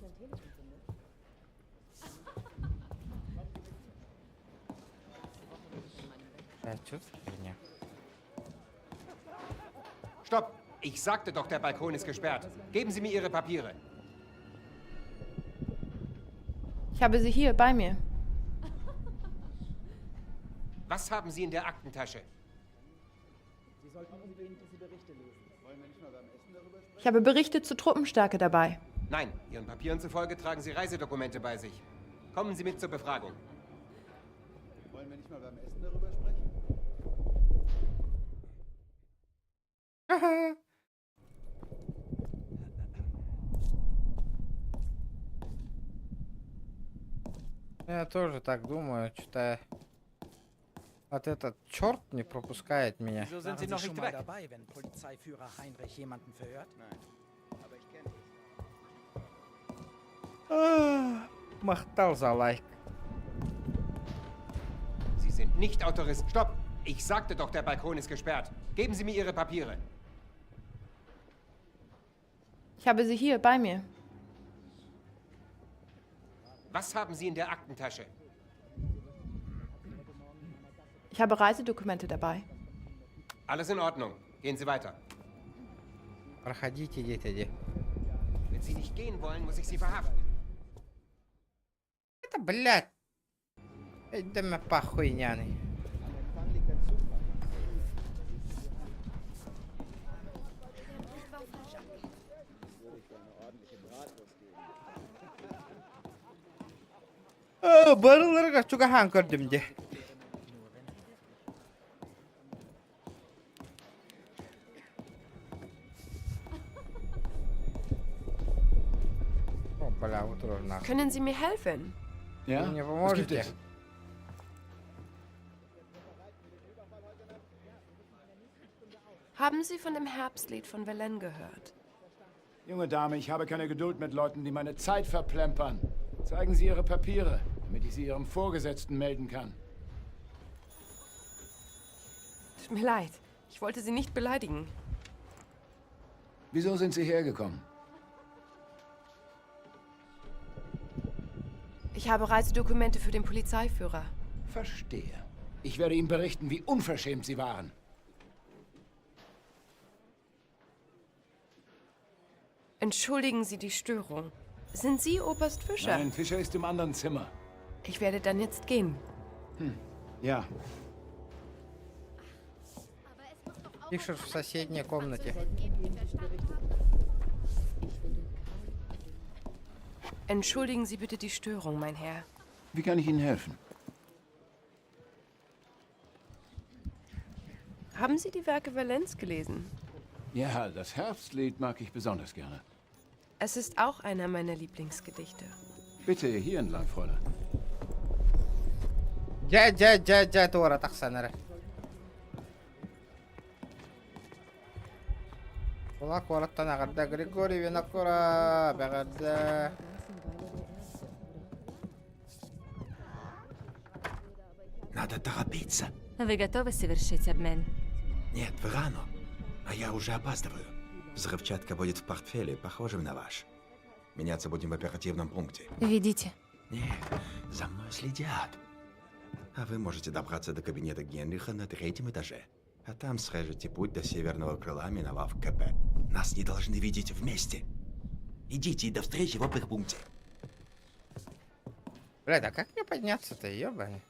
A: А, чё за херня?
U: Stopp! Ich sagte doch, der Balkon ist gesperrt. Geben Sie mir Ihre Papiere.
C: Ich habe sie hier bei mir.
U: Was haben Sie in der Aktentasche?
T: Sie sollten umgehend diese Berichte lesen. Wollen wir nicht mal beim Essen darüber sprechen?
C: Ich habe Berichte zur Truppenstärke dabei.
U: Nein, Ihren Papieren zufolge tragen Sie Reisedokumente bei sich. Kommen Sie mit zur Befragung. Wollen wir nicht mal beim Essen darüber sprechen?
A: Я тоже так думаю, что-то вот этот черт не пропускает меня.
R: Wieso sind
T: Waren
R: sie
T: Sie
R: noch
T: schon
R: nicht
T: mal
R: weg?
T: dabei, wenn Polizeiführer Heinrich jemanden verhört?
U: Nein, aber ich kenne es.
A: Махтал за лайк.
U: Sie sind nicht autorisiert. Stopp! Ich sagte doch, der Balkon ist gesperrt. Geben Sie mir Ihre Papiere.
C: Ich habe sie hier bei mir.
U: Was haben Sie in der Aktentasche?
C: Ich habe Reisedokumente dabei.
U: Alles in Ordnung. Gehen Sie weiter.
A: Проходите, дети.
U: Wenn Sie nicht gehen wollen, muss ich Sie verhaften.
A: Это, блядь. Да мне похуй, няny. Барыларга чугахан көрдüm де. О, бля, вот нахуй.
O: Können Sie mir helfen?
J: Ja,
A: Вы мне
J: was gibt
A: поможете?
J: es?
O: Haben Sie von dem Herbstlied von Verlaine gehört?
J: Junge Dame, ich habe keine Geduld mit Leuten, die meine Zeit verplempern. Zeigen Sie Ihre Papiere, damit ich sie Ihrem Vorgesetzten melden kann.
O: Tut mir leid. Ich wollte Sie nicht beleidigen.
J: Wieso sind Sie hergekommen?
O: Ich habe Reisedokumente für den Polizeiführer.
J: Verstehe. Ich werde ihm berichten, wie unverschämt Sie waren.
O: Entschuldigen Sie die Störung. Sind Sie Oberst Fischer?
J: Nein, Fischer ist im anderen Zimmer.
O: Ich werde dann jetzt gehen.
J: Ja.
A: Пишешь в соседней комнате.
O: Entschuldigen Sie bitte die Störung, mein Herr.
J: Wie kann ich Ihnen helfen?
O: Haben Sie die Werke Verlaines gelesen?
J: Ja, das Herbstlied mag ich besonders gerne.
O: Es ist auch einer meiner Lieblingsgedichte.
J: Bitte, hier entlang, Fräulein.
A: جا تورا تخسنره. والله ورطنا غدا غريغوري بنكورا بغدا.
D: Надо торопиться.
S: Вы готовы совершить обмен?
D: Нет, вы рано. А я уже опаздываю. Взрывчатка будет в портфеле, похожем на ваш. Меняться будем в оперативном пункте.
S: Ведите.
D: Нет, за мной следят. А вы можете добраться до кабинета Генриха на 3-м этаже. А там срежете путь до северного крыла, миновав КП. Нас не должны видеть вместе. Идите и до встречи в опергпункте.
A: Блядь, а как мне подняться-то, ёбаный?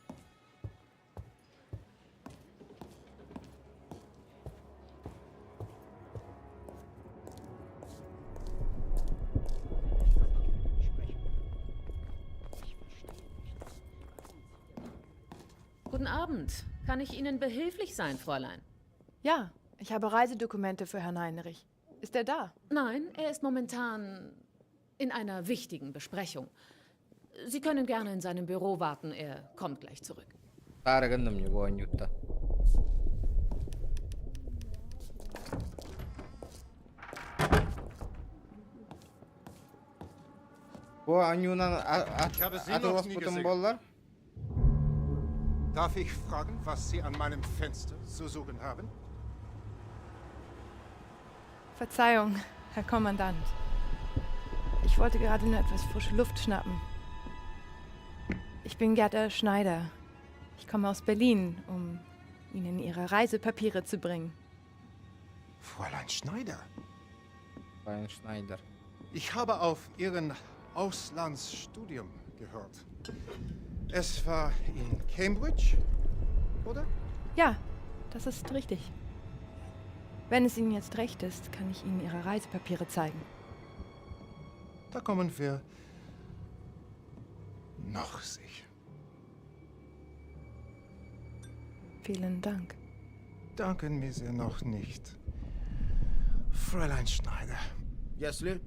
T: Guten Abend. Kann ich Ihnen behilflich sein, Fräulein?
C: Ja, ich habe Reisedokumente für Herrn Heinrich. Ist er da?
T: Nein, er ist momentan in einer wichtigen Besprechung. Sie können gerne in seinem Büro warten, er kommt gleich zurück.
A: Таргандым него Анюта. Bu Anюнан атылып бутун боллар.
H: Darf ich fragen, was Sie an meinem Fenster zu suchen haben?
C: Verzeihung, Herr Kommandant. Ich wollte gerade nur etwas frische Luft schnappen. Ich bin Gerda Schneider. Ich komme aus Berlin, um Ihnen Ihre Reisepapiere zu bringen.
H: Fräulein Schneider?
A: Fräulein Schneider.
H: Ich habe auf Ihren Auslandsstudium gehört. Es war in Cambridge, oder?
C: Ja, das ist richtig. Wenn es Ihnen jetzt recht ist, kann ich Ihnen Ihre Reisepapiere zeigen.
H: Da kommen wir noch sicher.
C: Vielen Dank.
H: Danken mir Sie noch nicht. Fräulein Schneider.
K: Если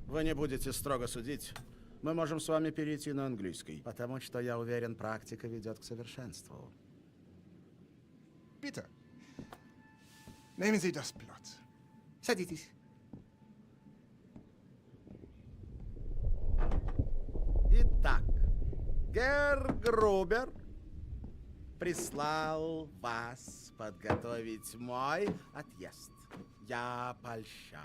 K: вы не будете строго судить, мы можем с вами перейти на английский, потому что, я уверен, практика ведет к совершенству.
H: Bitte. Nehmen Sie das Blatt. Садитесь.
K: Итак, Герр Грубер прислал вас подготовить мой отъезд. Я польщен.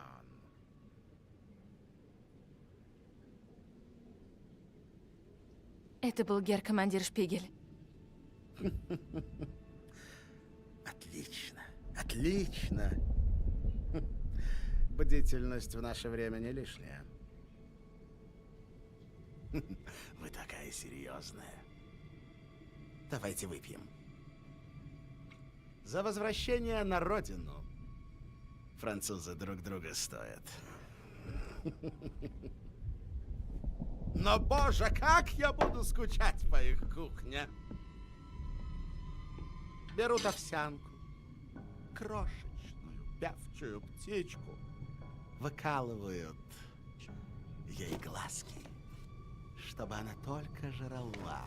S: Это был гер-командир Шпигель.
K: Отлично, отлично. Бдительность в наше время не лишняя. Вы такая серьезная. Давайте выпьем. За возвращение на родину. Французы друг друга стоят. Но, боже, как я буду скучать по их кухне. Берут овсянку, крошечную певчую птичку, выкалывают ей глазки, чтобы она только жрала.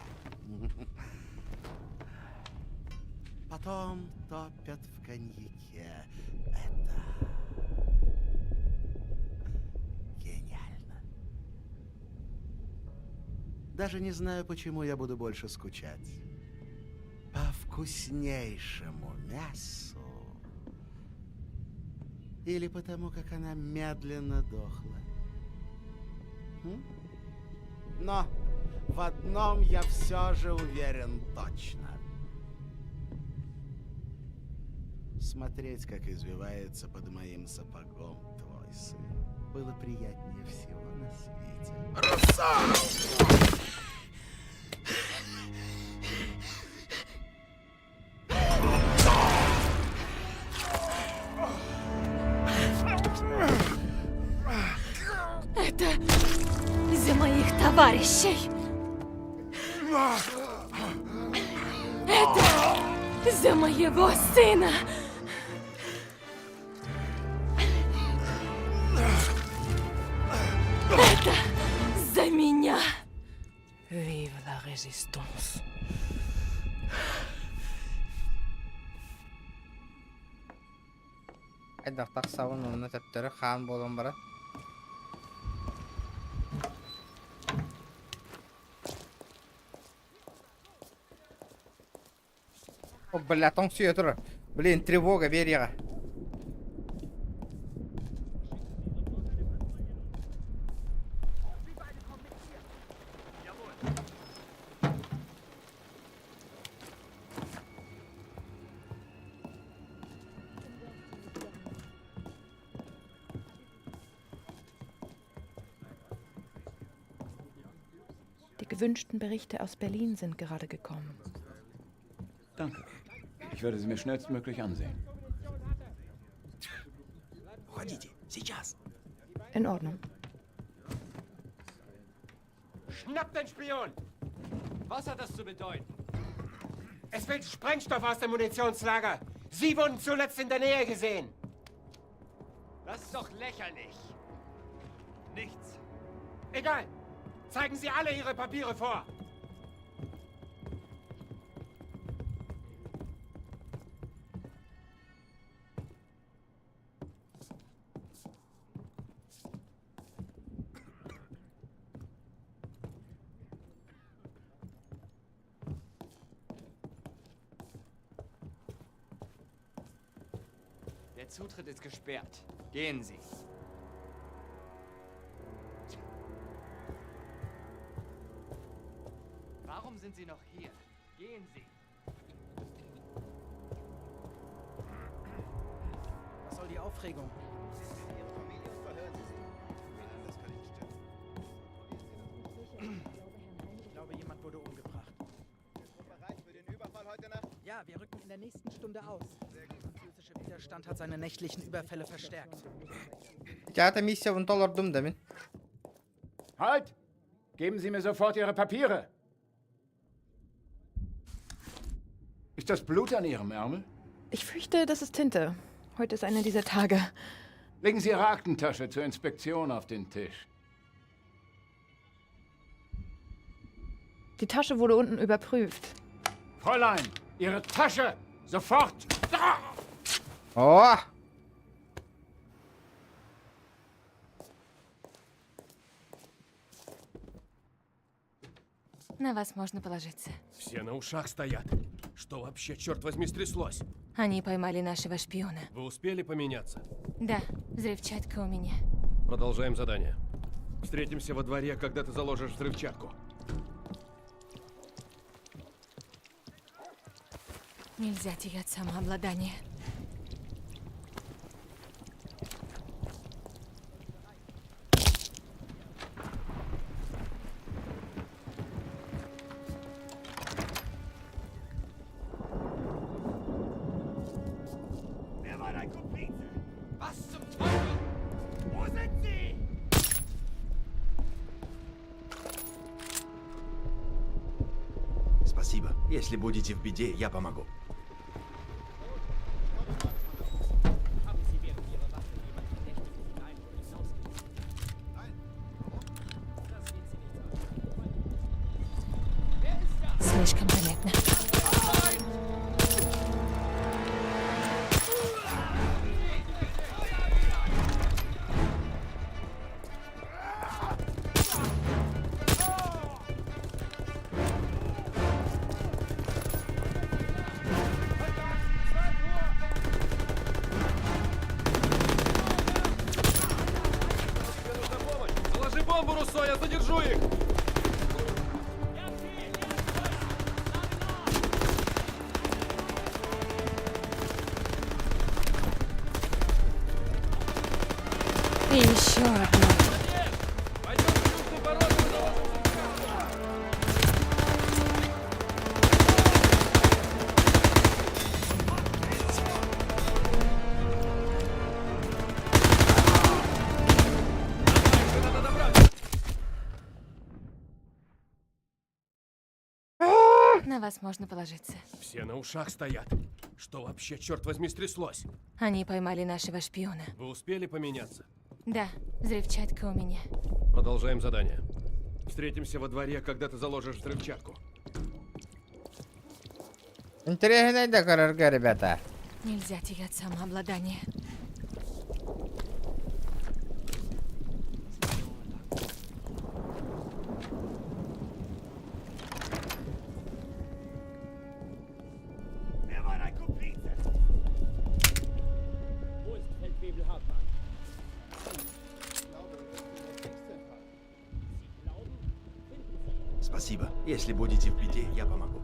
K: Потом топят в коньяке. Это гениально. Даже не знаю, почему я буду больше скучать. По вкуснейшему мясу. Или потому, как она медленно дохла. Но в одном я все же уверен точно. Смотреть, как извивается под моим сапогом твой сын, было приятнее всего на свете.
S: Это за моих товарищей. Это за моего сына. Это за меня.
C: Vive la résistance.
A: Айдақтақ сауын оны тәптері хан болын бара. О, блядь, он все это. Блин, тревога, Берега.
C: Die gewünschten Berichte aus Berlin sind gerade gekommen.
J: Danke. Ich werde sie mir schnellstmöglich ansehen.
C: In Ordnung.
U: Schnappt den Spion!
R: Was hat das zu bedeuten?
U: Es fehlt Sprengstoff aus dem Munitionslager. Sie wurden zuletzt in der Nähe gesehen.
R: Das ist doch lächerlich. Nichts.
U: Egal. Zeigen Sie alle Ihre Papiere vor.
R: Der Zutritt ist gesperrt. Gehen Sie. Warum sind Sie noch hier? Gehen Sie.
F: Was soll die Aufregung? Ich glaube, jemand wurde umgebracht.
H: Bereit für den Überfall heute Nacht?
F: Ja, wir rücken in der nächsten Stunde aus. Der französische Widerstand hat seine nächtlichen Überfälle verstärkt.
A: Theater Mission und Dollar dumm damit.
J: Halt! Geben Sie mir sofort Ihre Papiere! Ist das Blut an Ihrem Ärmel?
C: Ich fürchte, das ist Tinte. Heute ist einer dieser Tage.
J: Legen Sie Ihre Aktentasche zur Inspektion auf den Tisch.
C: Die Tasche wurde unten überprüft.
J: Fräulein, Ihre Tasche! Sofort!
A: Oh!
S: На вас можно положиться.
E: Все на ушах стоят. Что вообще, черт возьми, стряслось?
S: Они поймали нашего шпиона.
E: Вы успели поменяться?
S: Да, взрывчатка у меня.
E: Продолжаем задание. Встретимся во дворе, когда ты заложишь взрывчатку.
S: Нельзя терять самообладание.
I: Wer war dein Komplize? Was zum Teufel? Wo sind sie?
D: Спасибо. Если будете в беде, я помогу.
L: бомбу, Руссо, я задержу их!
O: И еще одно. На вас можно положиться.
E: Все на ушах стоят. Что вообще, черт возьми, стряслось?
O: Они поймали нашего шпиона.
E: Вы успели поменяться?
O: Да, взрывчатка у меня.
E: Продолжаем задание. Встретимся во дворе, когда ты заложишь взрывчатку.
A: Интересная декорарка, ребята.
O: Нельзя терять самообладание.
D: Спасибо. Если будете в беде, я помогу.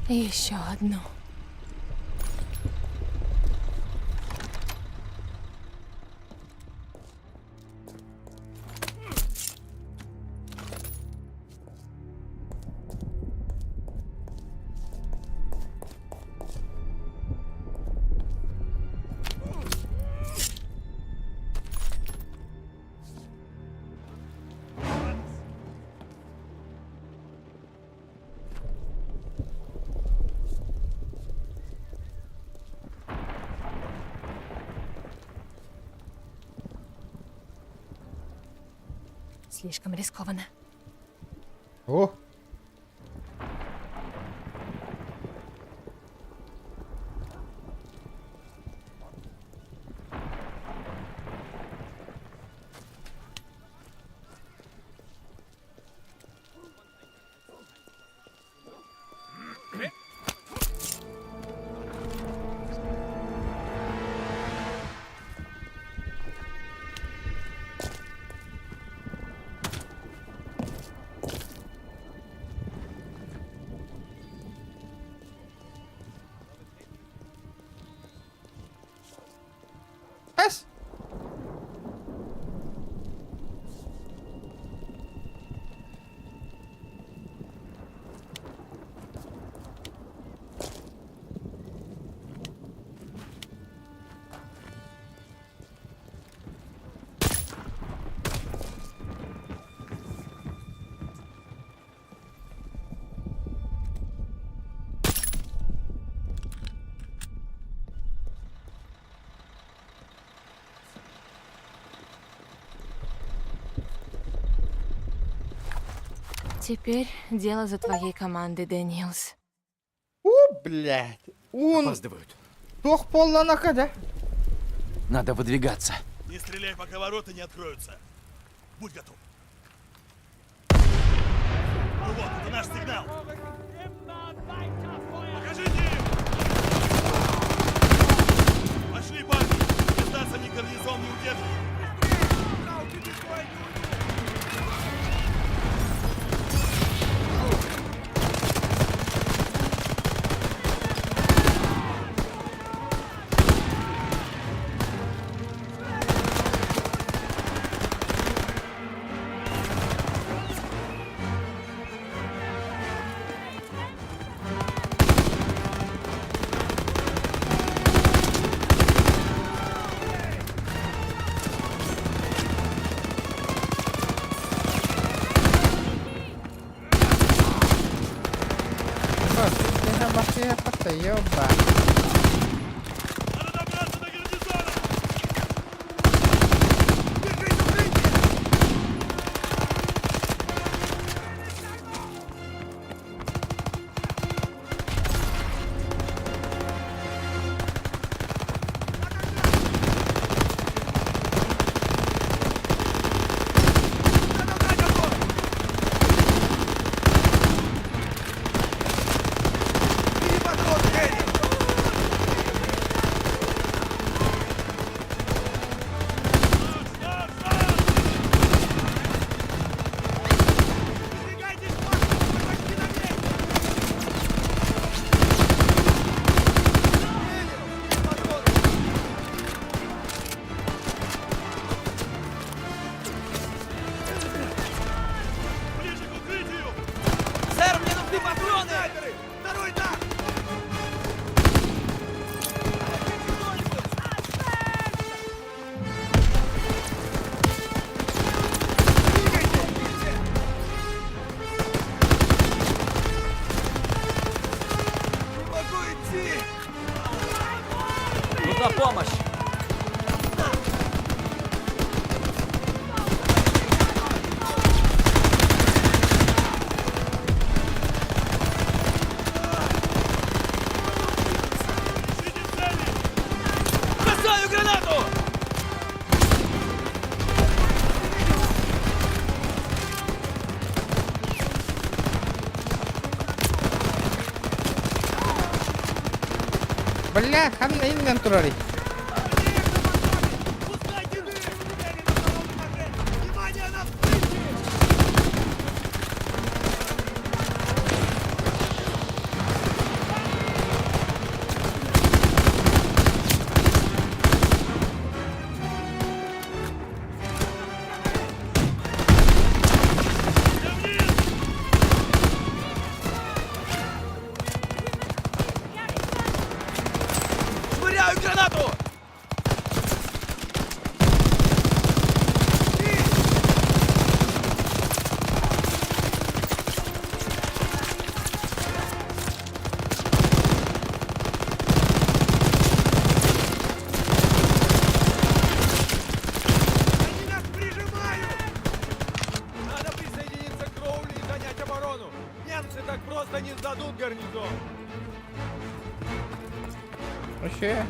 O: Еще одну. Слишком рискованно.
A: О! Yes.
O: Теперь дело за твоей командой, Дэниелс.
A: Блядь. Он...
B: Опаздывают.
A: Тох полланака, да?
B: Надо выдвигаться.
G: Не стреляй, пока ворота не откроются. Будь готов. Ну вот, это наш сигнал. Покажите им! Пошли, парни! Дистанция не гарнизон не удержит.
A: Ёба. Бля, хамна инвентарь.
G: Внимание на вспышки! Швыряю гранату! Они нас прижимают! Надо присоединиться к Кроули и занять оборону! Немцы так просто не сдадут гарнизон!
A: Вообще.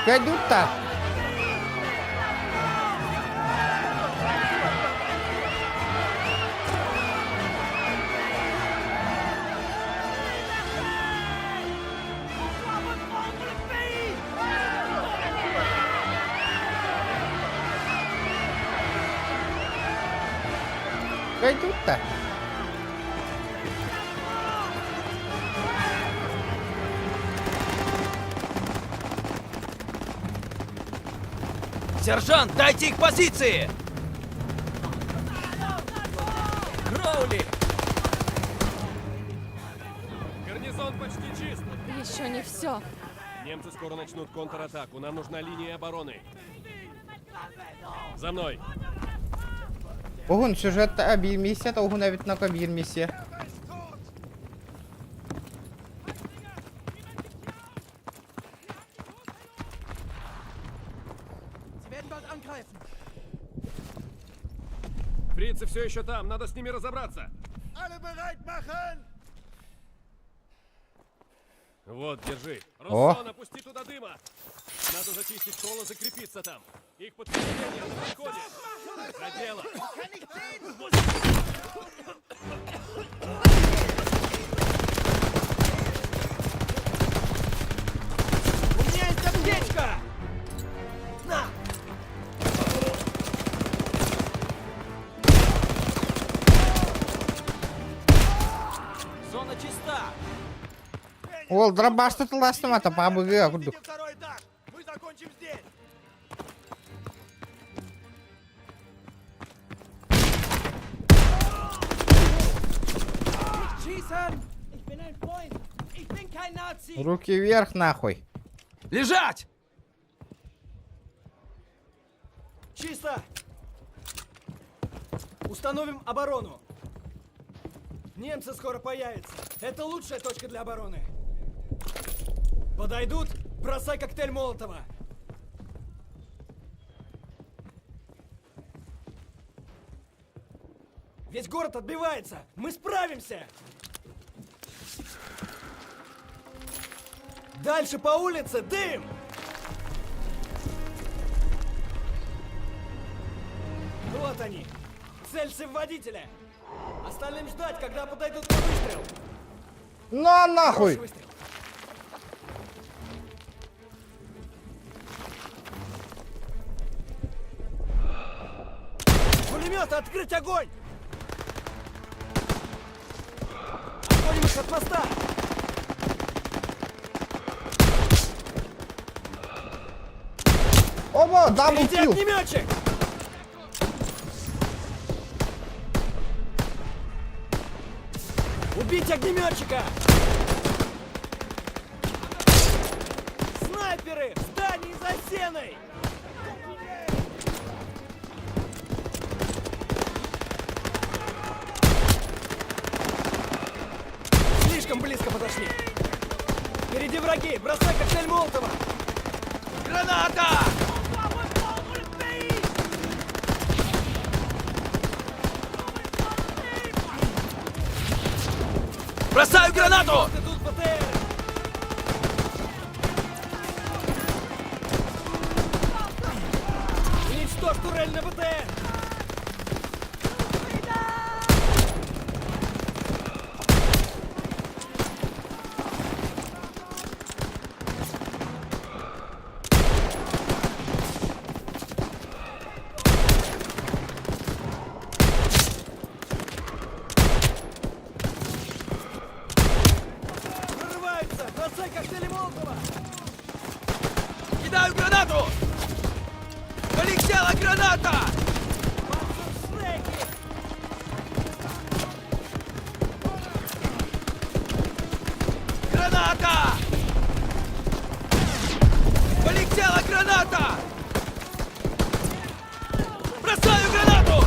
A: Кайдут-то. Кайдут-то.
G: Сержант, дайте их позиции! Кроули! Гарнизон почти чист.
O: Еще не все.
E: Немцы скоро начнут контратаку. Нам нужна линия обороны. За мной.
A: Bugün süжетте bir missiya da bugün evet naka bir missiya.
F: Sie werden bald angreifen.
E: Фрицы все еще там. Надо с ними разобраться.
G: Alle bereit machen!
E: Вот, держи.
A: О.
E: Руслан, опусти туда дыма. Надо зачистить школу, закрепиться там. Их подкрепление на подходе. За дело.
G: У меня есть аптечка! На!
B: Зона чиста!
A: Ол дробашты тыластым ата пабыгы курдук.
G: Идите второй этаж! Мы закончим здесь!
F: Schießen! Ich bin ein Freund. Ich bin kein Nazi.
A: Руки вверх нахуй.
G: Лежать! Чисто! Установим оборону. Немцы скоро появятся. Это лучшая точка для обороны. Подойдут? Бросай коктейль Молотова. Весь город отбивается. Мы справимся. Дальше по улице дым. Вот они. Целься в водителя. Остальным ждать, когда подойдут на выстрел.
A: На нахуй.
G: Хороший выстрел. Пулемет, открыть огонь! Отходим их от моста!
A: Оба, дабл
G: Впереди
A: килл.
G: огнеметчик! Убить огнеметчика! Снайперы! В здании за стеной! Слишком близко подошли. Впереди враги! Бросай коктейль Молотова! Граната! Бросаю гранату! Тут БТР! Уничтожь турель на БТР! Кидаю гранату! Полетела граната! Граната! Полетела граната! Бросаю гранату!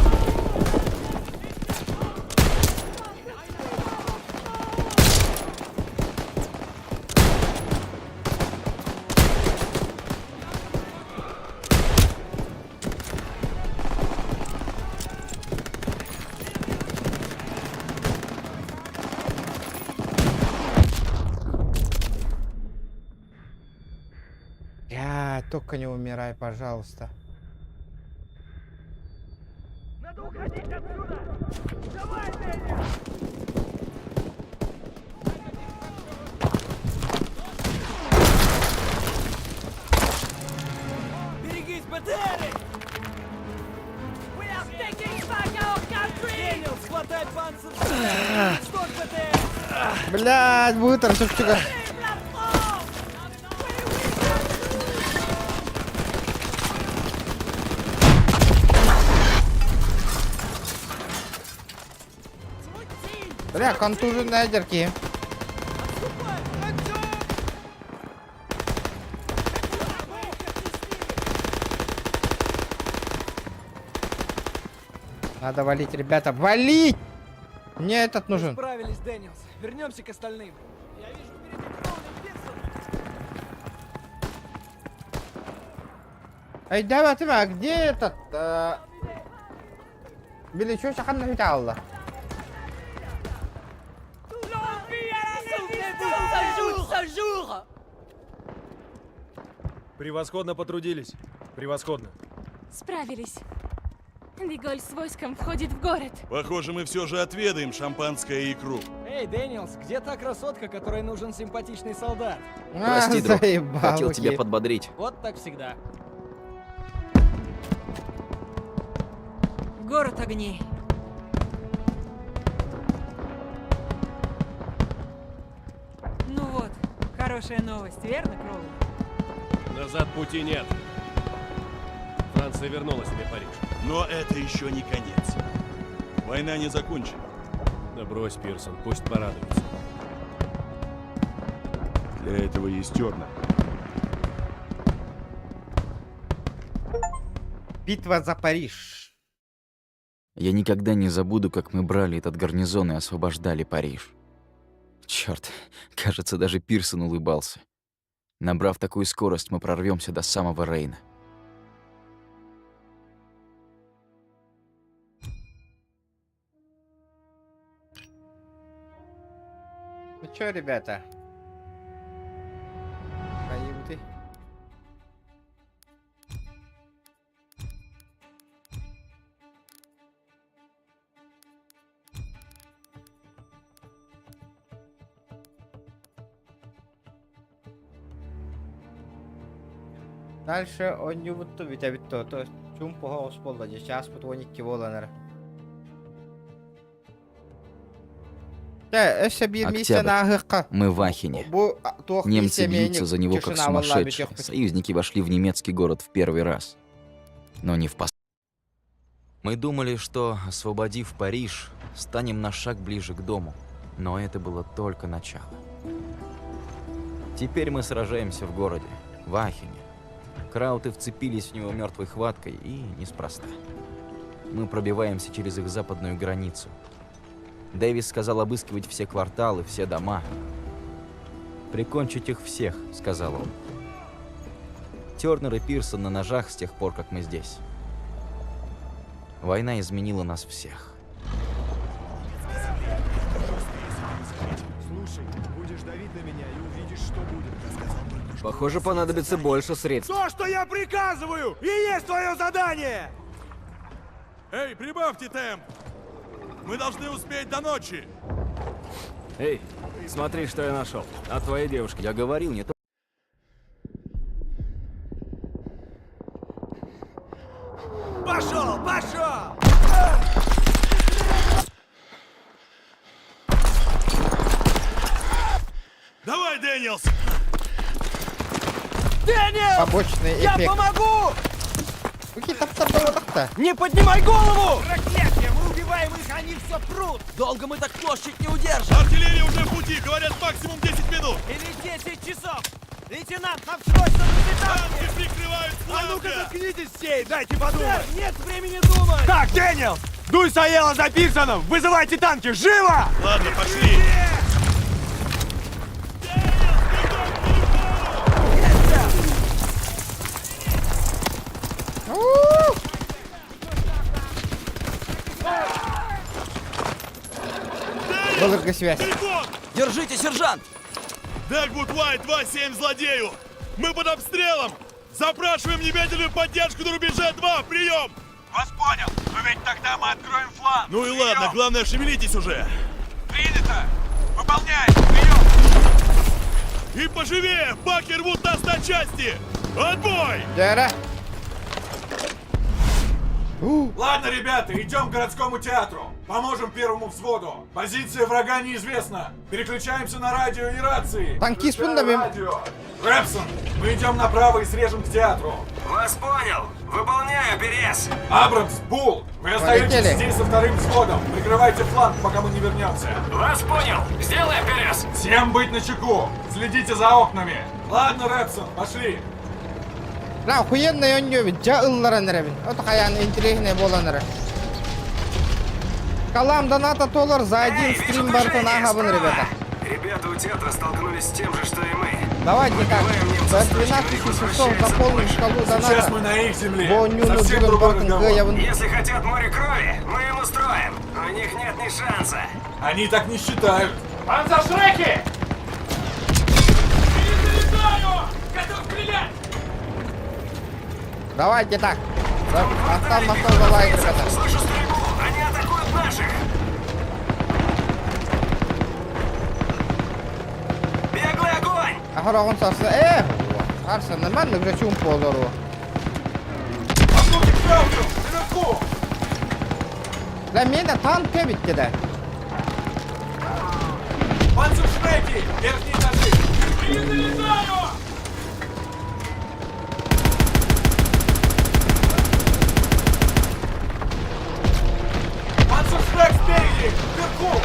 A: Только не умирай, пожалуйста.
G: Надо уходить отсюда! Давай, Дэнни! Берегись, БТРы! Дэниелс, хватай панцирь! Стой, БТР!
A: Блядь, бутер, шутка. Бля, контуженные дырки. Надо валить, ребята, валить! Мне этот нужен.
G: Справились, Дэниелс. Вернемся к остальным. Я вижу впереди Кроули Пирсон.
A: Эй, давай, а где этот? Билли, что шахан на Аллах?
L: Превосходно потрудились. Превосходно.
S: Справились. Виголь с войском входит в город.
M: Похоже, мы все же отведаем шампанское и икру.
G: Эй, Дэниелс, где та красотка, которой нужен симпатичный солдат?
B: Прости, друг. Хотел тебя подбодрить.
G: Вот так всегда.
S: Город огней. Ну вот, хорошая новость, верно, Кроули?
E: Назад пути нет. Франция вернула себе Париж.
M: Но это еще не конец. Война не закончена.
E: Да брось, Пирсон, пусть порадуется.
M: Для этого есть терна.
A: Битва за Париж.
B: Я никогда не забуду, как мы брали этот гарнизон и освобождали Париж. Черт, кажется, даже Пирсон улыбался. Набрав такую скорость, мы прорвемся до самого Рейна.
A: Ну чё, ребята? Каюты. Дальше он не вот то чум пого спола, сейчас потоник воланер.
B: Октябрь. Мы в Ахене. Немцы бьются за него как сумасшедшие. Союзники вошли в немецкий город в первый раз. Но не в последний. Мы думали, что, освободив Париж, станем на шаг ближе к дому. Но это было только начало. Теперь мы сражаемся в городе, в Ахене. Крауты вцепились в него мертвой хваткой, и неспроста. Мы пробиваемся через их западную границу. Дэвис сказал обыскивать все кварталы, все дома. «Прикончить их всех», — сказал он. Тернер и Пирсон на ножах с тех пор, как мы здесь. Война изменила нас всех.
G: Слушай, будешь давить на меня и увидишь, что будет.
L: Похоже, понадобится больше средств.
G: То, что я приказываю, и есть твое задание!
M: Эй, прибавьте темп! Мы должны успеть до ночи!
L: Эй, смотри, что я нашел. От твоей девушки.
B: Я говорил, не то.
G: Пошел, пошел!
M: Давай, Дэниелс!
G: Дэниел!
A: Побочный
G: Я
A: эффект.
G: помогу!
A: Так-то.
G: Не поднимай голову! Проклятие! Мы убиваем их, они все прут! Долго мы так площадь не удержим!
M: Артиллерия уже в пути, говорят, максимум 10 минут.
G: Или 10 часов! Лейтенант, нам срочно нужны танки!
M: Танки прикрывают с
G: А ну-ка
M: фланга!
G: заткнитесь все, дайте подумать! Сэр, нет времени думать! Так, Дэниел! Дуй Саела за Пирсоном! Вызывайте танки! Живо!
M: Ладно, пошли!
A: Энергосвязь.
G: Держите, сержант!
M: Дэгвуд Уайт 2-7 злодею! Мы под обстрелом! Запрашиваем немедленную поддержку на рубеже 2! Прием!
G: Вас понял! Но ведь тогда мы откроем фланг!
M: Ну и ладно, главное, шевелитесь уже!
G: Принято! Выполняем! Прием!
M: И поживее! Баки рвут нас на части! Отбой!
A: Дара.
N: Ладно, ребята, идем к городскому театру. Поможем первому взводу. Позиция врага неизвестна. Переключаемся на радио и рации.
A: Танки с
N: Включаю
A: фундамент.
N: радио. Рэпсон, мы идем направо и срежем к театру.
G: Вас понял! Выполняю, Перес!
N: Абрамс, Бул, вы остаетесь
A: Полетели.
N: здесь со вторым взводом. Прикрывайте фланг, пока мы не вернемся.
G: Вас понял! Сделаем, Перес!
N: Всем быть начеку. Следите за окнами. Ладно, Рэпсон, пошли.
A: Ла охуенный он любит. Джаылларын ребин. Вот хаян интересный боланыры. Калам доната толар за один стрим бартона хабын, ребята.
G: Ребята у театра столкнулись с тем же, что и мы.
A: Давайте так. До 12 часов заполним шкалу доната.
N: Сейчас мы на их земле.
A: Бо нюну
N: Совсем
A: дюбен
N: другой
A: бартон
N: разговор.
A: ябын.
G: Если хотят море крови, мы им устроим. У них нет ни шанса.
N: Они так не считают.
G: Панцершреки! Готов стрелять!
A: Давайте так. Мостов залайк, ребята.
G: Слышу стрельбу! Они атакуют наших! Беглый огонь!
A: Ахорогон сарса. Арса, нормально уже чум полору.
N: Послушай, Клаудио, наверху!
A: Ла меня танк кебит кеде.
N: Панцершреки! Верхние этажи!
G: Не залетаю!
N: Панцершрек спереди! Вверху!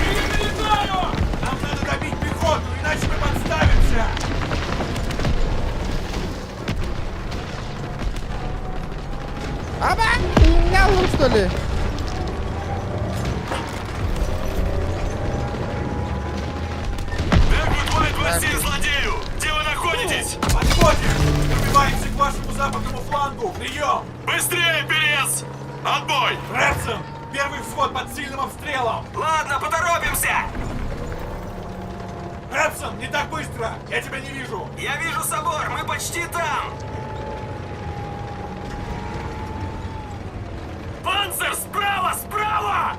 G: Не залетаю!
N: Нам надо добить пехоту, иначе мы подставимся!
A: Аба! Меня лун, что ли?
M: Дэгвуд Уайт 2-7 злодею! Где вы находитесь?
N: Подходим! Пробиваемся к вашему западному флангу! Прием!
M: Быстрее, Перес! Отбой!
N: Рэпсон! Первый взвод под сильным обстрелом!
G: Ладно, поторопимся!
N: Рэпсон, не так быстро! Я тебя не вижу!
G: Я вижу собор, мы почти там! Панцер, справа, справа!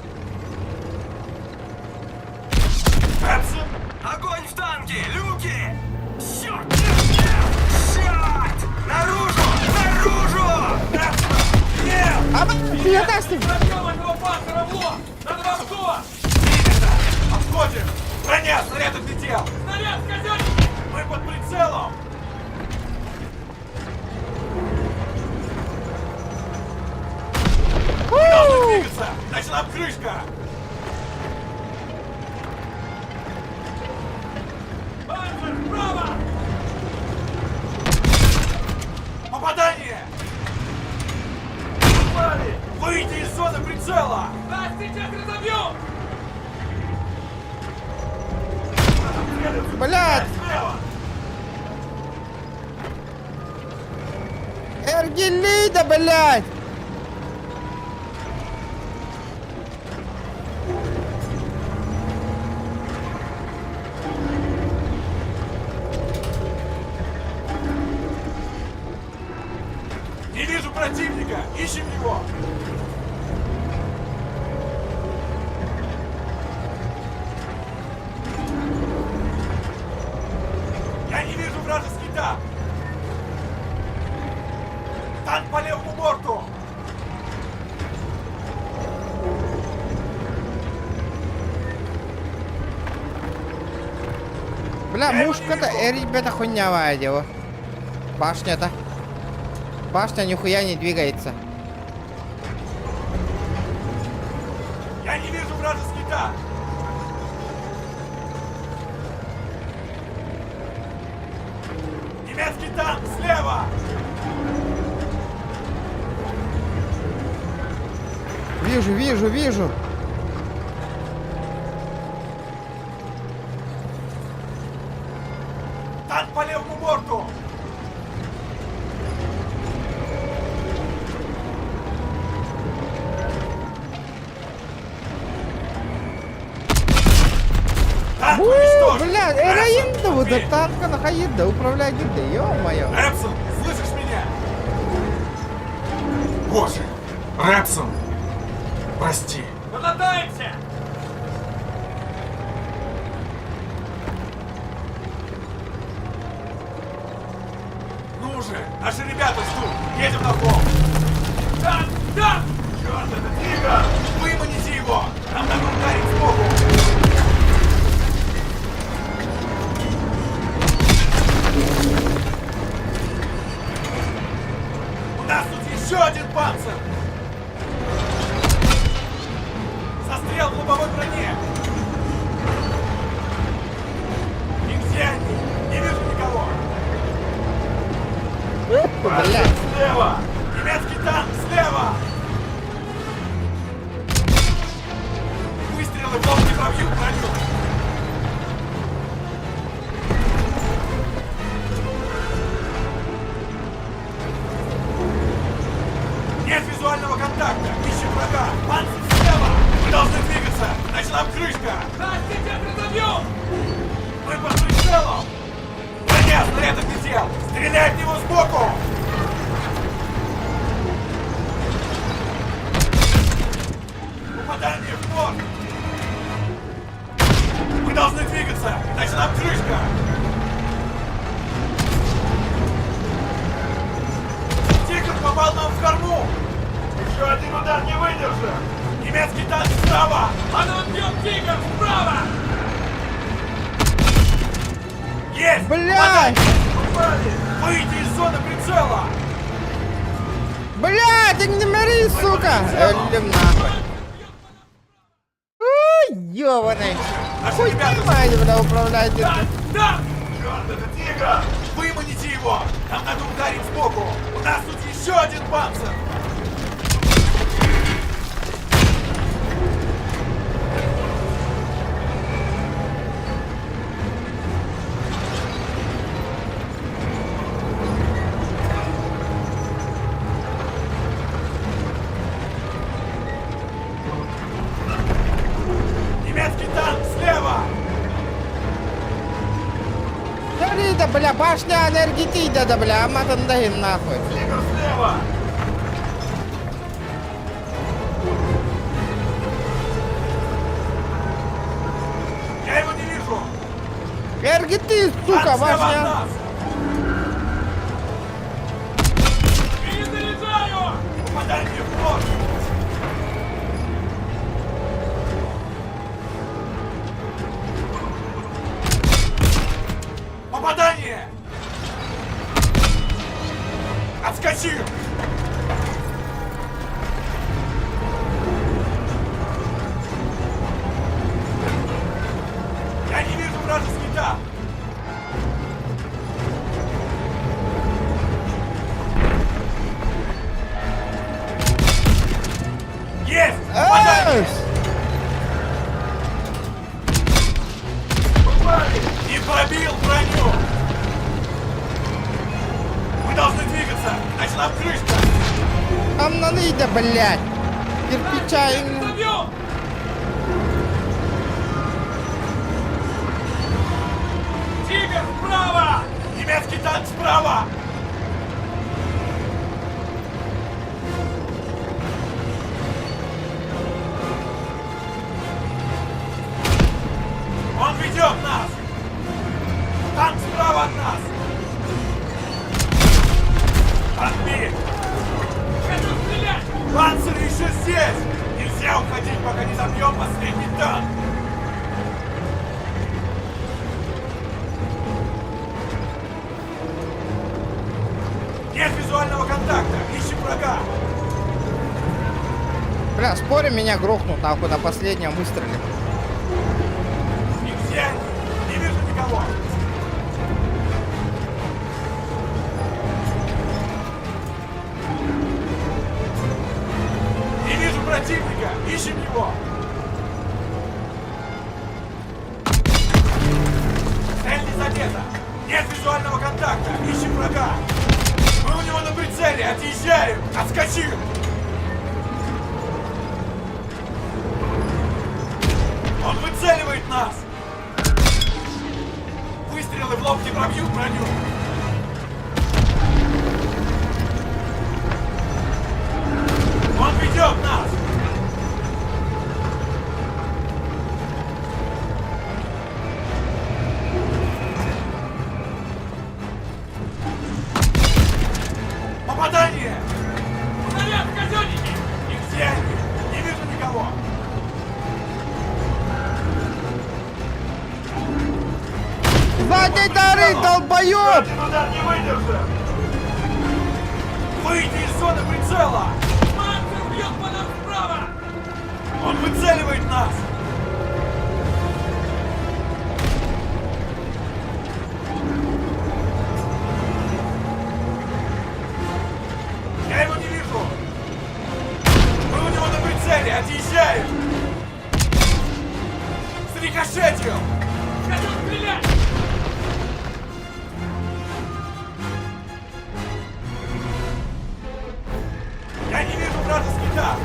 N: Рэпсон!
G: Огонь в танке! Люки! Черт! Черт! Наружу! Наружу!
N: Нет!
A: Аба! Я тастим!
G: Пробьем этого панцера в лоб! Надо вам что?
N: Принято! Отходим! Броня! Снаряд отлетел!
G: Снаряд, сказать!
N: Мы под прицелом! Мы должны двигаться! Иначе нам крышка!
G: Панцер, справа!
N: Попадание! Попали! Выйти из зоны прицела!
G: Нас сейчас разобьют!
A: Блядь!
N: Слева!
A: Эргелида, блядь!
N: Не вижу противника! Ищем его! Я не вижу вражеский танк! Танк по левому борту!
A: Бля, мушка-то, ребята, хуйнявая дело. Башня-то. Башня нихуя не двигается.
M: Я не вижу вражеский танк! Немецкий танк слева!
A: Вижу, вижу, вижу.
M: Танк по левому борту! Танк уничтожен!
A: Бля, эроин-то вот до танка находит, да управлять где, ё-моё.
M: Рэпсон, слышишь меня? Боже, Рэпсон, прости.
L: Подлатаемся!
M: Ну же, наши ребята ждут. Едем на холм. Танк! Танк! Черт, это Тигр! Выманите его! Нам надо ударить сбоку! У нас тут еще один панцир! Застрял в лобовой броне! И где они? Не вижу никого!
A: Бля.
M: Слева! Немецкий танк слева! Выстрелы в лоб не пробьют броню! Нет визуального контакта! Ищем врага! Панцирь слева! Мы должны двигаться! Иначе нам крышка! Настя, тебя призовем! Мы под прицелом! Броня, снаряд отлетел! Стреляй в него сбоку! Попадание в борт! Мы должны двигаться, иначе нам крышка! Тигр попал нам в корму! Еще один удар не выдержит! Немецкий танк справа! А нам бьет Тигр справа! Есть!
A: Блядь!
M: Попали! Выйди из зоны прицела!
A: Бля, ты не мери, сука! Элем нахуй. Ой, ёбаный. Хуй понимаете, бля, управлять этим.
M: Да! Черт, это Тигр! Выманите его! Нам надо ударить сбоку! У нас тут еще один панцир! Немецкий танк слева!
A: Смотри, да, бля, башня энергетида, да, бля, матандахин нахуй.
M: Тигр слева! Я его не вижу!
A: Энергетит, сука,
M: Танк слева от
A: башня.
M: нас! Перезаряжаю! Попадание в борт! Попадание! Отскочил! Я не вижу вражеский танк! Есть! Попадание! Не пробил броню! Мы должны двигаться, иначе нам крышка!
A: Там надо, блядь. Кирпича им.
M: Тигр справа! Немецкий танк справа! Он ведет нас! Танк справа от нас! Отбей! Хочу стрелять! Панцирь еще здесь! Нельзя уходить, пока не забьем последний танк!
N: Нет визуального контакта! Ищем врага!
A: Бля, спорим, меня грохнут нахуй на последнем выстреле.
N: И где они? Не вижу никого! Не вижу противника! Ищем его! Цель не задета! Нет визуального контакта! Ищем врага! Мы у него на прицеле! Отъезжаем! Отскочим! Он выцеливает нас! Выстрелы в лоб не пробьют броню! Он ведет нас! Попадание! Снаряд, казённики! И где они? Не вижу никого!
A: Задней дары, долбоёб!
N: Удар не выдержит! Выйди из зоны прицела! Мантер бьет по нам справа! Он выцеливает нас! Я его не вижу! Мы у него на прицеле! Отъезжаем! Срикошетил! Хочу стрелять! Я не вижу вражеский танк!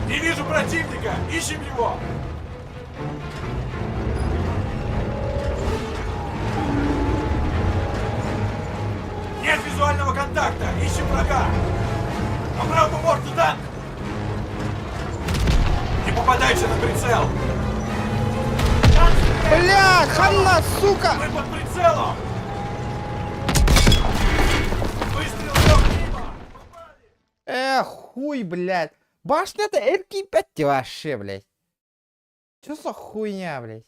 N: Не вижу противника! Ищем его! Нет визуального контакта! Ищем врага! По правому борту танк! Не попадайся на прицел!
A: Бля, хана, сука!
N: Мы под прицелом! Выстрел лёг мимо!
A: Эх, хуй, блядь. Башня-то РК-5 вообще, блядь. Чё за хуйня, блядь?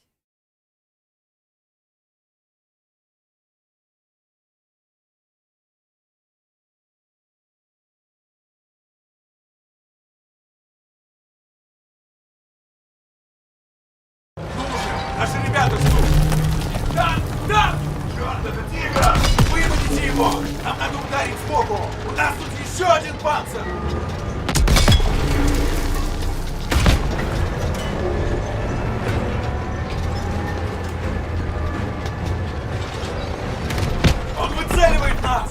N: Наши ребята ждут! Танк! Танк! Черт, это тигр! Выманите его! Нам надо ударить сбоку! У нас тут еще один панцир! Он выцеливает нас!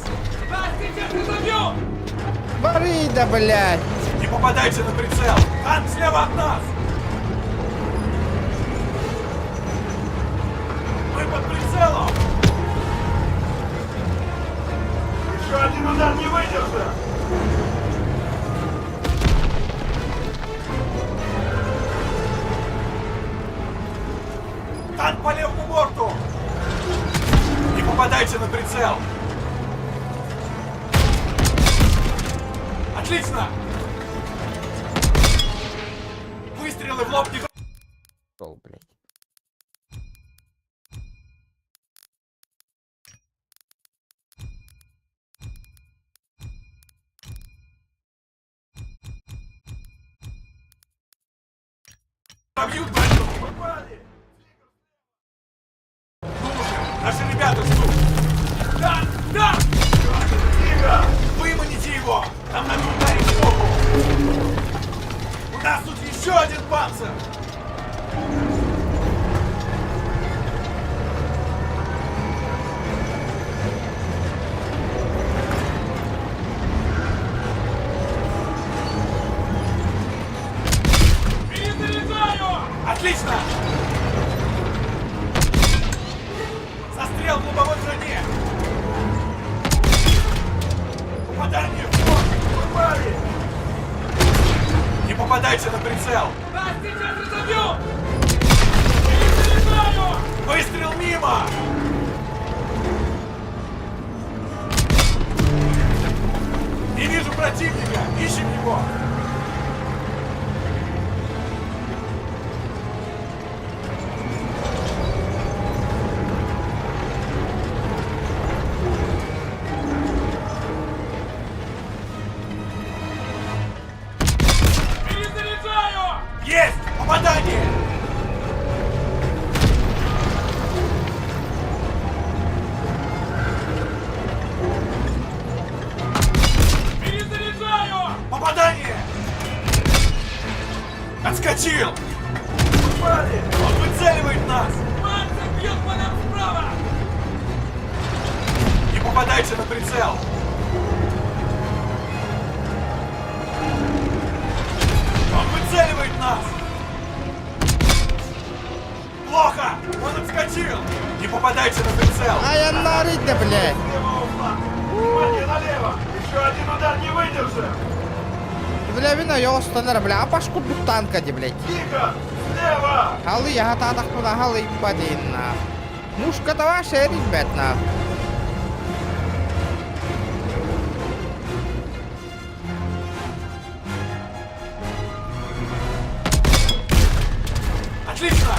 N: Нас сейчас разобьем!
A: Барида, блядь!
N: Не попадайте на прицел! Танк слева от нас! Мы под прицелом! Еще один удар не выдержит! Танк по левому борту! Не попадайте на прицел! Отлично! Выстрелы в лоб не...
A: Шел, блядь.
N: Пробьют броню! Попали! Наши ребята ждут! Танк! Танк! Тигр! Выманите его! Нам надо ударить сбоку! У нас тут еще один панцир! Отлично! Застрял в лобовой броне! Попадание в борт! Попали! Не попадайте на прицел! Нас сейчас разобьют! Выстрел мимо! Не вижу противника! Ищем его! Попадание!
M: Перезаряжаю!
N: Попадание! Отскочил! Попали! Он выцеливает нас!
M: Панцирь бьет по нам справа!
N: Не попадайте на прицел! Он выцеливает нас! Плохо! Он отскочил! Не попадайте на прицел!
A: А я нарыть, да, блядь!
N: Внимание налево! Еще один удар не выдержит!
A: Бля, вина yostanlar, бля, а пашку танка, де, блядь.
N: Тихо! Слева!
A: Халы, я гатадах туда, халы, ебадин, на. Мушка-то ваша, ребят, на.
N: Отлично!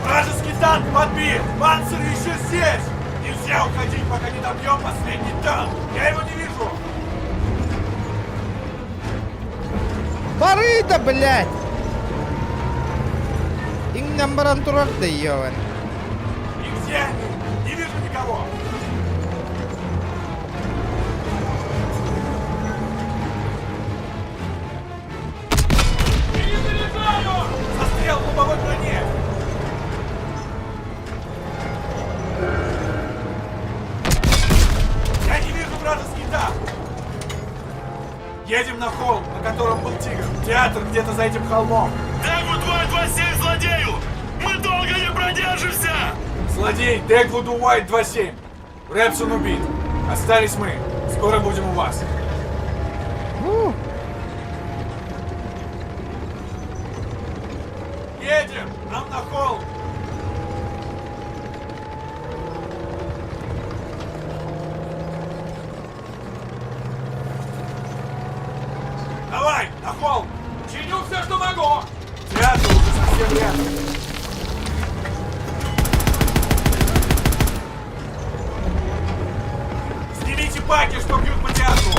N: Вражеский танк подбит! Панцирь еще здесь! Нельзя уходить, пока не добьем последний танк! Я его не вижу!
A: Барыда, блядь! Ингнам барантурар да ёван.
N: И где они? Не вижу никого!
M: Перезаряжаю!
N: Застрял в лобовой броне! Я не вижу вражеский танк! Едем на холм, на котором был тигр. Театр где-то за этим холмом.
M: Дэгвуд 227 злодею! Мы долго не продержимся!
N: Злодей Дэгвуду Уайт 27. Рэпсон убит. Остались мы. Скоро будем у вас. Едем! Нам на холм! Давай, на холм!
M: Чиню все, что могу!
N: Театр уже совсем рядом. Снимите паки, что бьют по театру!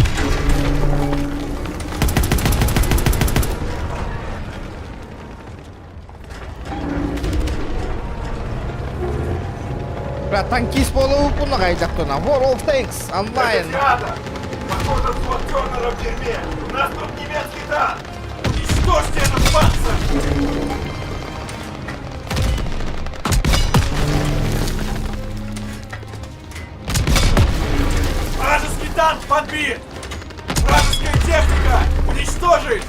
A: Бля, танкист полуупуна гайдакту на. World of Tanks, онлайн.
N: Это театр! Похоже, флот Тернера в дерьме! У нас тут немецкий танк! Уничтожьте этот панцирь! Вражеский танк подбит! Вражеская техника! Уничтожить!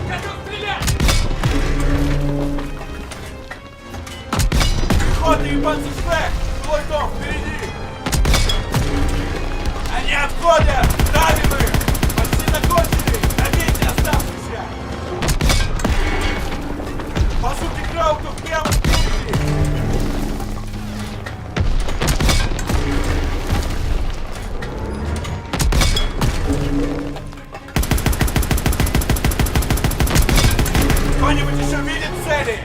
M: Готов стрелять!
N: Пехотный панцершпек! Твой дом впереди! Они отходят! Давим их! Почти закончили! Добейте оставшихся! Базуки Краутов прямо впереди! Кто-нибудь еще видит цели?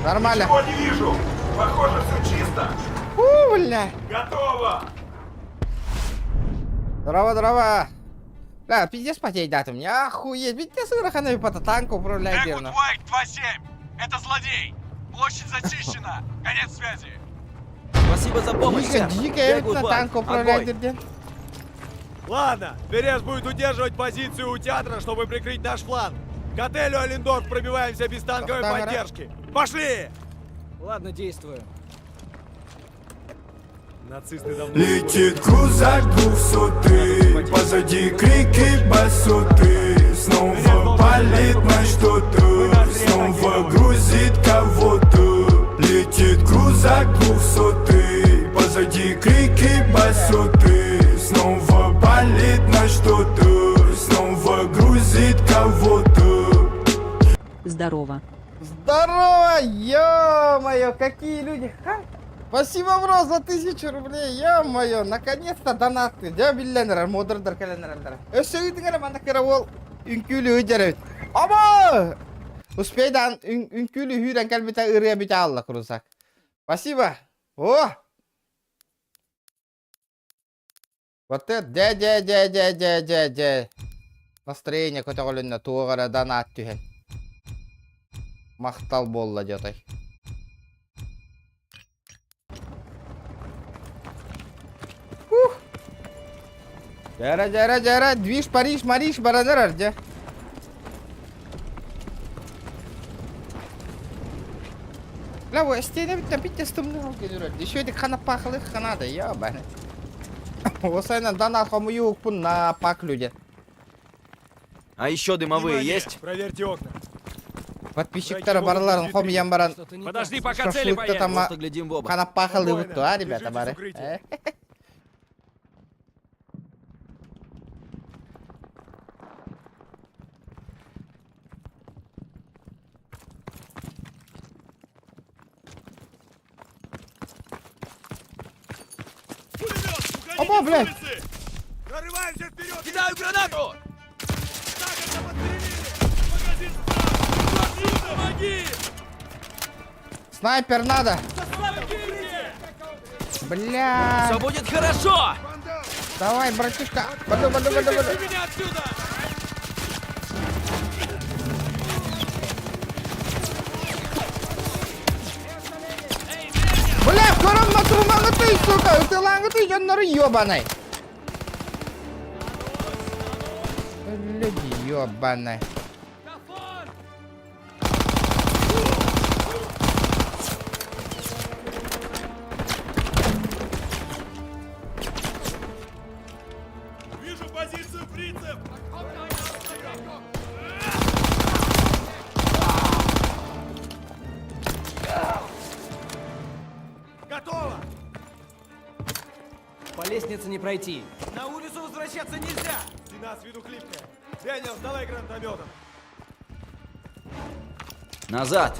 A: Нормально.
N: Ничего не вижу! Похоже, все чисто!
A: Бля.
N: Готово!
A: Здорово, здорово. Бля, пиздец потеть дату мне. Охуеть. Пиздец, играханами по танку управляет
N: Дэгвуд
A: верно.
N: Уайт 27! Это злодей! Площадь зачищена! Конец связи!
B: Спасибо за помощь,
A: Дико,
B: сэр.
A: дико, я
B: Дэгвуд
A: на
B: Уайт,
A: танку управляет
B: отбой.
A: верно.
G: Ладно, Перес будет удерживать позицию у театра, чтобы прикрыть наш фланг. К отелю Олендорф пробиваемся без танковой
A: Охтагара.
G: поддержки. Пошли!
L: Ладно, действую.
G: Нацисты давно...
M: Летит крузак 200, позади крики басоты. Снова палит на что-то, снова грузит кого-то. Летит крузак 200, позади крики басоты. Снова палит на что-то, снова грузит кого-то.
P: Здорово.
A: Здорово, ё-моё, какие люди. Ха? Спасибо, бро, за 1000 рублей. Ё-моё, наконец-то донаты. Дя билленер, модердер календарь. Өсөйтіңер, манда керавол үнкүлі өдерет. Аба! Успейдан үнкүлі хүйрен кәлбіте ырыя біте алла, крузак. Спасибо. О! Вот это, де. Настроение көтөгөлүнө тугара донат түген. Мактал болла жотой. Жара, движ, Париж, Мариш, бараныр арджа. Ла, bu isteyene bitti stımlı geliyor. Şöyle kana paklı kana da ya ben. O saynan донат кому юг на пак люди.
B: А еще дымовые есть?
G: Проверьте окна.
A: Подписчиктар барларын хом ямбаран.
L: Подожди, пока цели появятся.
B: Просто глядим в оба.
A: Kana paklı выту, а, ребята, бары. Оба, блядь!
M: Прорываемся вперед!
L: Кидаю гранату!
M: Магазин справа! Помоги!
A: Снайпер надо! Бля!
L: Все будет хорошо!
A: Давай, братишка! Баду!
L: меня отсюда!
A: Бля, коромна труманы ты, сука! Ты ланга ты, ённары ёбаный! Люди ёбаные.
M: Вижу позицию фрицев! Готово!
L: По лестнице не пройти.
G: На улицу возвращаться нельзя! Стена с виду хлипкая. Дэниел, давай гранатометом.
B: Назад!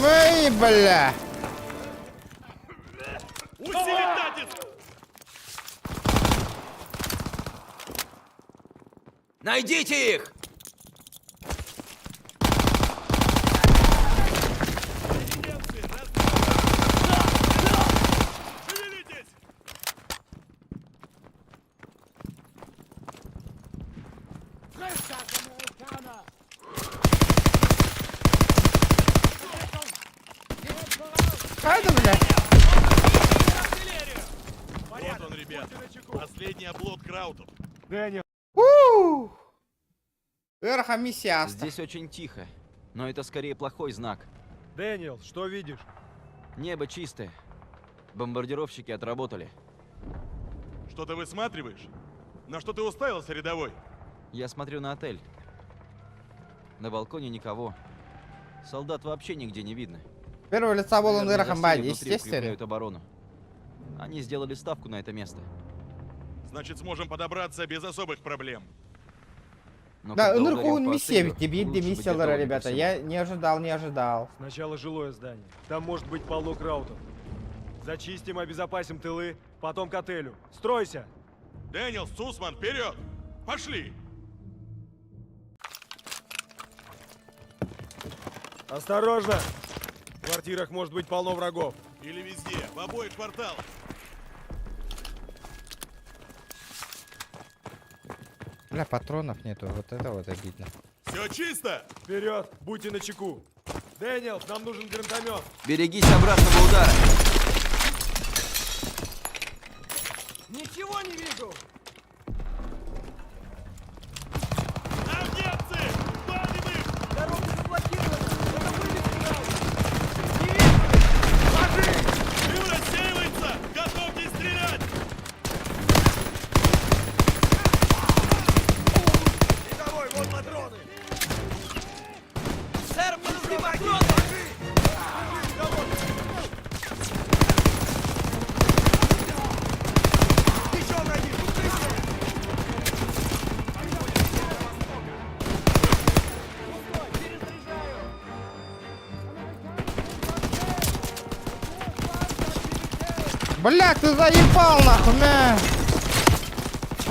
A: Эй, бля!
M: Усилить натиск!
B: Найдите их!
M: Шевелитесь!
A: Хайда, бля!
M: Вот он, ребят. Последний облот краутов.
G: Дэниел.
A: Верха миссия.
B: Здесь очень тихо, но это скорее плохой знак.
G: Дэниел, что видишь?
B: Небо чистое. Бомбардировщики отработали.
M: Что ты высматриваешь? На что ты уставился, рядовой?
B: Я смотрю на отель. На балконе никого. Солдат вообще нигде не видно.
A: Первого лица был он
B: Наверное,
A: верхом бади,
B: засели внутри,
A: естественно.
B: укрепляют оборону. Они сделали ставку на это место.
M: Значит, сможем подобраться без особых проблем.
B: Но
A: Да,
B: когда
A: наверху
B: ударим по
A: миссия,
B: отелю,
A: ведь тебе
B: лучше быть
A: миссия,
B: готовым ко
A: ребята.
B: всему.
A: Я не ожидал.
G: Сначала жилое здание. Там может быть полно краутов. Зачистим, обезопасим тылы, потом к отелю. Стройся!
M: Дэниел, Сусман, вперед! Пошли!
G: Осторожно! В квартирах может быть полно врагов.
M: Или везде, в обоих кварталах.
A: Бля, патронов нету, вот это вот обидно.
M: Все чисто!
G: Вперед! Будьте начеку! Дэниел, нам нужен гранатомет!
B: Берегись обратного удара.
G: Ничего не вижу!
M: Нам немцы! Валим их!
G: Дорога заблокирована! Надо вылезти сюда!
M: Дым рассеивается! Готовьтесь стрелять!
G: Рядовой, вот патроны!
L: Сэр, подожди, патроны!
G: Еще враги!
A: Бля, ты заебал нахуй, мя!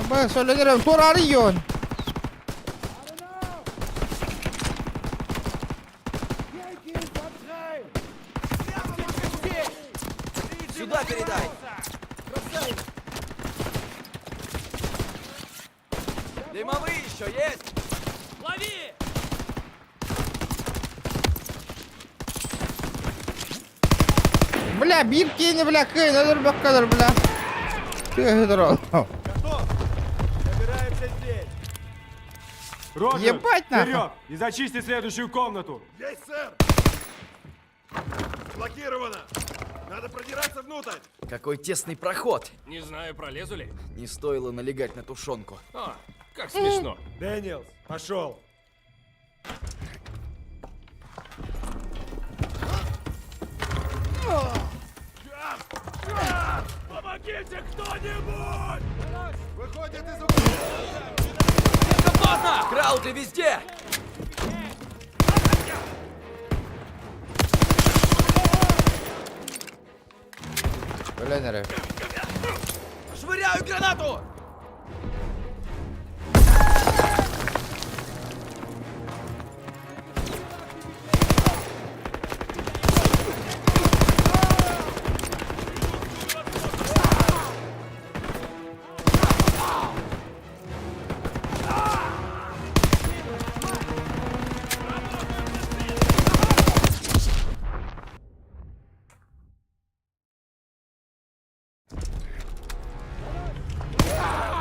A: Бля, söylenirim, tur arıyorsun.
Q: Туда передай! Дымовые еще есть!
L: Лови!
A: Бля, бирки, бля, кей, надо бакадр, бля. Ты дрон.
G: Собираемся здесь. Роджер,
A: Ебать нахуй.
G: вперед и зачисти следующую комнату.
N: Есть, сэр! Блокировано! Надо продираться внутрь!
Q: Какой тесный проход!
E: Не знаю, пролезу ли.
Q: Не стоило налегать на тушенку.
E: А, как смешно.
G: Дэниелс, пошел.
N: Помогите кто-нибудь! Выходит из
Q: Это поздно! Крауты везде!
A: Бля, нервы.
Q: Швыряю гранату!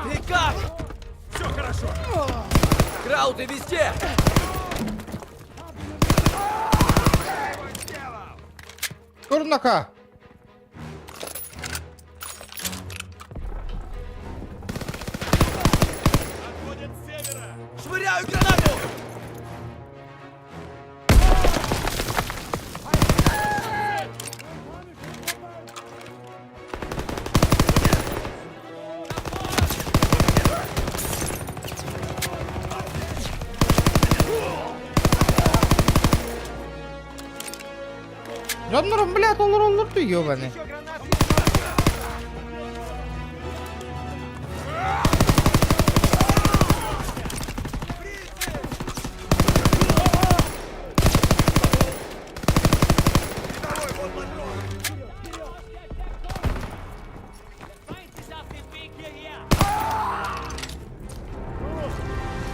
Q: Ты как?
N: Все хорошо!
Q: Крауты везде!
A: Курнака.
N: Отходят с севера!
Q: Швыряю гранату!
A: Жанром, блядь, olur ты ёбаный.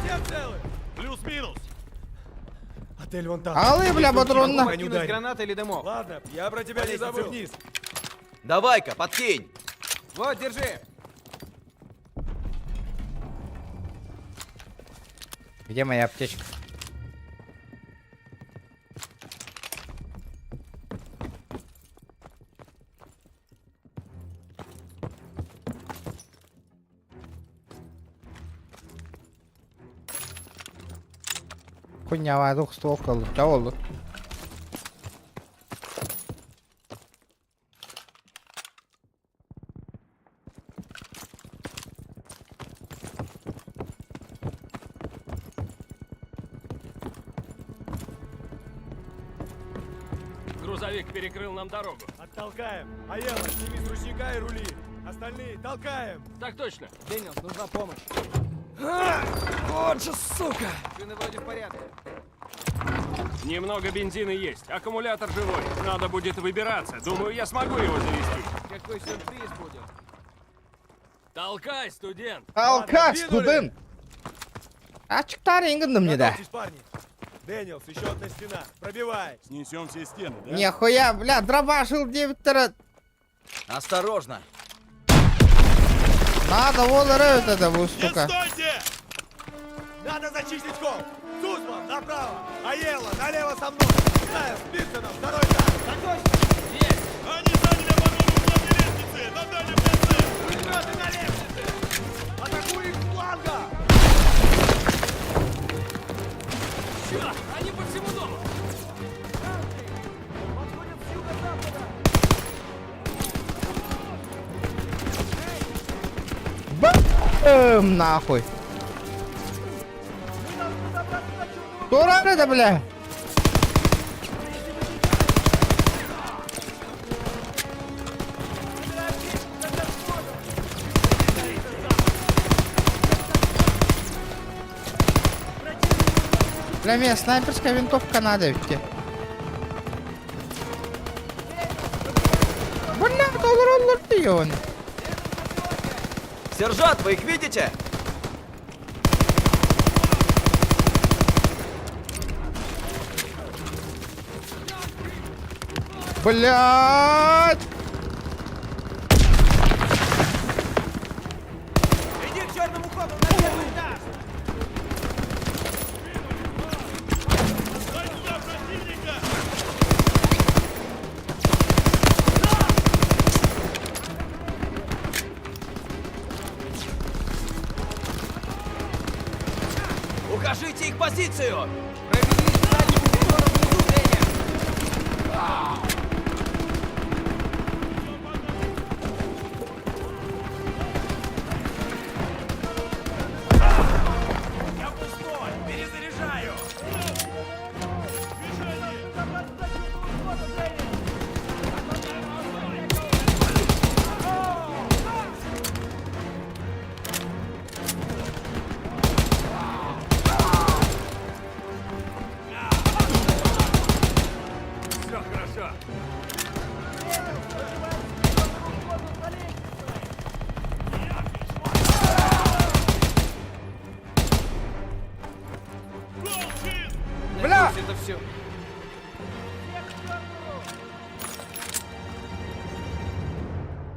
G: Все целы?
N: Плюс-минус!
G: Отель вон там.
A: Алы, бля, патронна.
G: По нему ударим.
U: Граната или дымок?
G: Ладно, я про тебя не забыл. Вниз.
Q: Давай-ка, подкинь!
U: Вот, держи!
A: Где моя аптечка? Хуйня, вадух, ствол kaldı. Ne oldu?
E: Грузовик перекрыл нам дорогу.
G: Оттолкаем. Аела, сними с ручника и рули. Остальные толкаем.
E: Так точно.
U: Дэниелс, нужна помощь.
Q: Вот же сука!
U: Шины вроде в порядке.
E: Немного бензина есть. Аккумулятор живой. Надо будет выбираться. Думаю, я смогу его завести.
U: Какой сюрприз будет.
E: Толкай, студент.
A: Толкай, студент! Açıklar yengındım ne de.
G: Готовьтесь, парни. Дэниелс, еще одна стена. Пробивай.
N: Снесем все стены, да?
A: Нихуя, бля, дробашил 9 раз.
Q: Осторожно!
A: Надо волоры это
N: Не
A: сука.
N: стойте!
G: Надо зачистить холл. Сузман, направо. Аела, налево со мной. Знаю, спится нам. Второй этаж. Так точно.
E: Есть.
N: Они заняли оборону в главной лестнице! На дальнем конце!
G: Пулеметы на лестнице. Атакуй их с фланга.
E: Черт, они по всему дому.
A: Бэм, нахуй. Кто это, бля? Бля, мне снайперская винтовка надо ведь. Бля, olur diyorsun?
Q: Сержант, вы их видите?
A: Блядь!
G: Иди к черному ходу на первый этаж!
Q: Укажите их позицию!
G: Я пустой! Перезаряжаю! Все хорошо.
A: Бля!
Q: Это все.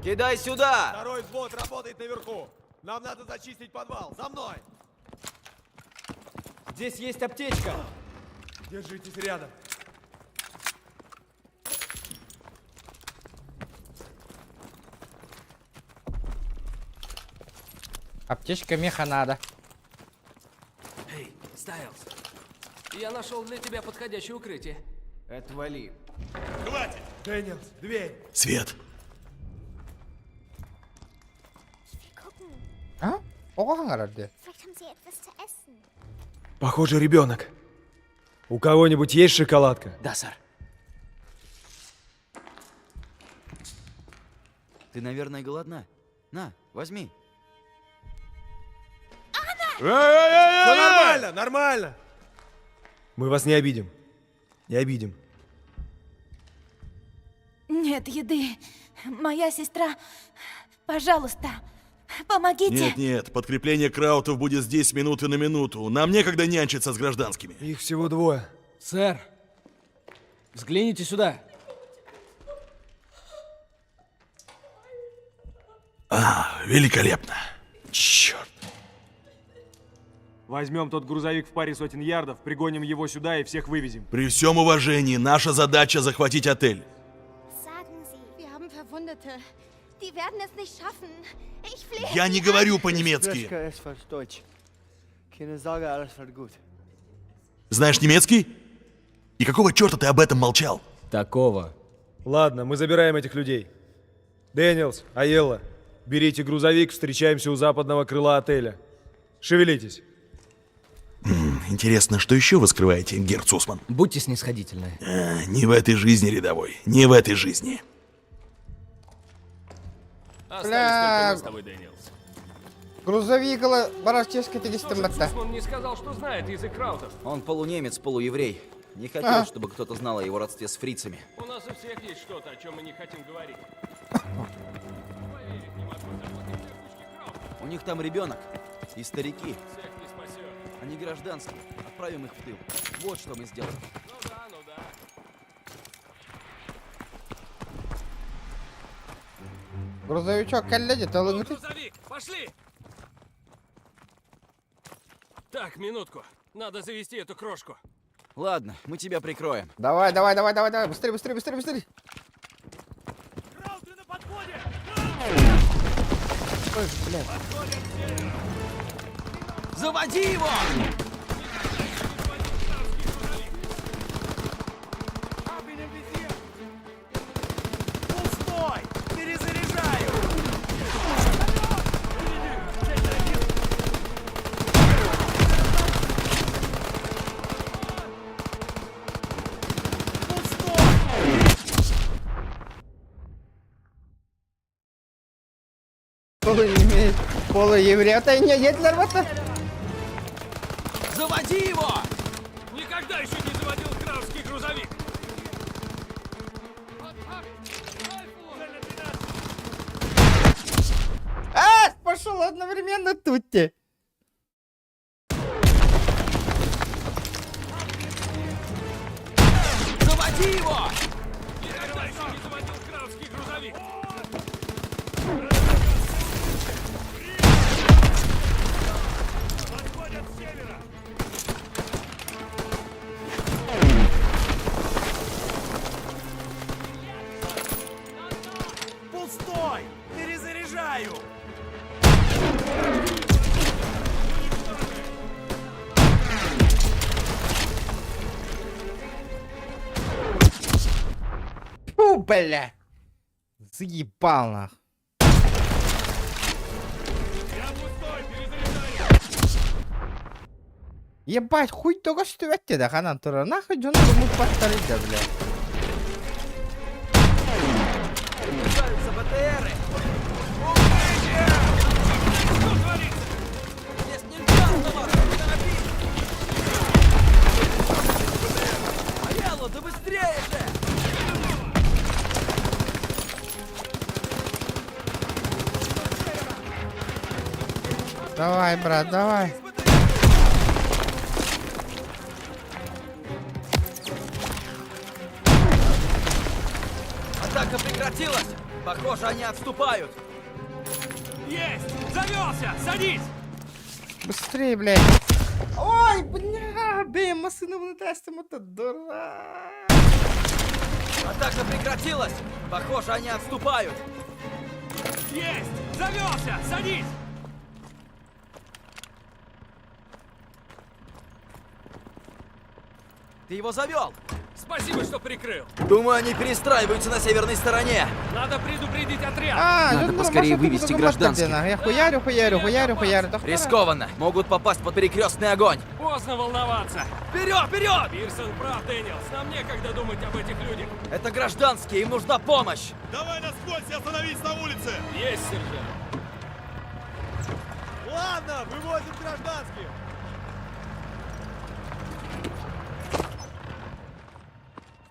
Q: Кидай сюда!
G: Второй взвод работает наверху. Нам надо зачистить подвал. За мной!
Q: Здесь есть аптечка.
G: Держитесь рядом.
A: Аптечка меха надо.
T: Эй, Стайлз, я нашел для тебя подходящее укрытие.
Q: Отвали.
G: Хватит! Дэниелс, дверь!
D: Свет.
A: А? Оған қарады.
V: Похоже, ребенок. У кого-нибудь есть шоколадка?
Q: Да, сэр. Ты, наверное, голодна. На, возьми.
G: Все нормально, нормально.
V: Мы вас не обидим. Не обидим.
S: Нет еды. Моя сестра... Пожалуйста, помогите.
N: Нет, подкрепление краутов будет здесь с минуты на минуту. Нам некогда нянчиться с гражданскими.
V: Их всего двое.
T: Сэр, взгляните сюда.
N: Великолепно. Черт.
V: Возьмем тот грузовик в паре сотен ярдов, пригоним его сюда и всех вывезем.
N: При всем уважении, наша задача захватить отель. Я не говорю по-немецки. Знаешь немецкий? И какого черта ты об этом молчал?
V: Такого. Ладно, мы забираем этих людей. Дэниелс, Айелла, берите грузовик, встречаемся у западного крыла отеля. Шевелитесь.
N: Интересно, что еще вы скрываете, Герцусман?
T: Будьте снисходительны.
N: Не в этой жизни, рядовой. Не в этой жизни.
A: Бля... Грузовик барашческа тегистембатта.
T: Он не сказал, что знает язык краутов.
Q: Он полунемец, полуеврей. Не хотел, чтобы кто-то знал о его родстве с фрицами.
T: У нас у всех есть что-то, о чем мы не хотим говорить.
Q: У них там ребенок и старики. Они гражданские. Отправим их в тыл. Вот что мы сделаем.
T: Ну да.
A: Грузовичок колледит, алыңды.
T: Грузовик, пошли! Так, минутку. Надо завести эту крошку.
Q: Ладно, мы тебя прикроем.
A: Давай, давай, давай, давай, давай, быстрее, быстрее, быстрее, быстрее.
G: Крауты на подходе!
A: Ой, блядь.
Q: Заводи его!
G: Пустой! Перезаряжаю!
A: Полуемец, полуеврей. Это не Гитлер, вот это.
Q: Заводи его!
T: Никогда еще не заводил краутский грузовик.
A: пошел одновременно тутти.
Q: Заводи его!
T: Никогда еще не заводил крауский грузовик. Подходят с севера.
M: Пустой! Перезаряжаю!
A: Фу, бля. Заебал нах. Ебать, хуй только что ведь да ханан тура. Нахуй Джон думает повторить, да, бля.
Q: Приближаются БТРы!
T: Что творится?
Q: Здесь нельзя оставаться, торопись! Аяло, да быстрее же!
A: Давай, брат, давай.
Q: Атака прекратилась! Похоже, они отступают!
T: Есть! Завелся! Садись!
A: Быстрее, блядь. Ой, бля, бей, машину внутри, это дурак.
Q: Атака прекратилась! Похоже, они отступают!
T: Есть! Завелся! Садись!
Q: Ты его завел!
T: Спасибо, что прикрыл.
Q: Думаю, они перестраиваются на северной стороне.
T: Надо предупредить отряд.
B: Надо поскорее вывести гражданских.
A: Я хуярю.
Q: Рискованно. Могут попасть под перекрестный огонь.
T: Поздно волноваться.
Q: Вперед, вперед!
T: Пирсон прав, Дэниелс. Нам некогда думать об этих людях.
Q: Это гражданские, им нужна помощь.
M: Давай насквозь и остановись на улице!
T: Есть, сержант.
G: Ладно, вывозим гражданских.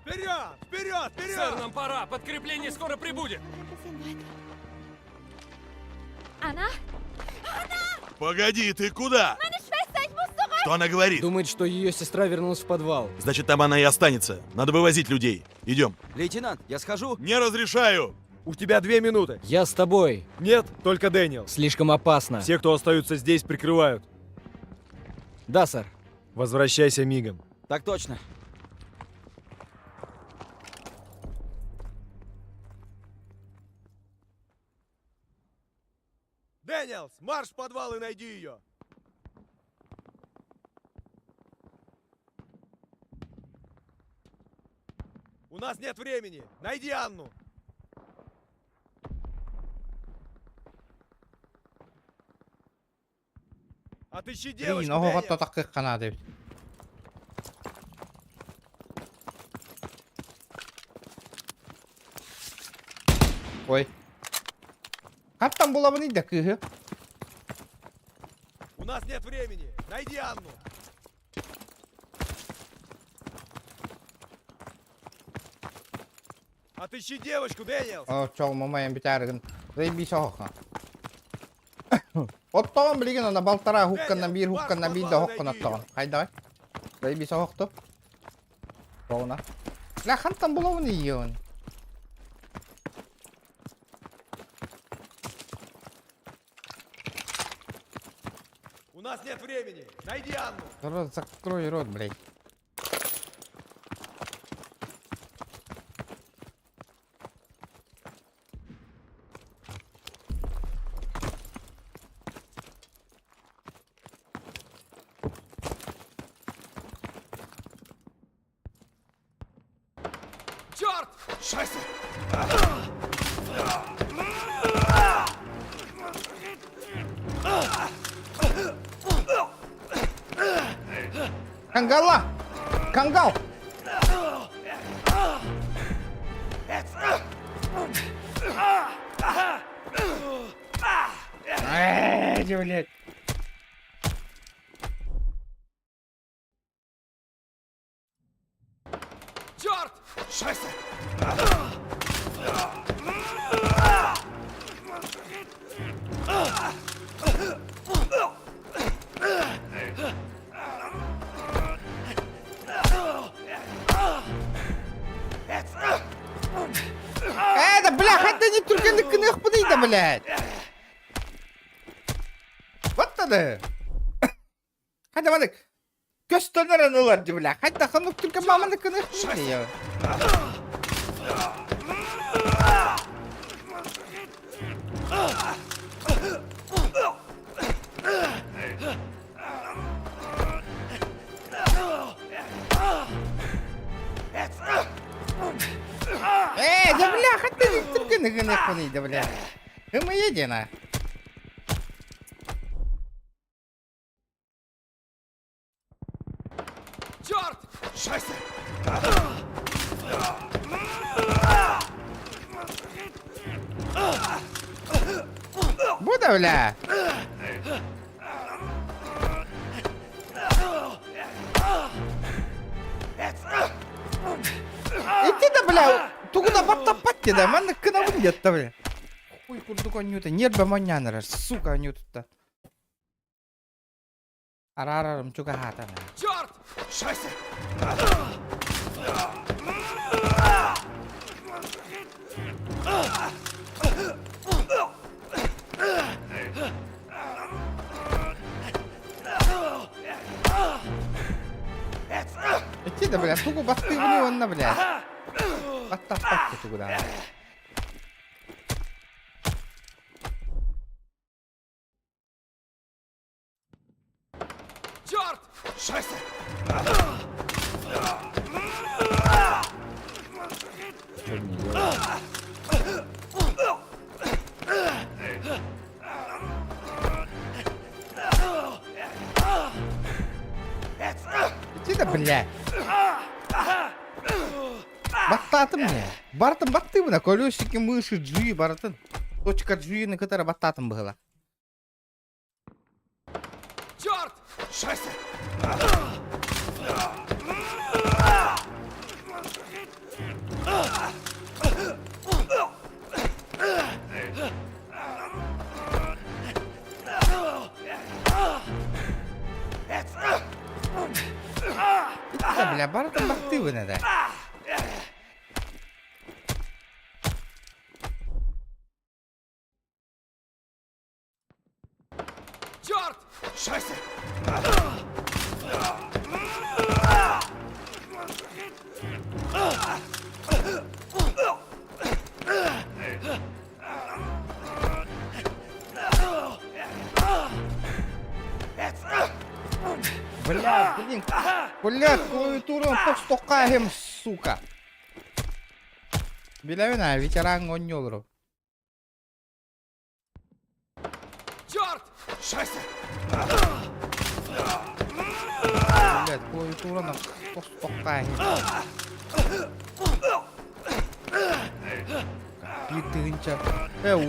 G: Вперед! Вперед! Вперед!
T: Сэр, нам пора. Подкрепление скоро прибудет.
S: Anna?
M: Погоди, ты куда? Что она говорит?
V: Думает, что ее сестра вернулась в подвал.
M: Значит, там она и останется. Надо вывозить людей. Идем.
Q: Лейтенант, я схожу?
M: Не разрешаю!
V: У тебя 2 минуты. Я с тобой. Нет, только Дэниел. Слишком опасно. Все, кто остаются здесь, прикрывают. Да, сэр. Возвращайся мигом.
Q: Так точно.
G: Дэниелс, марш в подвал и найди ее. У нас нет времени. Найди Анну. Отыщи девочку,
A: Блин, ого,
G: Дэниелс.
A: то таких канадів. Ой. Как там була вони таких?
G: У нас нет времени. Найди Анну. Отыщи девочку, Дэниелс.
A: О, чел, мы маем битярген. Заебись, охо. Вот то, блин, на болтара, губка на бир, да хокка на то. Хай, давай. Заебись, охо. Повна. Бля, хан там було вони їон.
G: У нас нет времени. Найди Анну.
A: Рот, закрой рот, блядь.
Q: Черт!
G: Шайсе!
A: Кангала! Кангал! Блядь.
Q: Черт!
G: Шайсе!
A: бля, хәтта не түркәнлек кенә хпыды да, блядь. Вот тады. Хәтта маны көстөннәр улар ди, бля. Хәтта ханук түркән маманы кенә хпыды я. Да бля, хәтта не түркәнлек кенә хпыды да, бля. Мы едина.
M: Черт! Шайсе!
A: Буда, бля. Иди да, бля. Тугуда баттапатти да, маны кына будет да, бля. Хуй курдук онюта, нет ба манянара, сука онюта. Арарарым чука хата.
M: Черт! Шайсе!
A: Иди да, бля, тугу батты в него на, бля. Баттапатти тугуда.
M: Черт! Шайсе!
B: Что мне делать?
A: Иди да, бля. Баттатым мне. Бартым батты на колесике мыши G, бартын. Точка G, на которой баттатым была.
M: Черт! Шайсе!
A: Да, бля, бартым батты надо.
M: Черт! Шайсе!
A: Бля, блин. Бля, клавиатуру постокаем, сука. Билавина, ветеран гонёлру.
M: Черт! Шайсе!
A: Блядь, клавиатура на постокаем. Тыгынча.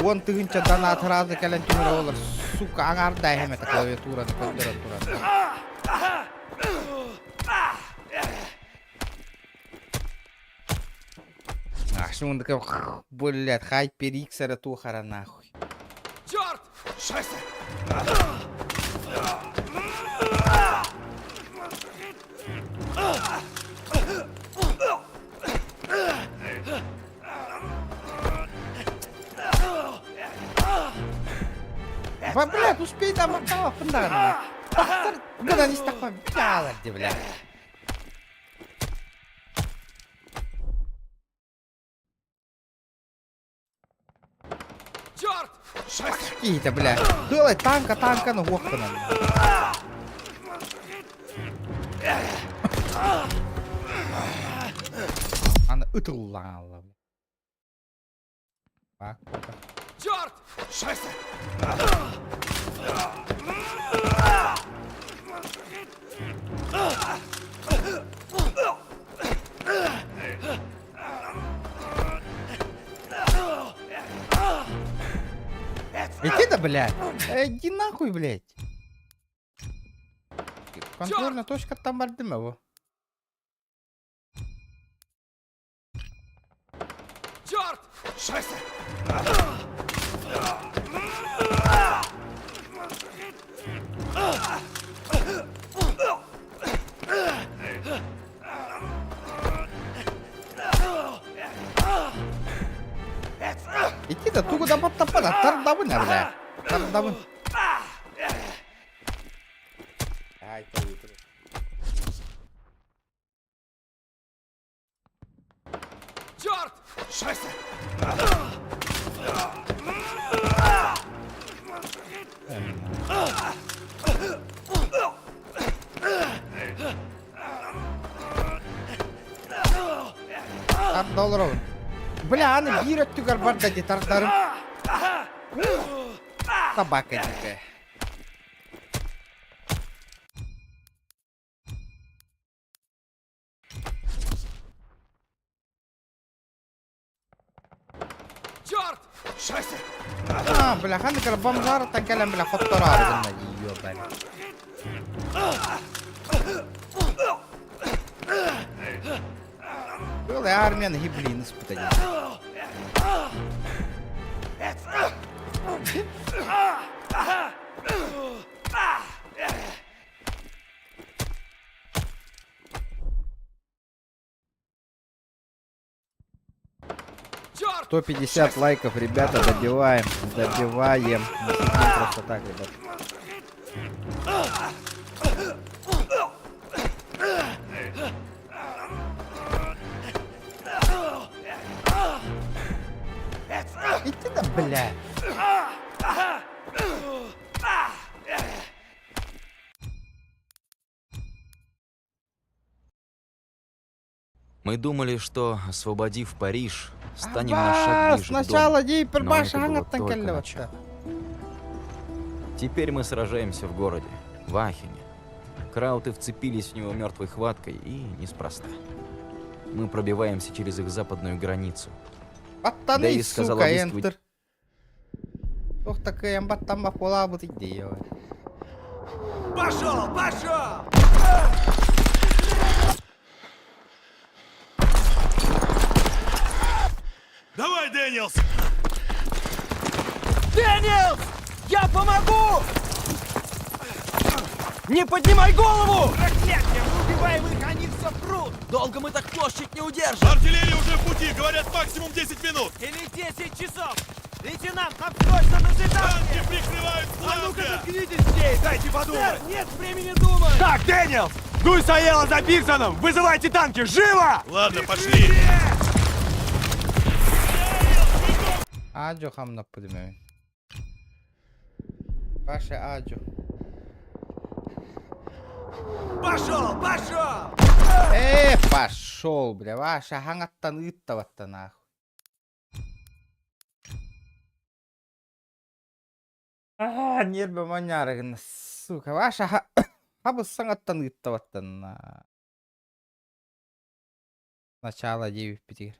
A: Он тыгынча донат разы кәлән түмір олар. Сука, аңардай хәм это клавиатура на көндерен туран. Шундыка, блядь, хайпериксера тухара нахуй.
M: Черт! Шайсе!
A: Блядь, успей там оттава фондарна. Бахтар, когда не стаква бяла, где, блядь.
M: Черт! Шайсе!
A: Какие-то, блядь. Хылай танка, ну вохкана. Она утулала.
M: Черт! Шайсе!
A: Иди да, блядь. Иди нахуй, блядь. Контрольная точка там бардым его.
M: Черт! Шайсе!
A: Иди да тугу да баттапа да тардабы не, бля. Тардабы. Ай, то утро.
M: Черт! Шайсе!
A: $100. Бля, аны бир өттүгөр бар да детардарым. Собака дикая.
M: Черт! Шайсе!
A: Бля, ханы кара бомжар такелем, бля, хоттора аргынна ёбань. Был я армян гиблин испытать.
M: Черт!
A: 150 лайков, ребята, добиваем. Добиваем. Не сидим просто так, ребят. Иди да, бля.
B: Мы думали, что, освободив Париж, станем на шаг ближе к
A: Сначала
B: дому.
A: дейпер
B: Но
A: баша
B: это было
A: аңаттан
B: только
A: келле
B: начало.
A: батта.
B: Теперь мы сражаемся в городе, в Ахене. Крауты вцепились в него мертвой хваткой, и неспроста. Мы пробиваемся через их западную границу.
A: Баттаны,
B: Дэвис сказал
A: сука,
B: обыскивать-
A: энтер. Ох, такая баттан махула будет идея.
M: Пошел! Пошел!
N: Давай, Дэниелс!
L: Дэниелс! Я помогу! Не поднимай голову!
M: Проклятие! Мы убиваем их, они все прут!
Q: Долго мы так площадь не удержим!
N: Артиллерия уже в пути, говорят, максимум 10 минут!
L: Или 10 часов! Лейтенант, нам срочно нужны танки!
N: Танки прикрывают
L: А ну-ка
N: фланга!
L: заткнитесь здесь!
N: Дайте подумать!
L: Сэр, нет времени думать!
G: Так, Дэниелс! Дуй Саела за Пирсоном! Вызывайте танки! Живо!
N: Ладно, пошли!
A: Аджо хамна пудеме. Ваше аджо.
M: Пошел! Пошел!
A: Пошел, бля, ваша хангаттан ыттаватта нахуй. Нербе манярыгын, сука, ваша хабы саңаттан ыттаваттан. Сначала 9-5.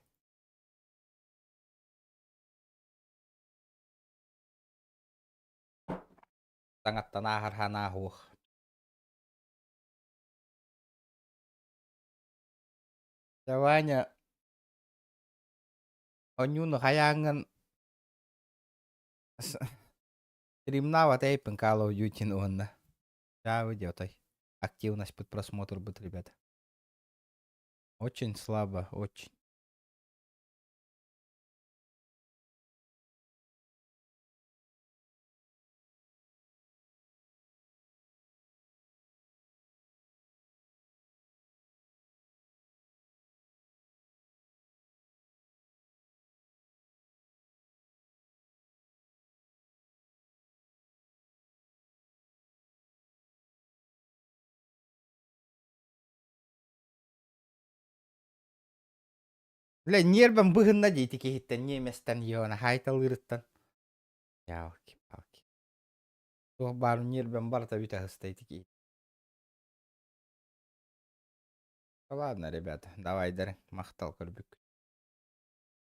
A: Саңаттан ахар хана хух. Даваня онюну хаянgan стримнава тейпен Call of Duty онна. Да, идет. Активность под просмотр будет, ребята. Очень слабо, очень. Бля, нервам быгынна дейти кехиттен неместен йона хайталырыттан. Ялки-палки. Тух бар нервам барта витахыстайти ки. Ладно, ребята, давай, махтал, Корбюк.